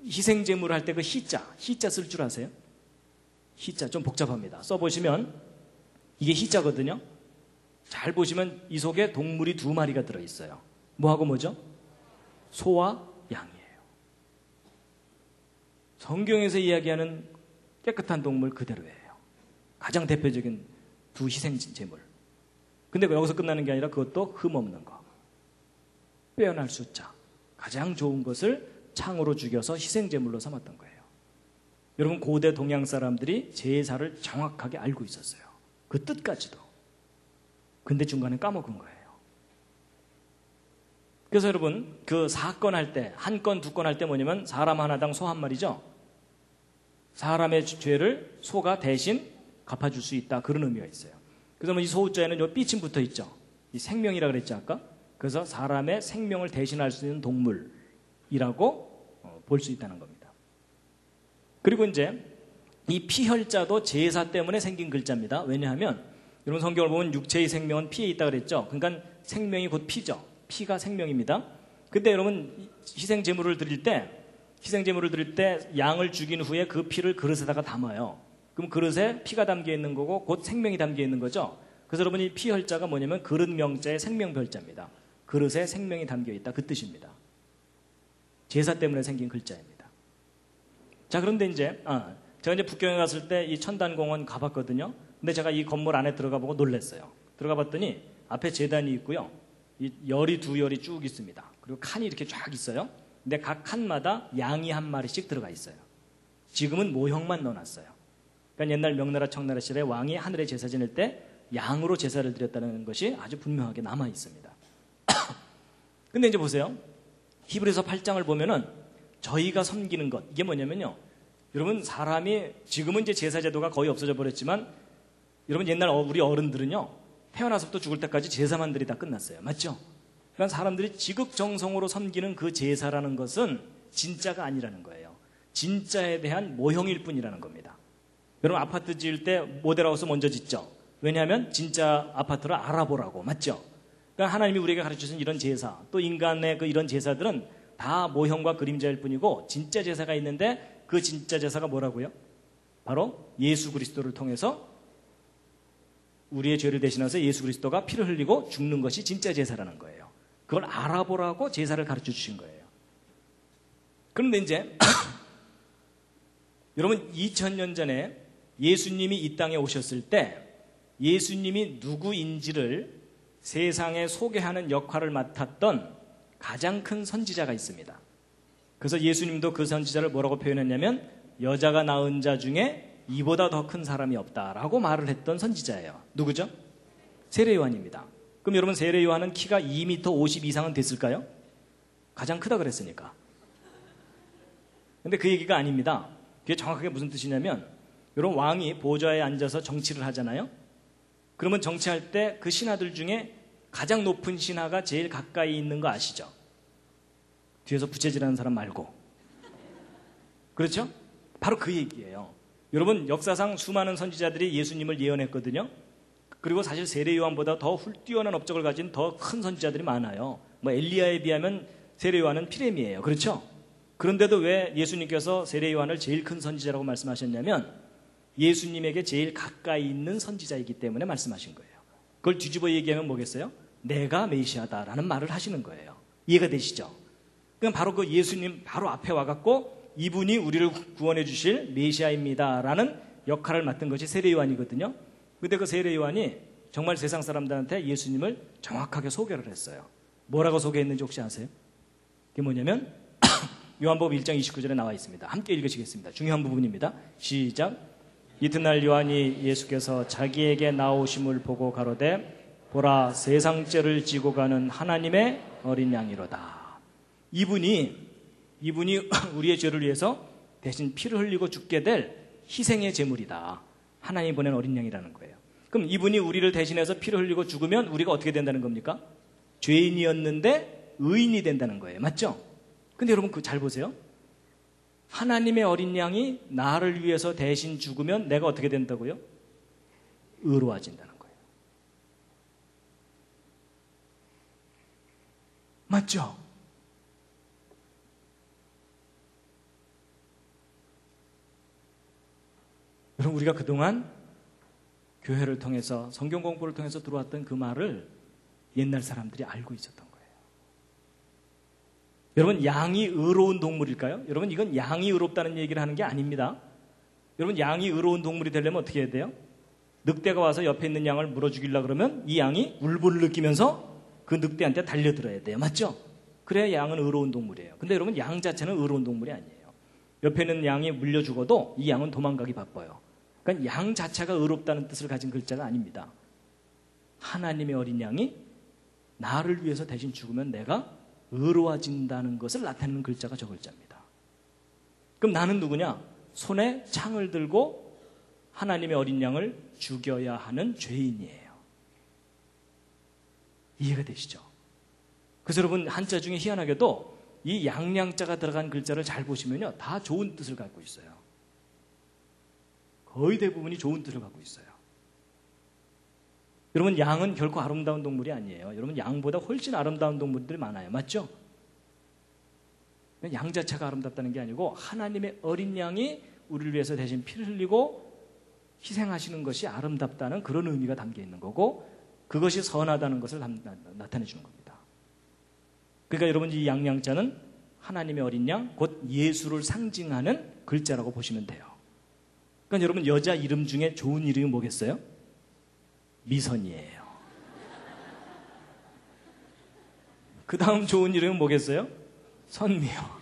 희생제물을 할 때 그 희자 쓸 줄 아세요? 희자 좀 복잡합니다. 써보시면 이게 희자거든요. 잘 보시면 이 속에 동물이 2마리가 들어있어요. 뭐하고 뭐죠? 소와 양이에요. 성경에서 이야기하는 깨끗한 동물 그대로예요. 가장 대표적인 2 희생제물. 근데 여기서 끝나는 게 아니라 그것도 흠없는 거. 빼어날 숫자. 가장 좋은 것을 창으로 죽여서 희생제물로 삼았던 거예요. 여러분, 고대 동양 사람들이 제사를 정확하게 알고 있었어요. 그 뜻까지도. 근데 중간에 까먹은 거예요. 그래서 여러분, 그 사건 할 때, 한 건, 2건 할 때 뭐냐면 사람 하나당 소 1마리죠. 사람의 죄를 소가 대신 갚아줄 수 있다, 그런 의미가 있어요. 그래서 이 소자에는 요 삐침 붙어 있죠. 이 생명이라 그랬죠, 아까. 그래서 사람의 생명을 대신할 수 있는 동물이라고 볼 수 있다는 겁니다. 그리고 이제 이 피혈자도 제사 때문에 생긴 글자입니다. 왜냐하면 여러분, 성경을 보면 육체의 생명은 피에 있다 그랬죠. 그러니까 생명이 곧 피죠. 피가 생명입니다. 근데 여러분, 희생제물을 드릴 때 양을 죽인 후에 그 피를 그릇에다가 담아요. 그럼 그릇에 피가 담겨 있는 거고 곧 생명이 담겨 있는 거죠. 그래서 여러분, 이 피혈자가 뭐냐면 그릇 명자의 생명별자입니다. 그릇에 생명이 담겨 있다, 그 뜻입니다. 제사 때문에 생긴 글자입니다. 자, 그런데 이제 제가 이제 북경에 갔을 때 이 천단공원 가봤거든요. 근데 제가 이 건물 안에 들어가 보고 놀랐어요. 들어가 봤더니 앞에 제단이 있고요. 이 열이 2열이 쭉 있습니다. 그리고 칸이 이렇게 쫙 있어요. 근데 각 칸마다 양이 1마리씩 들어가 있어요. 지금은 모형만 넣어놨어요. 그러니까 옛날 명나라 청나라 시절에 왕이 하늘에 제사 지낼 때 양으로 제사를 드렸다는 것이 아주 분명하게 남아 있습니다. 근데 이제 보세요. 히브리서 8장을 보면은 저희가 섬기는 것, 이게 뭐냐면요. 여러분, 사람이 지금은 이제 제사 제도가 거의 없어져 버렸지만 여러분, 옛날 우리 어른들은요, 태어나서부터 죽을 때까지 제사만 들이 다 끝났어요. 맞죠? 그러니까 사람들이 지극정성으로 섬기는 그 제사라는 것은 진짜가 아니라는 거예요. 진짜에 대한 모형일 뿐이라는 겁니다. 여러분, 아파트 지을 때 모델하우스 먼저 짓죠. 왜냐하면 진짜 아파트를 알아보라고. 맞죠? 그러니까 하나님이 우리에게 가르쳐주신 이런 제사, 또 인간의 이런 제사들은 다 모형과 그림자일 뿐이고, 진짜 제사가 있는데 그 진짜 제사가 뭐라고요? 바로 예수 그리스도를 통해서 우리의 죄를 대신해서 예수 그리스도가 피를 흘리고 죽는 것이 진짜 제사라는 거예요. 그걸 알아보라고 제사를 가르쳐 주신 거예요. 그런데 이제 여러분, 2000년 전에 예수님이 이 땅에 오셨을 때 예수님이 누구인지를 세상에 소개하는 역할을 맡았던 가장 큰 선지자가 있습니다. 그래서 예수님도 그 선지자를 뭐라고 표현했냐면 여자가 낳은 자 중에 이보다 더 큰 사람이 없다라고 말을 했던 선지자예요. 누구죠? 세례 요한입니다. 그럼 여러분, 세례 요한은 키가 2m 50 이상은 됐을까요? 가장 크다 그랬으니까. 근데 그 얘기가 아닙니다. 그게 정확하게 무슨 뜻이냐면, 여러분, 왕이 보좌에 앉아서 정치를 하잖아요. 그러면 정치할 때 그 신하들 중에 가장 높은 신하가 제일 가까이 있는 거 아시죠? 뒤에서 부채질하는 사람 말고. 그렇죠? 바로 그 얘기예요. 여러분, 역사상 수많은 선지자들이 예수님을 예언했거든요. 그리고 사실 세례 요한보다 더 뛰어난 업적을 가진 더 큰 선지자들이 많아요. 뭐 엘리야에 비하면 세례 요한은 피레미예요. 그렇죠? 그런데도 왜 예수님께서 세례 요한을 제일 큰 선지자라고 말씀하셨냐면 예수님에게 제일 가까이 있는 선지자이기 때문에 말씀하신 거예요. 그걸 뒤집어 얘기하면 뭐겠어요? 내가 메시아다라는 말을 하시는 거예요. 이해가 되시죠? 그럼 바로 그 예수님 바로 앞에 와갖고 이분이 우리를 구원해 주실 메시아입니다라는 역할을 맡은 것이 세례 요한이거든요. 근데 그 세례 요한이 정말 세상 사람들한테 예수님을 정확하게 소개를 했어요. 뭐라고 소개했는지 혹시 아세요? 그게 뭐냐면 요한복음 1장 29절에 나와 있습니다. 함께 읽으시겠습니다. 중요한 부분입니다. 시작. 이튿날 요한이 예수께서 자기에게 나오심을 보고 가로되 보라, 세상 죄를 지고 가는 하나님의 어린 양이로다. 이분이 우리의 죄를 위해서 대신 피를 흘리고 죽게 될 희생의 제물이다. 하나님이 보낸 어린 양이라는 거예요. 그럼 이분이 우리를 대신해서 피를 흘리고 죽으면 우리가 어떻게 된다는 겁니까? 죄인이었는데 의인이 된다는 거예요. 맞죠? 근데 여러분, 잘 보세요. 하나님의 어린 양이 나를 위해서 대신 죽으면 내가 어떻게 된다고요? 의로워진다는 거예요. 맞죠? 여러분, 우리가 그동안 교회를 통해서 성경 공부를 통해서 들어왔던 그 말을 옛날 사람들이 알고 있었던 거예요. 여러분, 양이 의로운 동물일까요? 여러분, 이건 양이 의롭다는 얘기를 하는 게 아닙니다. 여러분, 양이 의로운 동물이 되려면 어떻게 해야 돼요? 늑대가 와서 옆에 있는 양을 물어 죽이려고 그러면 이 양이 울분을 느끼면서 그 늑대한테 달려들어야 돼요. 맞죠? 그래야 양은 의로운 동물이에요. 근데 여러분, 양 자체는 의로운 동물이 아니에요. 옆에 있는 양이 물려 죽어도 이 양은 도망가기 바빠요. 그러니까 양 자체가 의롭다는 뜻을 가진 글자가 아닙니다. 하나님의 어린 양이 나를 위해서 대신 죽으면 내가 의로워진다는 것을 나타내는 글자가 저 글자입니다. 그럼 나는 누구냐? 손에 창을 들고 하나님의 어린 양을 죽여야 하는 죄인이에요. 이해가 되시죠? 그래서 여러분, 한자 중에 희한하게도 이 양양자가 들어간 글자를 잘 보시면요, 다 좋은 뜻을 갖고 있어요. 거의 대부분이 좋은 뜻을 갖고 있어요. 여러분, 양은 결코 아름다운 동물이 아니에요. 여러분, 양보다 훨씬 아름다운 동물들이 많아요. 맞죠? 양 자체가 아름답다는 게 아니고 하나님의 어린 양이 우리를 위해서 대신 피를 흘리고 희생하시는 것이 아름답다는 그런 의미가 담겨 있는 거고, 그것이 선하다는 것을 나타내 주는 겁니다. 그러니까 여러분, 이 양양자는 하나님의 어린 양, 곧 예수를 상징하는 글자라고 보시면 돼요. 그러니까 여러분, 여자 이름 중에 좋은 이름이 뭐겠어요? 미선이에요. 그 다음 좋은 이름은 뭐겠어요? 선미요.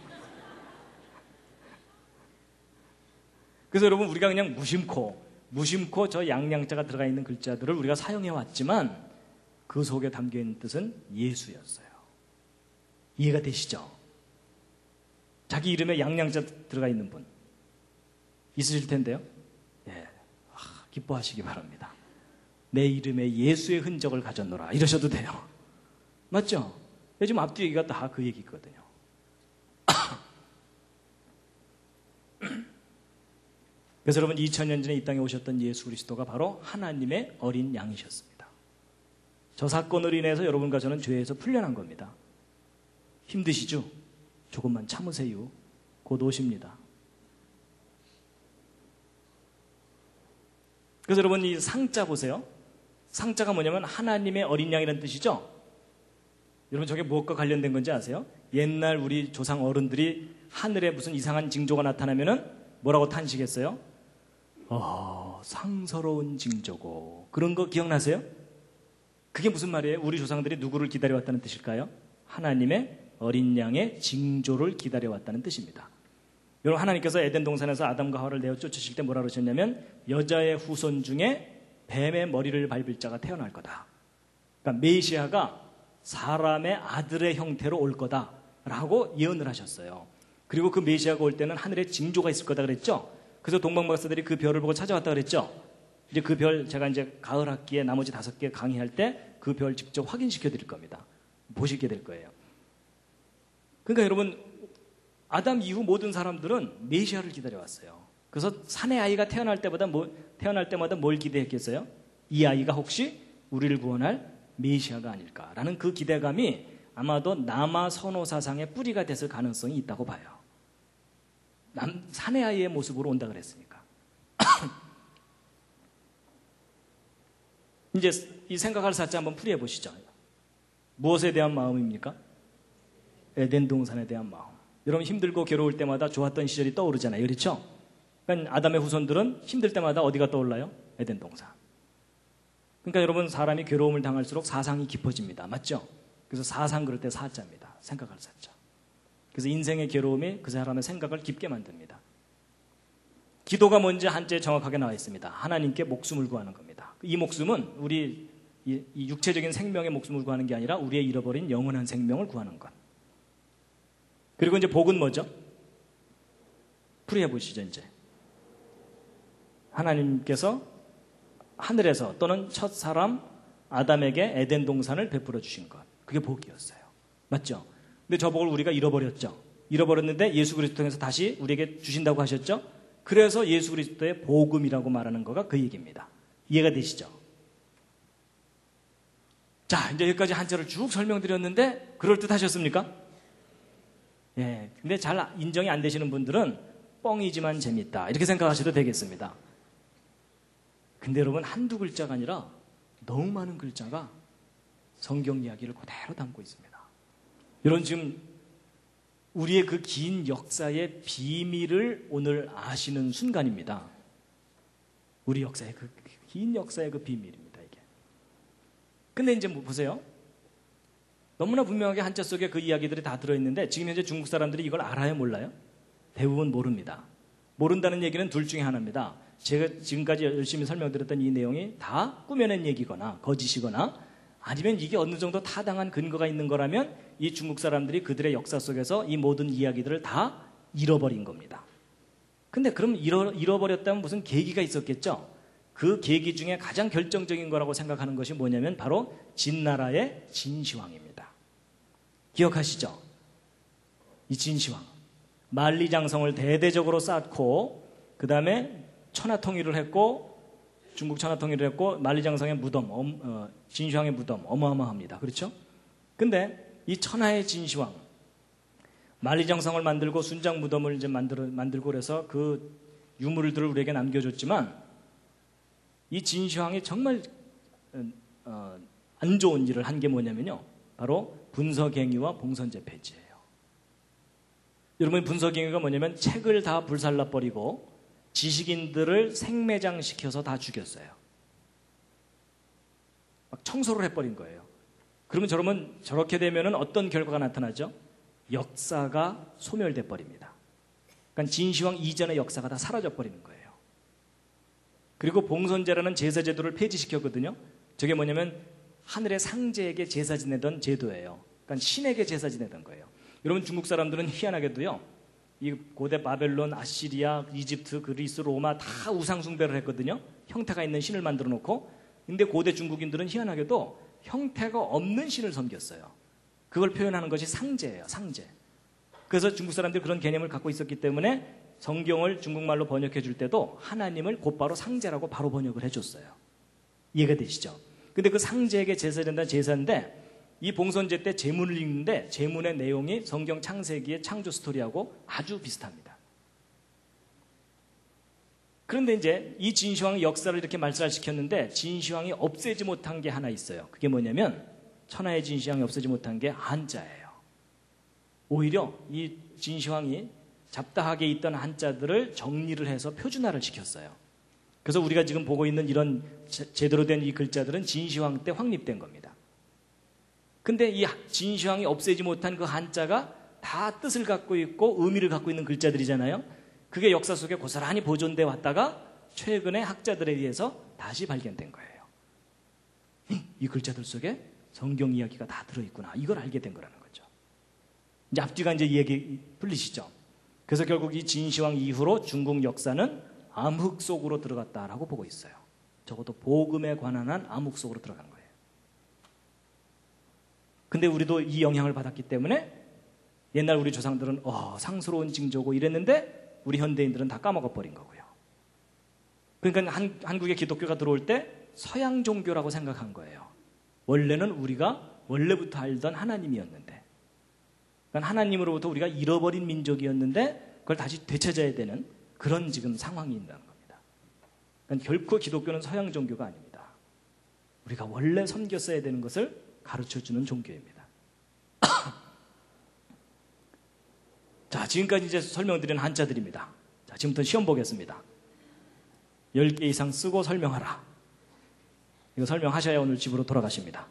그래서 여러분, 우리가 그냥 무심코 무심코 저 양양자가 들어가 있는 글자들을 우리가 사용해 왔지만 그 속에 담겨있는 뜻은 예수였어요. 이해가 되시죠? 자기 이름에 양양자 들어가 있는 분 있으실 텐데요. 예, 기뻐하시기 바랍니다. 내 이름에 예수의 흔적을 가졌노라 이러셔도 돼요. 맞죠? 요즘 앞뒤 얘기가 다 그 얘기거든요. 그래서 여러분 2000년 전에 이 땅에 오셨던 예수 그리스도가 바로 하나님의 어린 양이셨습니다. 저 사건으로 인해서 여러분과 저는 죄에서 풀려난 겁니다. 힘드시죠? 조금만 참으세요. 곧 오십니다. 그래서 여러분 이 상자 보세요. 상자가 뭐냐면 하나님의 어린 양이라는 뜻이죠. 여러분 저게 무엇과 관련된 건지 아세요? 옛날 우리 조상 어른들이 하늘에 무슨 이상한 징조가 나타나면은 뭐라고 탄식했어요? 상서로운 징조고. 그런 거 기억나세요? 그게 무슨 말이에요? 우리 조상들이 누구를 기다려왔다는 뜻일까요? 하나님의 어린 양의 징조를 기다려왔다는 뜻입니다. 여러분 하나님께서 에덴 동산에서 아담과 하와를 내어 쫓으실 때 뭐라 그러셨냐면 여자의 후손 중에 뱀의 머리를 밟을 자가 태어날 거다. 그러니까 메시아가 사람의 아들의 형태로 올 거다라고 예언을 하셨어요. 그리고 그 메시아가 올 때는 하늘에 징조가 있을 거다 그랬죠. 그래서 동방박사들이 그 별을 보고 찾아왔다 그랬죠. 이제 그 별 제가 이제 가을 학기에 나머지 5개 강의할 때 그 별 직접 확인시켜 드릴 겁니다. 보시게 될 거예요. 그러니까 여러분 아담 이후 모든 사람들은 메시아를 기다려왔어요. 그래서 사내 아이가 태어날 때마다 뭘 기대했겠어요? 이 아이가 혹시 우리를 구원할 메시아가 아닐까라는 그 기대감이 아마도 남아 선호 사상의 뿌리가 됐을 가능성이 있다고 봐요. 사내 아이의 모습으로 온다 그랬으니까. 이제 이 생각할 사자 한번 풀이해 보시죠. 무엇에 대한 마음입니까? 에덴 동산에 대한 마음. 여러분 힘들고 괴로울 때마다 좋았던 시절이 떠오르잖아요. 그렇죠? 그러니까 아담의 후손들은 힘들 때마다 어디가 떠올라요? 에덴 동산. 그러니까 여러분 사람이 괴로움을 당할수록 사상이 깊어집니다. 맞죠? 그래서 사상 그럴 때 사자입니다. 생각할 사자. 그래서 인생의 괴로움이 그 사람의 생각을 깊게 만듭니다. 기도가 뭔지 한자에 정확하게 나와 있습니다. 하나님께 목숨을 구하는 겁니다. 이 목숨은 우리 이 육체적인 생명의 목숨을 구하는 게 아니라 우리의 잃어버린 영원한 생명을 구하는 것. 그리고 이제 복은 뭐죠? 풀이해 보시죠. 이제 하나님께서 하늘에서 또는 첫 사람 아담에게 에덴 동산을 베풀어 주신 것. 그게 복이었어요. 맞죠? 근데 저 복을 우리가 잃어버렸죠. 잃어버렸는데 예수 그리스도 통해서 다시 우리에게 주신다고 하셨죠. 그래서 예수 그리스도의 복음이라고 말하는 거가 그 얘기입니다. 이해가 되시죠? 자, 이제 여기까지 한자를 쭉 설명드렸는데 그럴듯 하셨습니까? 예. 근데 잘 인정이 안 되시는 분들은 뻥이지만 재밌다. 이렇게 생각하셔도 되겠습니다. 근데 여러분 한두 글자가 아니라 너무 많은 글자가 성경 이야기를 그대로 담고 있습니다. 여러분 지금 우리의 그 긴 역사의 비밀을 오늘 아시는 순간입니다. 우리 역사의 그 긴 역사의 그 비밀입니다. 이게. 근데 이제 뭐 보세요. 너무나 분명하게 한자 속에 그 이야기들이 다 들어있는데 지금 현재 중국 사람들이 이걸 알아요? 몰라요? 대부분 모릅니다. 모른다는 얘기는 둘 중에 하나입니다. 제가 지금까지 열심히 설명드렸던 이 내용이 다 꾸며낸 얘기거나 거짓이거나 아니면 이게 어느 정도 타당한 근거가 있는 거라면 이 중국 사람들이 그들의 역사 속에서 이 모든 이야기들을 다 잃어버린 겁니다. 근데 그럼 잃어버렸다면 무슨 계기가 있었겠죠? 그 계기 중에 가장 결정적인 거라고 생각하는 것이 뭐냐면 바로 진나라의 진시황입니다. 기억하시죠? 이 진시황. 만리장성을 대대적으로 쌓고 그 다음에 천하통일을 했고 중국 천하통일을 했고 만리장성의 무덤, 진시황의 무덤 어마어마합니다. 그렇죠? 근데 이 천하의 진시황 만리장성을 만들고 순장 무덤을 이제 만들고 그래서 그 유물들을 우리에게 남겨줬지만 이 진시황이 정말 안 좋은 일을 한 게 뭐냐면요. 바로 분서갱유와 봉선제 폐지예요. 여러분 분서갱유가 뭐냐면 책을 다 불살라버리고 지식인들을 생매장시켜서 다 죽였어요. 막 청소를 해버린 거예요. 그러면 저렇게 되면은 어떤 결과가 나타나죠? 역사가 소멸돼 버립니다. 그러니까 진시황 이전의 역사가 다 사라져 버리는 거예요. 그리고 봉선제라는 제사 제도를 폐지시켰거든요. 저게 뭐냐면 하늘의 상제에게 제사 지내던 제도예요. 그러니까 신에게 제사 지내던 거예요. 여러분 중국 사람들은 희한하게도요. 이 고대 바벨론, 아시리아, 이집트, 그리스, 로마 다 우상 숭배를 했거든요. 형태가 있는 신을 만들어 놓고. 근데 고대 중국인들은 희한하게도 형태가 없는 신을 섬겼어요. 그걸 표현하는 것이 상제예요. 상제. 그래서 중국 사람들이 그런 개념을 갖고 있었기 때문에 성경을 중국말로 번역해 줄 때도 하나님을 곧바로 상제라고 바로 번역을 해줬어요. 이해가 되시죠? 근데 그 상제에게 제사 된다는 제사인데 이 봉선제 때 제문을 읽는데 제문의 내용이 성경 창세기의 창조 스토리하고 아주 비슷합니다. 그런데 이제 이 진시황의 역사를 이렇게 말살시켰는데 진시황이 없애지 못한 게 하나 있어요. 그게 뭐냐면 천하의 진시황이 없애지 못한 게 한자예요. 오히려 이 진시황이 잡다하게 있던 한자들을 정리를 해서 표준화를 시켰어요. 그래서 우리가 지금 보고 있는 이런 제대로 된 이 글자들은 진시황 때 확립된 겁니다. 근데 이 진시황이 없애지 못한 그 한자가 다 뜻을 갖고 있고 의미를 갖고 있는 글자들이잖아요. 그게 역사 속에 고스란히 보존돼 왔다가 최근에 학자들에 의해서 다시 발견된 거예요. 이 글자들 속에 성경 이야기가 다 들어있구나. 이걸 알게 된 거라는 거죠. 이제 앞뒤가 이제 얘기 풀리시죠? 그래서 결국 이 진시황 이후로 중국 역사는 암흑 속으로 들어갔다라고 보고 있어요. 적어도 복음에 관한 한 암흑 속으로 들어간 거예요. 근데 우리도 이 영향을 받았기 때문에 옛날 우리 조상들은 상스러운 징조고 이랬는데 우리 현대인들은 다 까먹어버린 거고요. 그러니까 한국에 기독교가 들어올 때 서양 종교라고 생각한 거예요. 원래는 우리가 원래부터 알던 하나님이었는데, 그러니까 하나님으로부터 우리가 잃어버린 민족이었는데 그걸 다시 되찾아야 되는 그런 지금 상황이 있다는 겁니다. 그러니까 결코 기독교는 서양 종교가 아닙니다. 우리가 원래 섬겼어야 되는 것을 가르쳐주는 종교입니다. 자, 지금까지 이제 설명드린 한자들입니다. 자, 지금부터 시험 보겠습니다. 10개 이상 쓰고 설명하라. 이거 설명하셔야 오늘 집으로 돌아가십니다.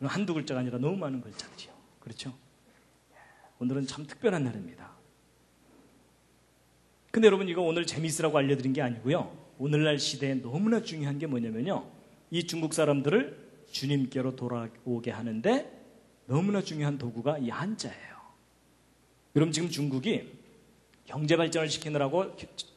한두 글자가 아니라 너무 많은 글자들이요. 그렇죠? 오늘은 참 특별한 날입니다. 근데 여러분 이거 오늘 재미있으라고 알려드린 게 아니고요. 오늘날 시대에 너무나 중요한 게 뭐냐면요. 이 중국 사람들을 주님께로 돌아오게 하는데 너무나 중요한 도구가 이 한자예요. 여러분 지금 중국이 경제 발전을 시키느라고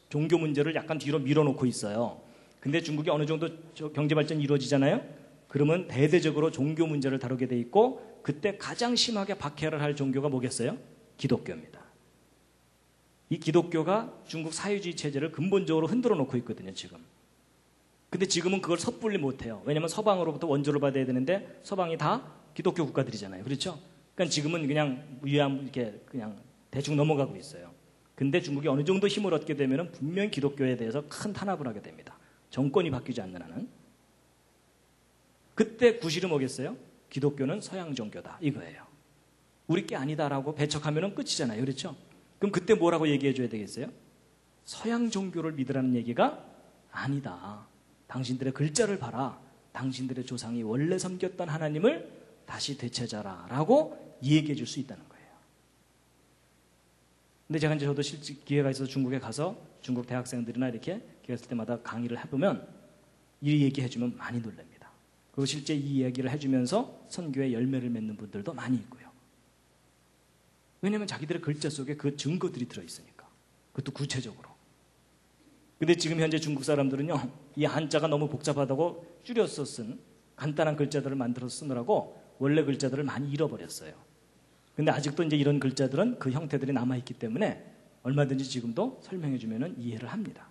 종교 문제를 약간 뒤로 밀어놓고 있어요. 근데 중국이 어느 정도 경제 발전이 이루어지잖아요. 그러면 대대적으로 종교 문제를 다루게 돼 있고 그때 가장 심하게 박해를 할 종교가 뭐겠어요? 기독교입니다. 이 기독교가 중국 사회주의 체제를 근본적으로 흔들어 놓고 있거든요, 지금. 근데 지금은 그걸 섣불리 못해요. 왜냐하면 서방으로부터 원조를 받아야 되는데 서방이 다 기독교 국가들이잖아요. 그렇죠? 그러니까 지금은 그냥 위암 이렇게 그냥 대충 넘어가고 있어요. 근데 중국이 어느 정도 힘을 얻게 되면 분명히 기독교에 대해서 큰 탄압을 하게 됩니다. 정권이 바뀌지 않는 한은. 그때 구실은 뭐겠어요? 기독교는 서양 종교다 이거예요. 우리 게 아니다라고 배척하면 끝이잖아요. 그렇죠? 그럼 그때 뭐라고 얘기해 줘야 되겠어요? 서양 종교를 믿으라는 얘기가 아니다. 당신들의 글자를 봐라. 당신들의 조상이 원래 섬겼던 하나님을 다시 되찾아라 라고 얘기해 줄 수 있다는 거예요. 근데 제가 이제 저도 실제 기회가 있어서 중국에 가서 중국 대학생들이나 이렇게 기회 있을 때마다 강의를 해보면 이 얘기 해주면 많이 놀랍니다. 그리고 실제 이 얘기를 해주면서 선교에 열매를 맺는 분들도 많이 있고요. 왜냐하면 자기들의 글자 속에 그 증거들이 들어있으니까. 그것도 구체적으로. 근데 지금 현재 중국 사람들은요, 이 한자가 너무 복잡하다고 줄여서 쓴 간단한 글자들을 만들어서 쓰느라고 원래 글자들을 많이 잃어버렸어요. 근데 아직도 이제 이런 글자들은 그 형태들이 남아있기 때문에 얼마든지 지금도 설명해주면 이해를 합니다.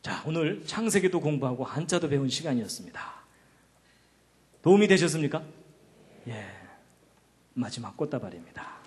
자, 오늘 창세기도 공부하고 한자도 배운 시간이었습니다. 도움이 되셨습니까? 예. 마지막 꽃다발입니다.